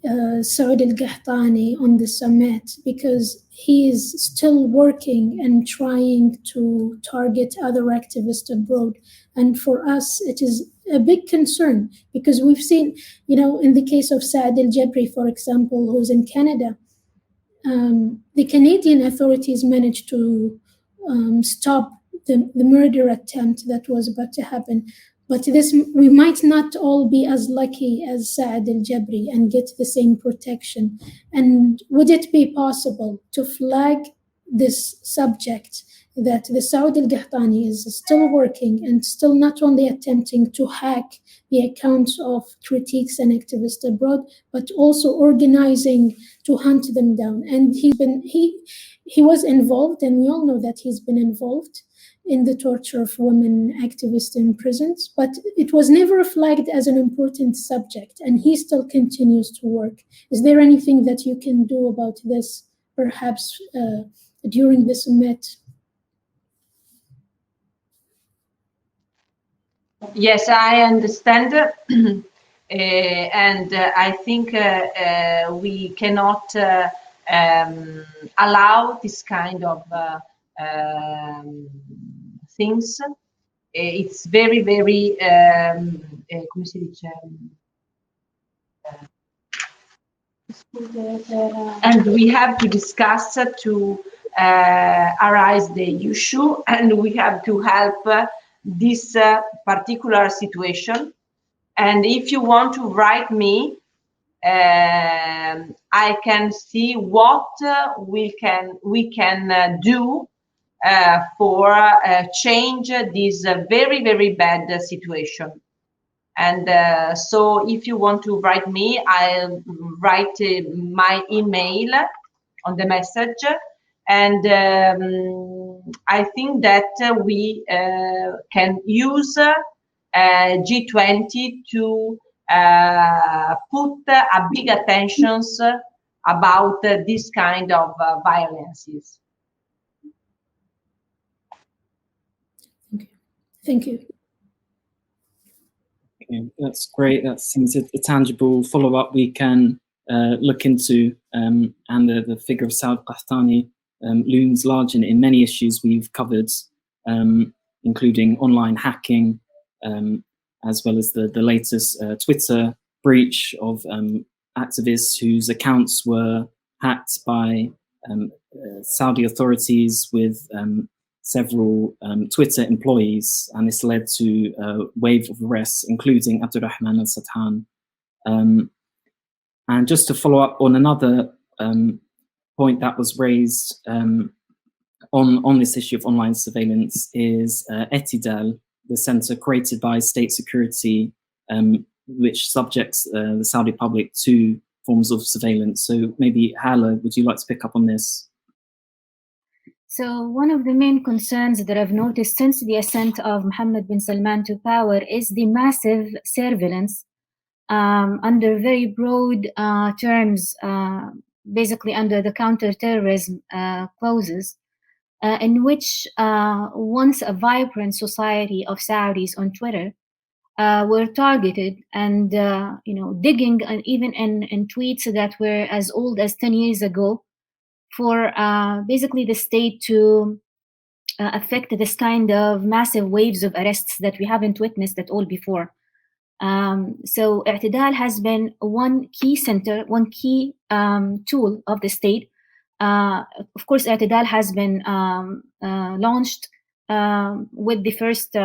Saud al-Qahtani on the summit, because he is still working and trying to target other activists abroad. And for us, it is a big concern, because we've seen, in the case of Saad al-Jabri, for example, who's in Canada, the Canadian authorities managed to stop the murder attempt that was about to happen. But we might not all be as lucky as Saad al-Jabri and get the same protection. And would it be possible to flag this subject, that the Saud al-Qahtani is still working and still not only attempting to hack the accounts of critiques and activists abroad, but also organizing to hunt them down? And he was involved, and we all know that he's been involved in the torture of women activists in prisons, but it was never flagged as an important subject, and he still continues to work. Is there anything that you can do about this, perhaps during the summit? Yes, I understand. And I think we cannot allow this kind of things. It's very, very, come si dice? And we have to discuss to arise the issue, and we have to help this particular situation. And if you want to write me, I can see what we can do for change this very, very bad situation. And so if you want to write me, I'll write my email on the message. And I think that we can use G20 to put a big attentions about this kind of violences. Thank you. Okay, that's great. That seems a tangible follow-up we can look into, and the figure of Saud Qahtani looms large in many issues we've covered, including online hacking, as well as the latest Twitter breach of activists whose accounts were hacked by Saudi authorities with several Twitter employees, and this led to a wave of arrests, including Abdurrahman al-Sathan. And just to follow up on another point that was raised on this issue of online surveillance is Etidal, the center created by state security, which subjects the Saudi public to forms of surveillance. So maybe Hala, would you like to pick up on this? So one of the main concerns that I've noticed since the ascent of Mohammed bin Salman to power is the massive surveillance under very broad terms, basically under the counter-terrorism clauses, in which once a vibrant society of Saudis on Twitter were targeted and digging even in tweets that were as old as 10 years ago for basically the state to affect this kind of massive waves of arrests that we haven't witnessed at all before. So I'tidal has been one key center, one key tool of the state. Of course, I'tidal has been launched with the first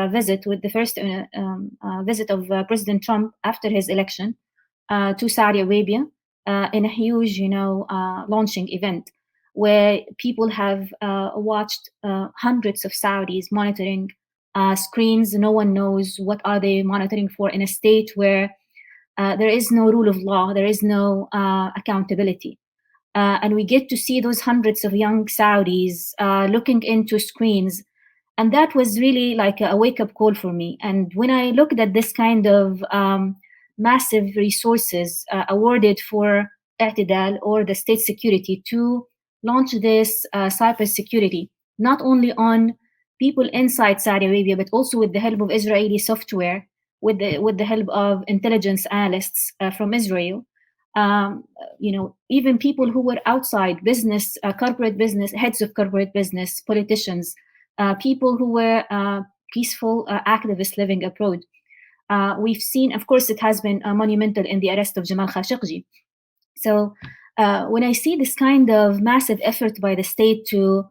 visit of President Trump after his election to Saudi Arabia in a huge, launching event where people have watched hundreds of Saudis monitoring screens. No one knows what are they monitoring for in a state where there is no rule of law, there is no accountability. And we get to see those hundreds of young Saudis looking into screens. And that was really like a wake-up call for me. And when I looked at this kind of massive resources awarded for I'tidal or the state security to launch this cybersecurity, not only on people inside Saudi Arabia, but also with the help of Israeli software, with the help of intelligence analysts from Israel, even people who were outside business, corporate business, heads of corporate business, politicians, people who were peaceful activists living abroad. We've seen, of course, it has been monumental in the arrest of Jamal Khashoggi. So when I see this kind of massive effort by the state to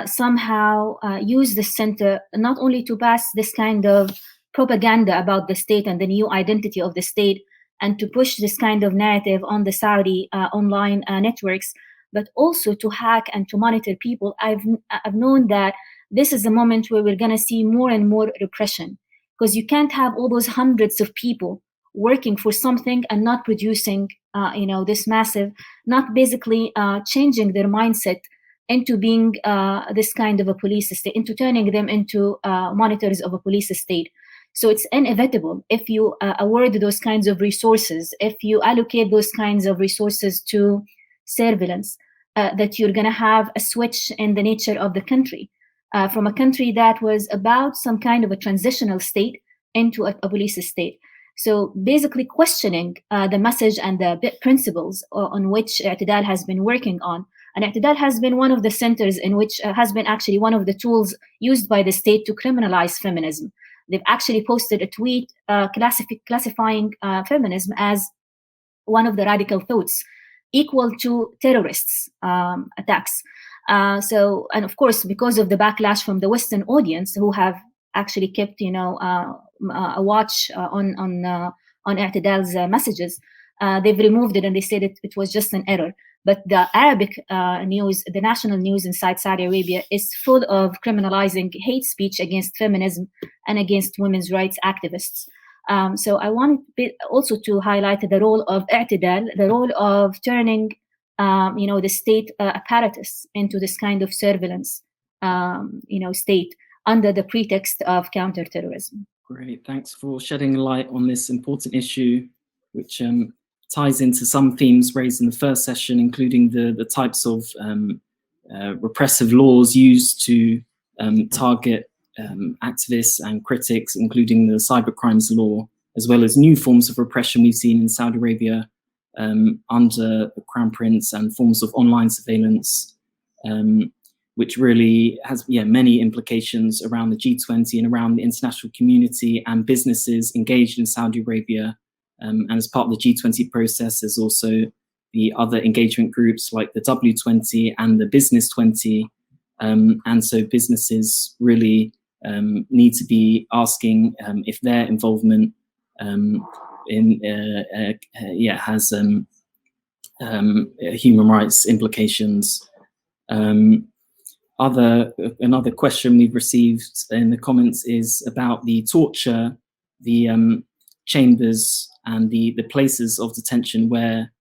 somehow use the center not only to pass this kind of propaganda about the state and the new identity of the state and to push this kind of narrative on the Saudi online networks, but also to hack and to monitor people, I've known that this is a moment where we're going to see more and more repression, because you can't have all those hundreds of people working for something and not producing, this massive, not basically changing their mindset into being this kind of a police state, into turning them into monitors of a police state. So it's inevitable if you award those kinds of resources, if you allocate those kinds of resources to surveillance, that you're going to have a switch in the nature of the country, from a country that was about some kind of a transitional state into a police state. So basically questioning the message and the principles on which I'tidal has been working on. And I'tidal has been one of the centers in which has been actually one of the tools used by the state to criminalize feminism. They've actually posted a tweet classifying feminism as one of the radical thoughts equal to terrorists attacks. So, and of course, because of the backlash from the Western audience who have actually kept, a watch on I'tidal's messages, they've removed it and they said it was just an error. But the Arabic news, the national news inside Saudi Arabia, is full of criminalizing hate speech against feminism and against women's rights activists. So I want also to highlight the role of I'tidal, the role of turning, the state apparatus into this kind of surveillance, state under the pretext of counterterrorism. Great, thanks for shedding light on this important issue, which ties into some themes raised in the first session, including the types of repressive laws used to target activists and critics, including the cybercrimes law, as well as new forms of repression we've seen in Saudi Arabia under the Crown Prince, and forms of online surveillance, which really has many implications around the G20 and around the international community and businesses engaged in Saudi Arabia. And as part of the G20 process, there's also the other engagement groups like the W20 and the Business 20. And so businesses really need to be asking if their involvement has human rights implications. Another question we've received in the comments is about the torture, the chambers and the places of detention where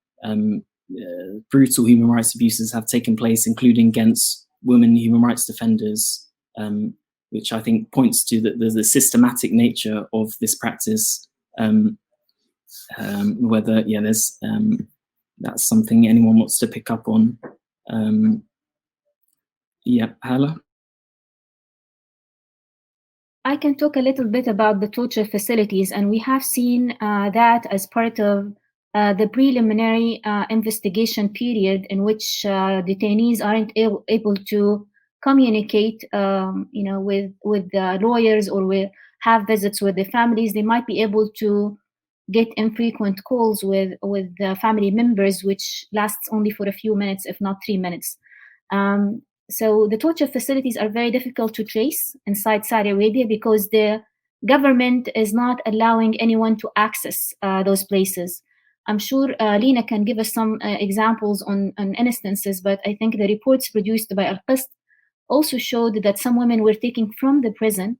brutal human rights abuses have taken place, including against women human rights defenders, which I think points to the systematic nature of this practice. Whether there's that's something anyone wants to pick up on. Hala? I can talk a little bit about the torture facilities, and we have seen that as part of the preliminary investigation period, in which detainees aren't able to communicate, with the lawyers or have visits with the families. They might be able to get infrequent calls with the family members, which lasts only for a few minutes, if not 3 minutes. So the torture facilities are very difficult to trace inside Saudi Arabia because the government is not allowing anyone to access those places. I'm sure Lina can give us some examples on instances, but I think the reports produced by Al-Qist also showed that some women were taken from the prison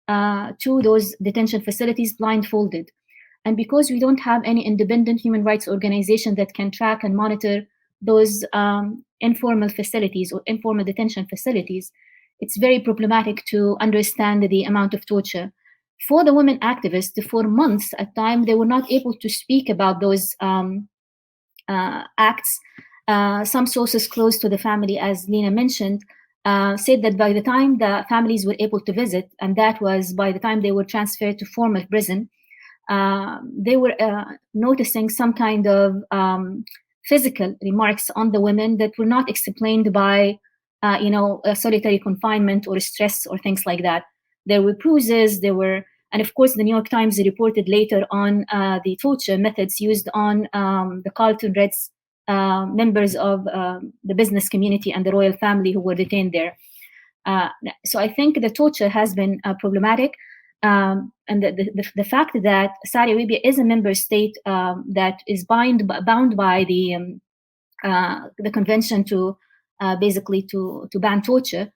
to those detention facilities blindfolded. And because we don't have any independent human rights organization that can track and monitor those informal facilities or informal detention facilities, it's very problematic to understand the amount of torture. For the women activists, for months at time, they were not able to speak about those acts. Some sources close to the family, as Lina mentioned, said that by the time the families were able to visit, and that was by the time they were transferred to formal prison, they were noticing some kind of physical remarks on the women that were not explained by, solitary confinement or stress or things like that. There were bruises, and of course the New York Times reported later on the torture methods used on the Carlton Reds members of the business community and the royal family who were detained there. So I think the torture has been problematic. And the fact that Saudi Arabia is a member state that is bound by the convention to basically to ban torture,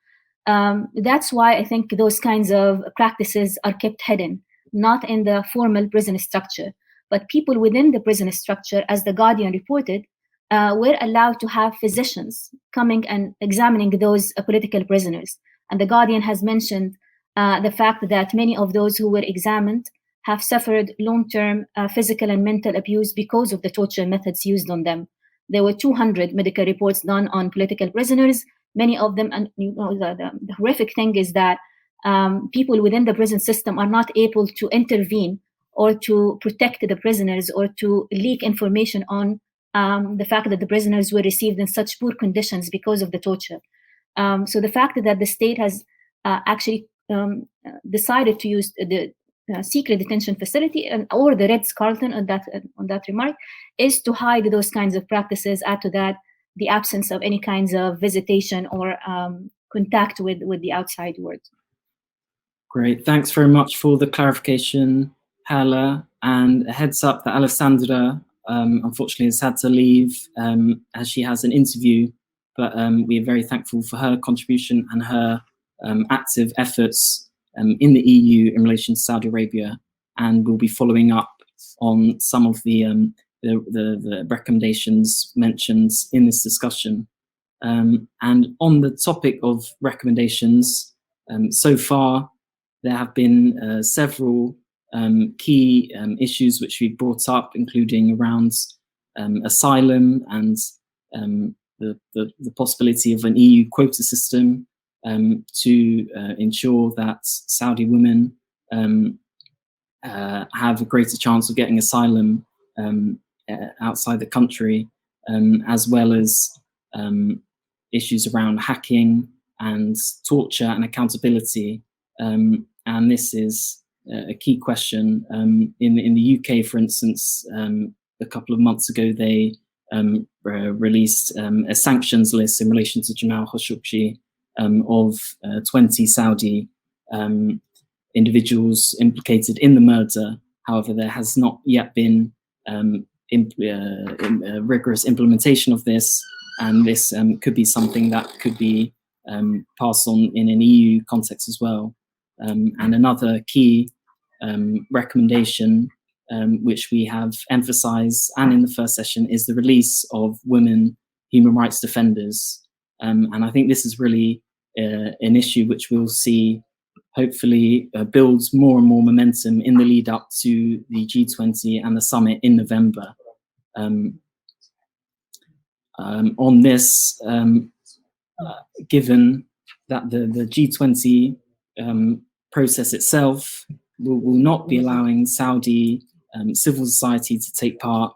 that's why I think those kinds of practices are kept hidden, not in the formal prison structure, but people within the prison structure, as The Guardian reported, were allowed to have physicians coming and examining those political prisoners. And The Guardian has mentioned the fact that many of those who were examined have suffered long-term physical and mental abuse because of the torture methods used on them. There were 200 medical reports done on political prisoners. Many of them, and the horrific thing is that people within the prison system are not able to intervene or to protect the prisoners or to leak information on the fact that the prisoners were received in such poor conditions because of the torture. So the fact that the state has actually decided to use the secret detention facility or the Ritz-Carlton on that remark is to hide those kinds of practices. Add to that the absence of any kinds of visitation or contact with the outside world. Great, thanks very much for the clarification, Hala, and a heads up that Alessandra unfortunately has had to leave as she has an interview, but we are very thankful for her contribution and her active efforts in the EU in relation to Saudi Arabia, and we'll be following up on some of the recommendations mentioned in this discussion. And on the topic of recommendations, so far there have been several key issues which we brought up, including around asylum and the possibility of an EU quota system to ensure that Saudi women have a greater chance of getting asylum outside the country, as well as issues around hacking and torture and accountability. And this is a key question. In the UK, for instance, a couple of months ago, they released a sanctions list in relation to Jamal Khashoggi of 20 Saudi individuals implicated in the murder. However, there has not yet been rigorous implementation of this, and this could be something that could be passed on in an EU context as well. And another key recommendation which we have emphasized and in the first session is the release of women human rights defenders. And I think this is really an issue which we'll see hopefully builds more and more momentum in the lead up to the G20 and the summit in November. On this, given that the G20 process itself will not be allowing Saudi civil society to take part,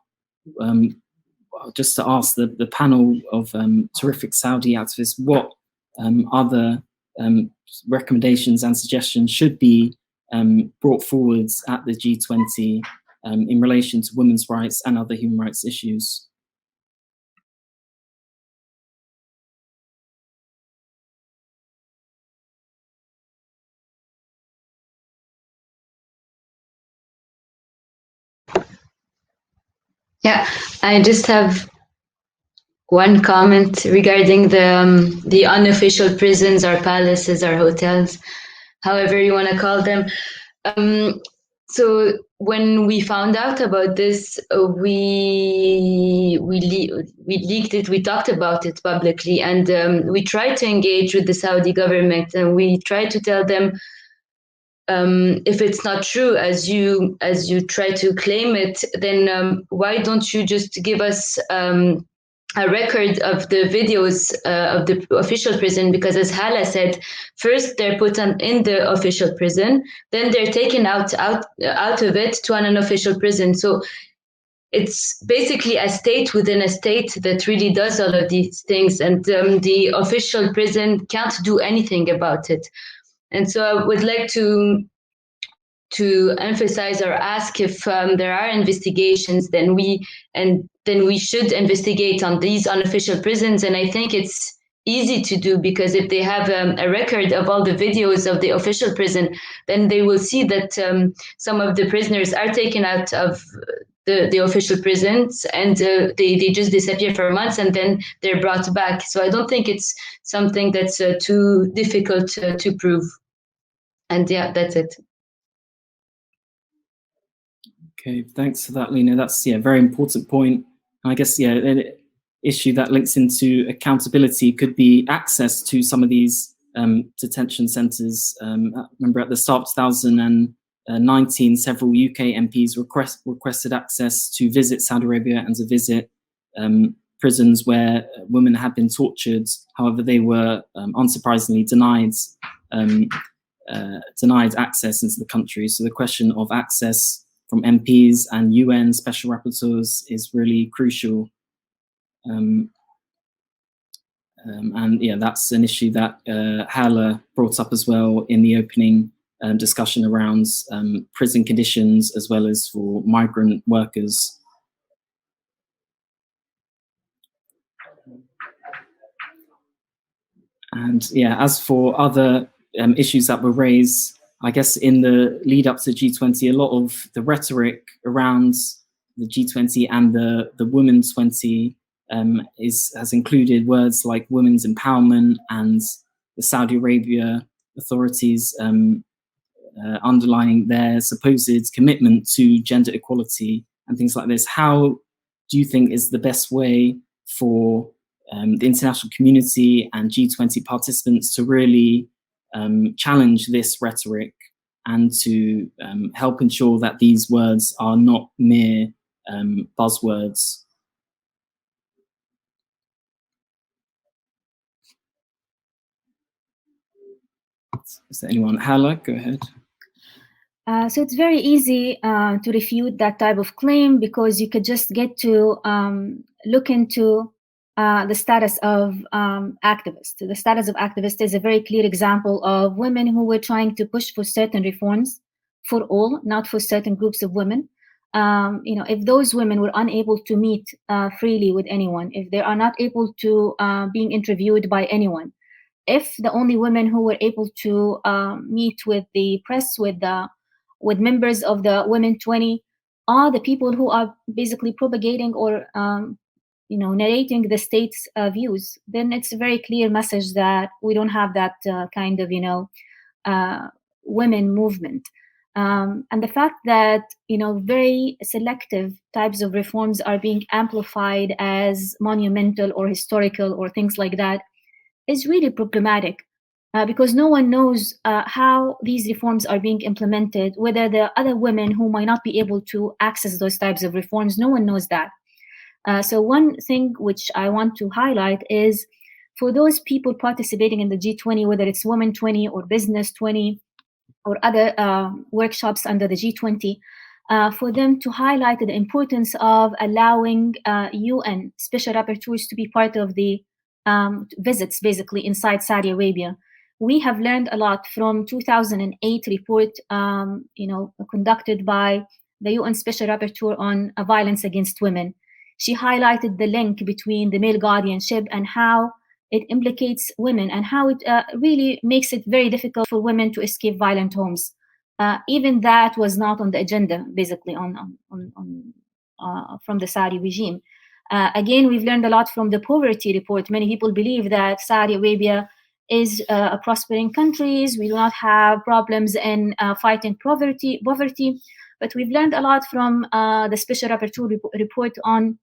just to ask the panel of terrific Saudi activists what other recommendations and suggestions should be brought forward at the G20 in relation to women's rights and other human rights issues. Yeah, I just have one comment regarding the unofficial prisons or palaces or hotels, however you want to call them. So when we found out about this, we leaked it. We talked about it publicly, and we tried to engage with the Saudi government, and we tried to tell them, if it's not true as you try to claim it, then why don't you just give us a record of the videos of the official prison? Because as Hala said, first they're put in the official prison, then they're taken out of it to an unofficial prison. So it's basically a state within a state that really does all of these things, and the official prison can't do anything about it. And so I would like to emphasize or ask if there are investigations, then we should investigate on these unofficial prisons. And I think it's easy to do, because if they have a record of all the videos of the official prison, then they will see that some of the prisoners are taken out of the official prisons, and they just disappear for months and then they're brought back. So I don't think it's something that's too difficult to prove. And yeah, that's it. Okay, thanks for that, Lena. That's a very important point. I guess an issue that links into accountability could be access to some of these detention centres. I remember at the start of 2019, several UK MPs requested access to visit Saudi Arabia and to visit prisons where women had been tortured. However, they were unsurprisingly denied access into the country. So the question of access from MPs and UN special rapporteurs is really crucial. And that's an issue that Hala brought up as well in the opening discussion around prison conditions, as well as for migrant workers. And yeah, as for other issues that were raised, I guess in the lead up to G20, a lot of the rhetoric around the G20 and the Women's 20 has included words like women's empowerment and the Saudi Arabia authorities underlining their supposed commitment to gender equality and things like this. How do you think is the best way for the international community and G20 participants to really challenge this rhetoric and to help ensure that these words are not mere buzzwords? Is there anyone? Hala, go ahead. So it's very easy to refute that type of claim, because you could just get to look into the status of activists. The status of activists is a very clear example of women who were trying to push for certain reforms for all, not for certain groups of women. If those women were unable to meet freely with anyone, if they are not able to being interviewed by anyone, if the only women who were able to meet with the press, with members of the Women 20, are the people who are basically propagating or narrating the state's views, then it's a very clear message that we don't have that kind of women movement. And the fact that very selective types of reforms are being amplified as monumental or historical or things like that is really problematic, because no one knows how these reforms are being implemented, whether the other women who might not be able to access those types of reforms, no one knows that. So one thing which I want to highlight is for those people participating in the G20, whether it's Women 20 or Business 20 or other workshops under the G20, for them to highlight the importance of allowing UN special rapporteurs to be part of the visits basically inside Saudi Arabia. We have learned a lot from 2008 report conducted by the UN Special Rapporteur on violence against women. She highlighted the link between the male guardianship and how it implicates women and how it really makes it very difficult for women to escape violent homes. Even that was not on the agenda, basically, from the Saudi regime. Again, we've learned a lot from the poverty report. Many people believe that Saudi Arabia is a prospering country. We do not have problems in fighting poverty, but we've learned a lot from the Special Rapporteur report on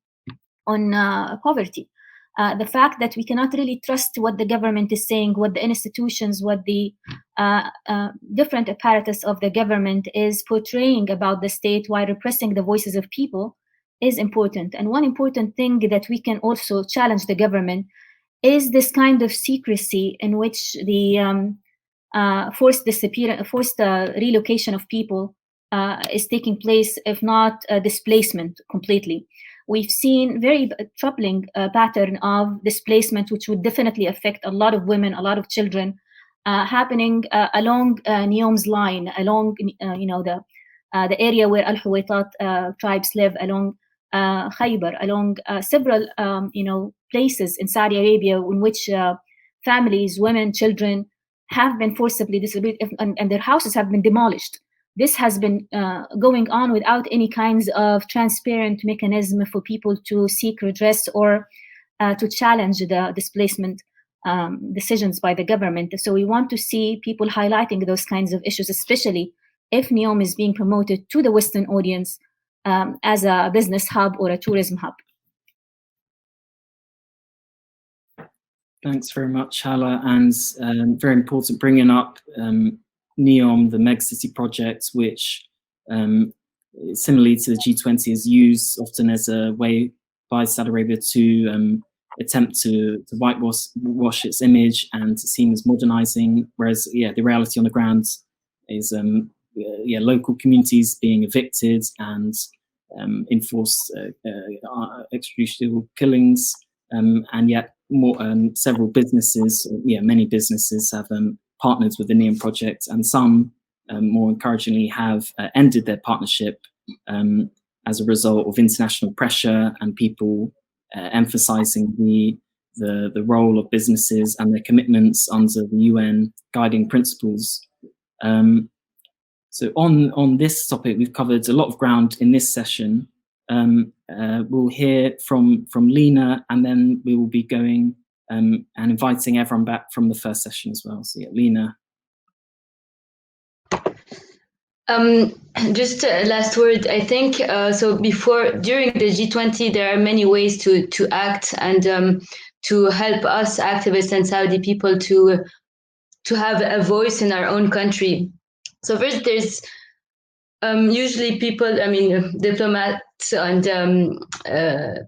poverty. The fact that we cannot really trust what the government is saying, what the institutions, what the different apparatus of the government is portraying about the state while repressing the voices of people is important. And one important thing that we can also challenge the government is this kind of secrecy in which the forced relocation of people is taking place, if not displacement completely. We've seen very troubling pattern of displacement, which would definitely affect a lot of women, a lot of children, happening along Neom's line, along the area where Al-Huwaitat tribes live, along Khaybar, along several places in Saudi Arabia in which families, women, children have been forcibly displaced and their houses have been demolished. This has been going on without any kinds of transparent mechanism for people to seek redress or to challenge the displacement decisions by the government. So we want to see people highlighting those kinds of issues, especially if Neom is being promoted to the Western audience as a business hub or a tourism hub. Thanks very much, Hala, and very important bringing up Neom, the megacity project, which similarly to the G20 is used often as a way by Saudi Arabia to attempt to whitewash its image and to seem as modernizing, whereas the reality on the ground is local communities being evicted and enforced extrajudicial killings, and yet several businesses, many businesses have partnered with the Neom project, and some, more encouragingly, have ended their partnership as a result of international pressure and people emphasizing the the role of businesses and their commitments under the UN guiding principles. So on this topic, we've covered a lot of ground in this session. We'll hear from Lena, and then we will be going and inviting everyone back from the first session as well. So yeah, Lena. Just a last word, I think. So during the G20, there are many ways to act and to help us activists and Saudi people to have a voice in our own country. So first, there's usually people, diplomats and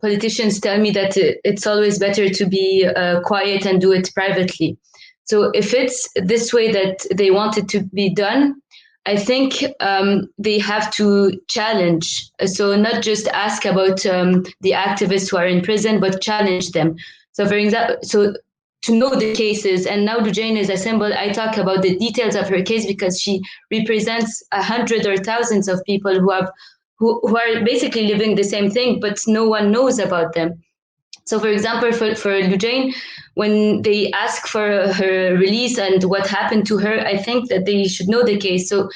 politicians tell me that it's always better to be quiet and do it privately. So if it's this way that they want it to be done, I think they have to challenge. So not just ask about the activists who are in prison, but challenge them. So for example, to know the cases, and now Lujain is a symbol. I talk about the details of her case because she represents 100 or thousands of people who are basically living the same thing, but no one knows about them. So for example, for Lujain, when they ask for her release and what happened to her, I think that they should know the case. So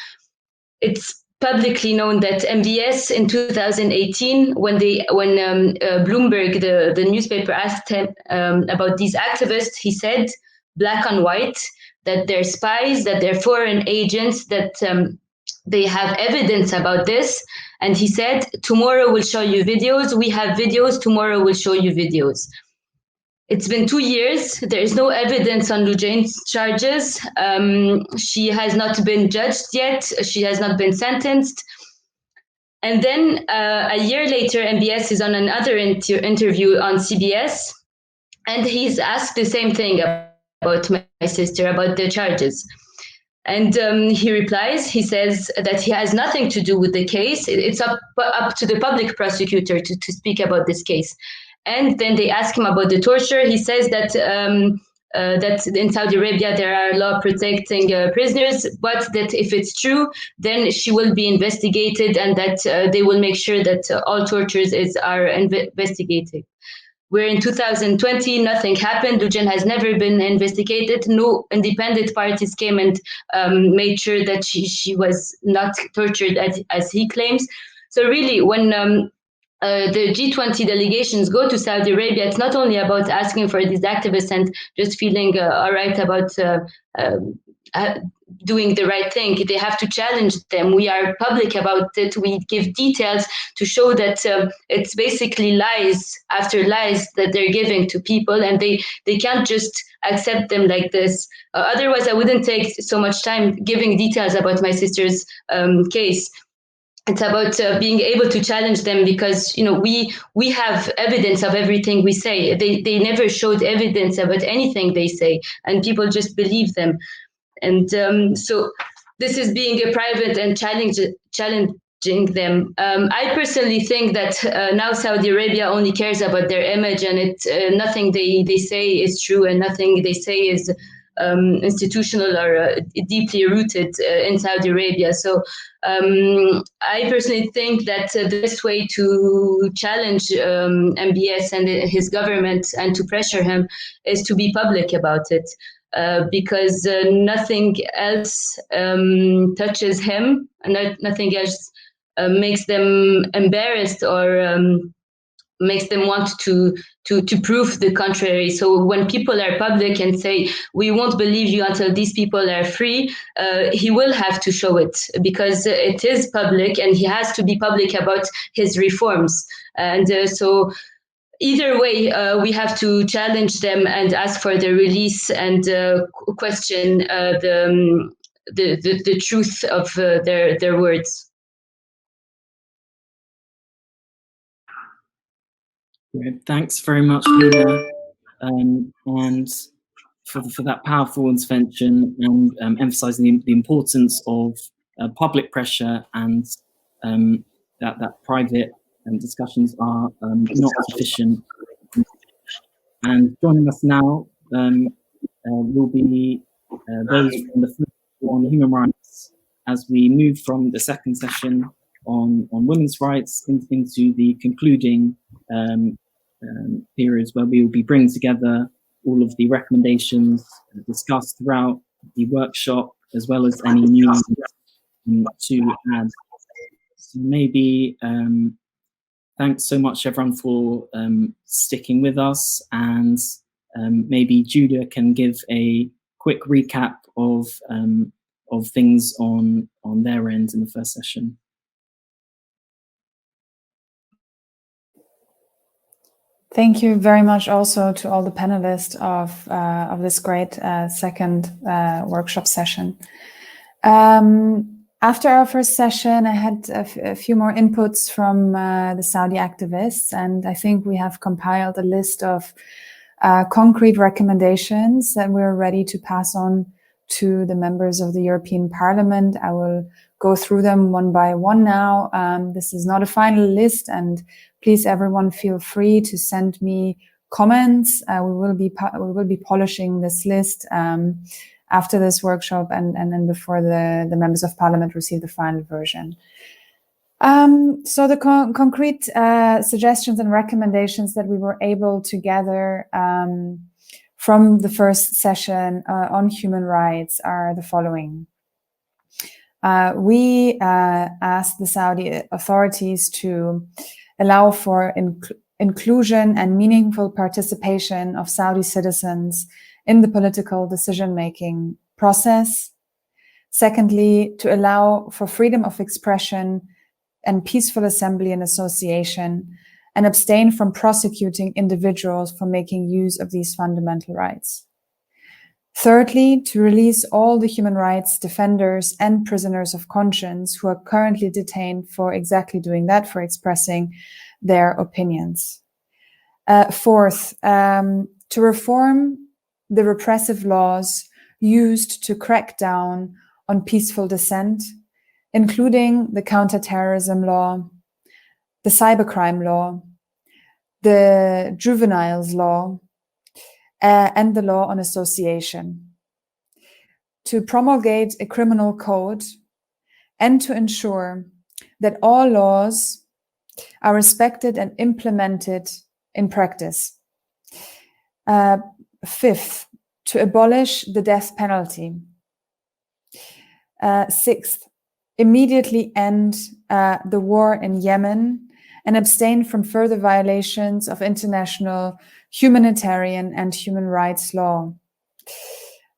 it's publicly known that MBS in 2018, when Bloomberg, the newspaper, asked him about these activists, he said, black on white, that they're spies, that they're foreign agents, that they have evidence about this. And he said, tomorrow we'll show you videos. We have videos. Tomorrow we'll show you videos. It's been 2 years. There is no evidence on Lujain's charges. She has not been judged yet. She has not been sentenced. And then a year later, MBS is on another interview on CBS, and he's asked the same thing about my sister, about the charges. And he replies, he says that he has nothing to do with the case. It's up to the public prosecutor to speak about this case. And then they ask him about the torture. He says that that in Saudi Arabia there are laws protecting prisoners, but that if it's true, then she will be investigated, and that they will make sure that all tortures are investigated. We're in 2020, nothing happened. Lujain has never been investigated. No independent parties came and made sure that she was not tortured as he claims. So really, when the G20 delegations go to Saudi Arabia, it's not only about asking for these activists and just feeling all right about doing the right thing. They have to challenge them. We are public about it. We give details to show that it's basically lies after lies that they're giving to people, and they can't just accept them like this. Otherwise, I wouldn't take so much time giving details about my sister's case. It's about being able to challenge them because, we have evidence of everything we say. They never showed evidence about anything they say, and people just believe them. And so this is being a private and challenging them. I personally think that now Saudi Arabia only cares about their image, and nothing they say is true, and nothing they say is institutional or deeply rooted in Saudi Arabia. So I personally think that the best way to challenge MBS and his government and to pressure him is to be public about it, because nothing else touches him, and nothing else makes them embarrassed or makes them want to prove the contrary. So when people are public and say, we won't believe you until these people are free, he will have to show it because it is public, and he has to be public about his reforms. And so either way, we have to challenge them and ask for their release and question the truth of their words. Great. Thanks very much, Lena, and for that powerful intervention and emphasising the importance of public pressure and that private discussions are not sufficient. And joining us now will be those from the first on human rights as we move from the second session on women's rights into the concluding period where we will be bringing together all of the recommendations discussed throughout the workshop, as well as any new to add. So maybe thanks so much everyone for sticking with us, and maybe Julia can give a quick recap of things on their end in the first session. Thank you very much also to all the panelists of this great second workshop session. After our first session, I had a few more inputs from the Saudi activists, and I think we have compiled a list of concrete recommendations that we're ready to pass on to the members of the European Parliament. I will go through them one by one now. This is not a final list, and please, everyone, feel free to send me comments. We will be polishing this list after this workshop and then before the members of Parliament receive the final version. So the concrete suggestions and recommendations that we were able to gather from the first session on human rights are the following. We asked the Saudi authorities to allow for inclusion and meaningful participation of Saudi citizens in the political decision-making process. Secondly, to allow for freedom of expression and peaceful assembly and association, and abstain from prosecuting individuals for making use of these fundamental rights. Thirdly, to release all the human rights defenders and prisoners of conscience who are currently detained for exactly doing that, for expressing their opinions. Fourth, to reform the repressive laws used to crack down on peaceful dissent, including the counterterrorism law, the cybercrime law, the juveniles law, and the law on association, to promulgate a criminal code, and to ensure that all laws are respected and implemented in practice. Fifth, to abolish the death penalty. Sixth, immediately end the war in Yemen and abstain from further violations of international humanitarian and human rights law.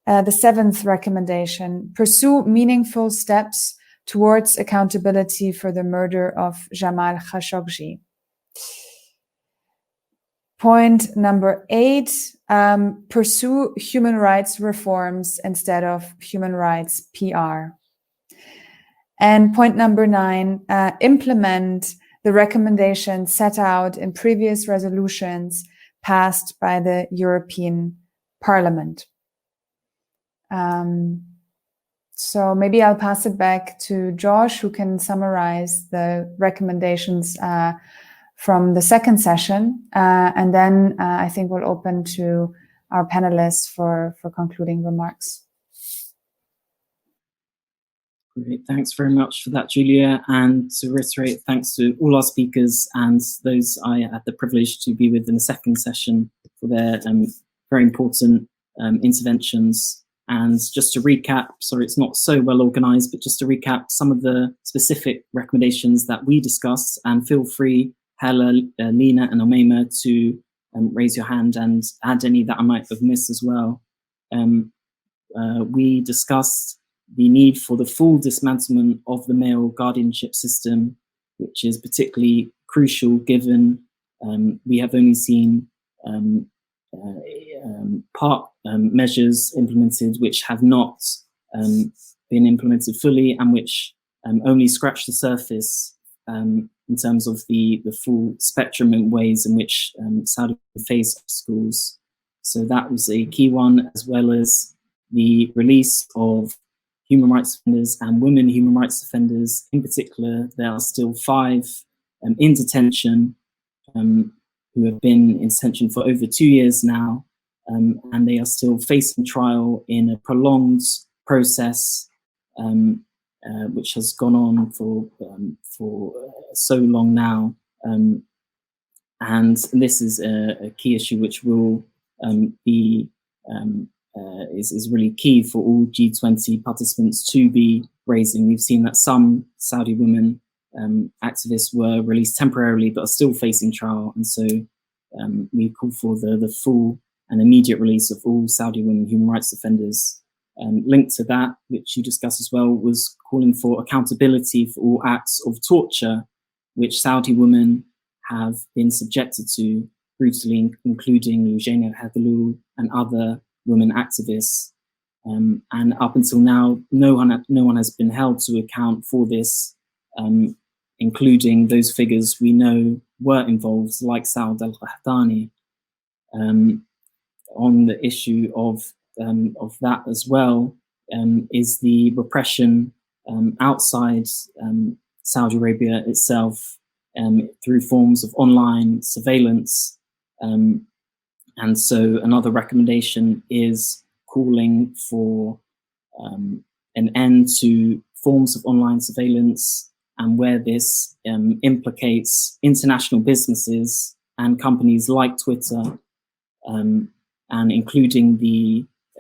The seventh recommendation, pursue meaningful steps towards accountability for the murder of Jamal Khashoggi. Point number 8, pursue human rights reforms instead of human rights PR. And point number 9, implement the recommendations set out in previous resolutions passed by the European Parliament. So maybe I'll pass it back to Josh, who can summarize the recommendations from the second session. And then I think we'll open to our panelists for concluding remarks. Great, thanks very much for that, Julia. And to reiterate, thanks to all our speakers and those I had the privilege to be with in the second session for their very important interventions. And just to recap, sorry, it's not so well organized, but just to recap some of the specific recommendations that we discussed, and feel free, Hella, Lena and Omeima, to raise your hand and add any that I might have missed as well. We discussed the need for the full dismantlement of the male guardianship system, which is particularly crucial given we have only seen part measures implemented which have not been implemented fully, and which only scratch the surface in terms of the full spectrum and ways in which Saudi face schools. So that was a key one, as well as the release of human rights defenders and women human rights defenders. In particular, there are still 5 in detention who have been in detention for over 2 years now, and they are still facing trial in a prolonged process which has gone on for so long now. and this is a key issue which will be is really key for all G20 participants to be raising. We've seen that some Saudi women activists were released temporarily but are still facing trial, and so we call for the full and immediate release of all Saudi women human rights offenders. Linked to that, which you discussed as well, was calling for accountability for all acts of torture which Saudi women have been subjected to brutally, including Eugenia Hadlou and other women activists. And up until now, no one has been held to account for this, including those figures we know were involved, like Saud al-Qahtani. On the issue of that as well, is the repression outside Saudi Arabia itself through forms of online surveillance. And so another recommendation is calling for an end to forms of online surveillance, and where this implicates international businesses and companies like Twitter, and including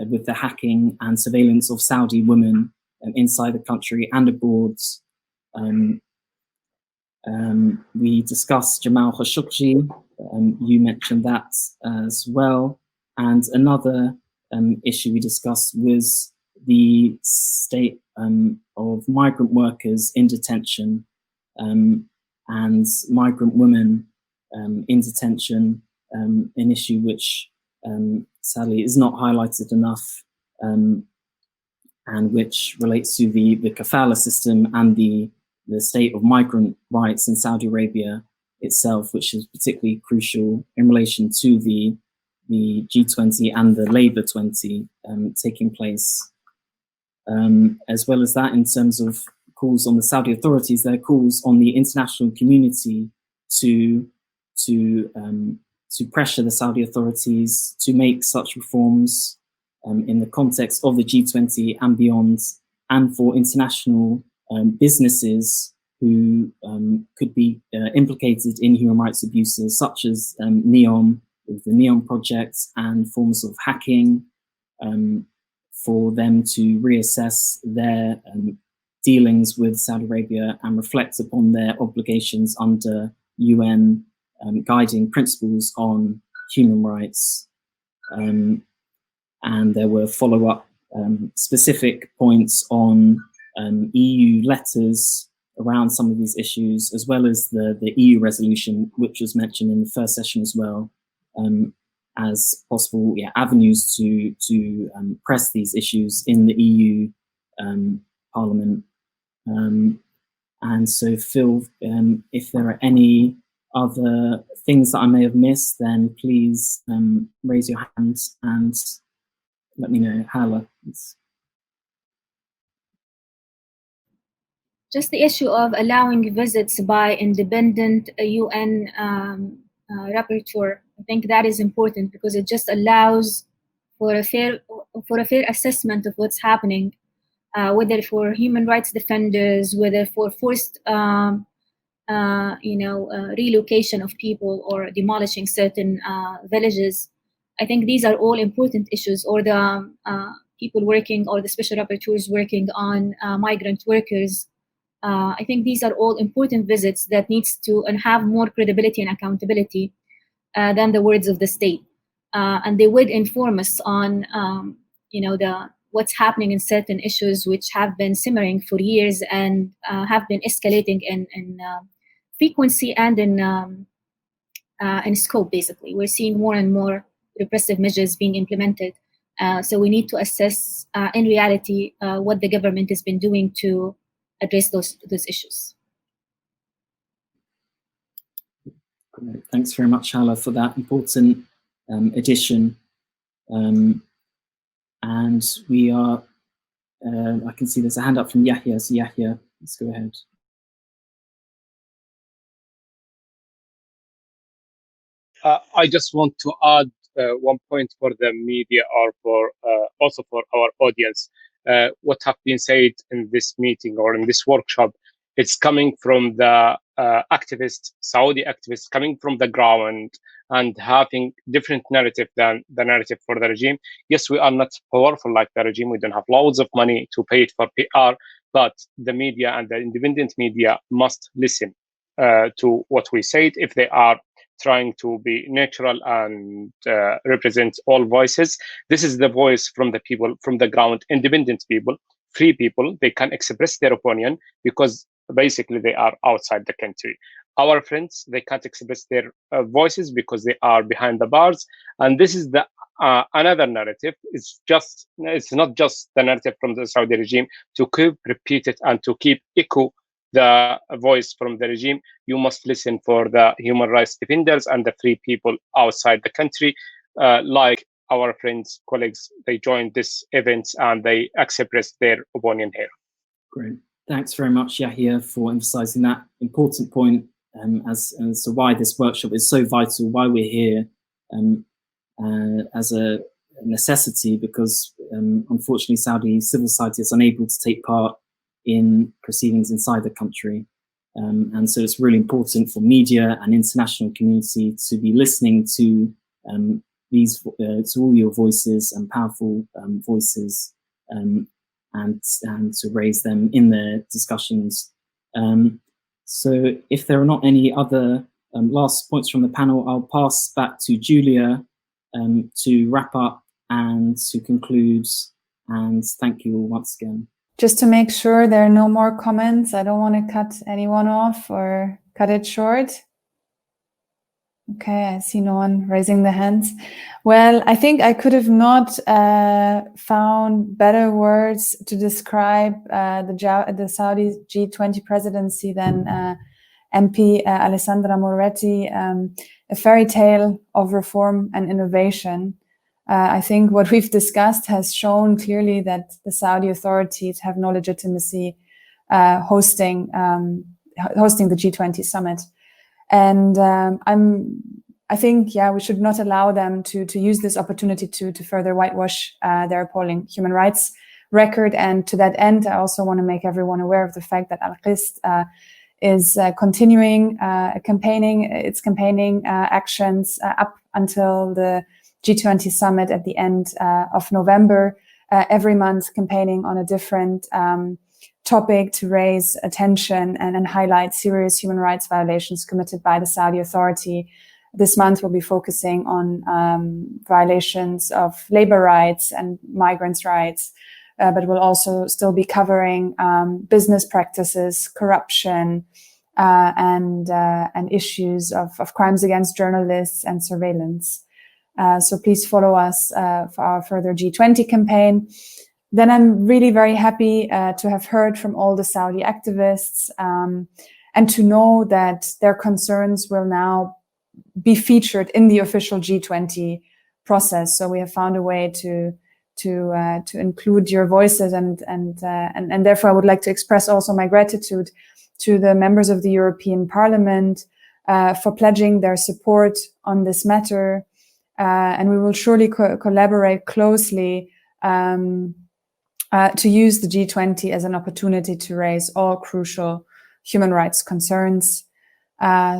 with the hacking and surveillance of Saudi women inside the country and abroad. We discussed Jamal Khashoggi, you mentioned that as well. And another issue we discussed was the state of migrant workers in detention, and migrant women in detention, an issue which sadly is not highlighted enough, and which relates to the kafala system and the state of migrant rights in Saudi Arabia itself, which is particularly crucial in relation to the G20 and the Labour 20 taking place. As well as that, in terms of calls on the Saudi authorities, there are calls on the international community to pressure the Saudi authorities to make such reforms in the context of the G20 and beyond, and for international businesses who could be implicated in human rights abuses, such as NEOM, with the NEOM project, and forms of hacking, for them to reassess their dealings with Saudi Arabia and reflect upon their obligations under UN guiding principles on human rights. And there were follow-up specific points on EU letters around some of these issues, as well as the EU resolution, which was mentioned in the first session as well, as possible avenues to press these issues in the EU Parliament. And so, Phil, if there are any other things that I may have missed, then please raise your hand and let me know. Hala, please. Just the issue of allowing visits by independent UN rapporteur. I think that is important because it just allows for a fair assessment of what's happening, whether for human rights defenders, whether for forced relocation of people or demolishing certain villages. I think these are all important issues, or the people working, or the special rapporteurs working on migrant workers. I think these are all important visits that needs to and have more credibility and accountability than the words of the state, and they would inform us on what's happening in certain issues which have been simmering for years and have been escalating in frequency and in scope. Basically, we're seeing more and more repressive measures being implemented. So we need to assess in reality what the government has been doing to address those issues. Great. Thanks very much, Hala, for that important addition. And we are, I can see there's a hand up from Yahya. So Yahya, let's go ahead. I just want to add one point for the media, or for also for our audience. What have been said in this meeting or in this workshop, it's coming from the activists, Saudi activists coming from the ground and having different narrative than the narrative for the regime. Yes, we are not powerful like the regime. We don't have loads of money to pay it for PR, but the media and the independent media must listen to what we say if they are trying to be neutral and represent all voices. This is the voice from the people, from the ground, independent people, free people. They can express their opinion because basically they are outside the country. Our friends, they can't express their voices because they are behind the bars. And this is the another narrative. It's not just the narrative from the Saudi regime to keep repeat it and to keep echo the voice from the regime. You must listen for the human rights defenders and the free people outside the country, like our friends, colleagues. They joined this event and they expressed their opinion here. Great. Thanks very much, Yahya, for emphasizing that important point as to why this workshop is so vital, why we're here as a necessity, because unfortunately Saudi civil society is unable to take part in proceedings inside the country. And so it's really important for media and international community to be listening to to all your voices and powerful voices, and to raise them in their discussions. So if there are not any other last points from the panel, I'll pass back to Julia to wrap up and to conclude. And thank you all once again. Just to make sure there are no more comments, I don't want to cut anyone off or cut it short. Okay, I see no one raising their hands. Well, I think I could have not found better words to describe the Saudi G20 presidency than MP Alessandra Moretti, a fairy tale of reform and innovation. I think what we've discussed has shown clearly that the Saudi authorities have no legitimacy hosting the G20 summit. And I think, we should not allow them to use this opportunity to further whitewash their appalling human rights record. And to that end, I also want to make everyone aware of the fact that Al-Qist is continuing its campaigning actions up until the G20 summit at the end of November, every month campaigning on a different topic to raise attention and highlight serious human rights violations committed by the Saudi authority. This month we'll be focusing on violations of labor rights and migrants' rights, but we'll also still be covering business practices, corruption, and issues of crimes against journalists and surveillance. So please follow us for our further G20 campaign. Then I'm really very happy to have heard from all the Saudi activists and to know that their concerns will now be featured in the official G20 process. So we have found a way to include your voices, and therefore I would like to express also my gratitude to the members of the European Parliament for pledging their support on this matter. And we will surely collaborate closely to use the G20 as an opportunity to raise all crucial human rights concerns.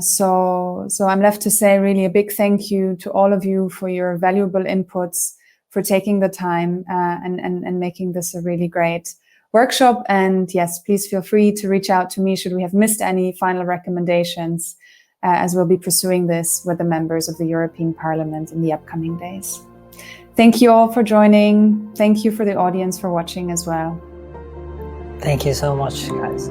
So I'm left to say really a big thank you to all of you for your valuable inputs, for taking the time and making this a really great workshop. And yes, please feel free to reach out to me should we have missed any final recommendations, as we'll be pursuing this with the members of the European Parliament in the upcoming days. Thank you all for joining. Thank you for the audience for watching as well. Thank you so much, guys.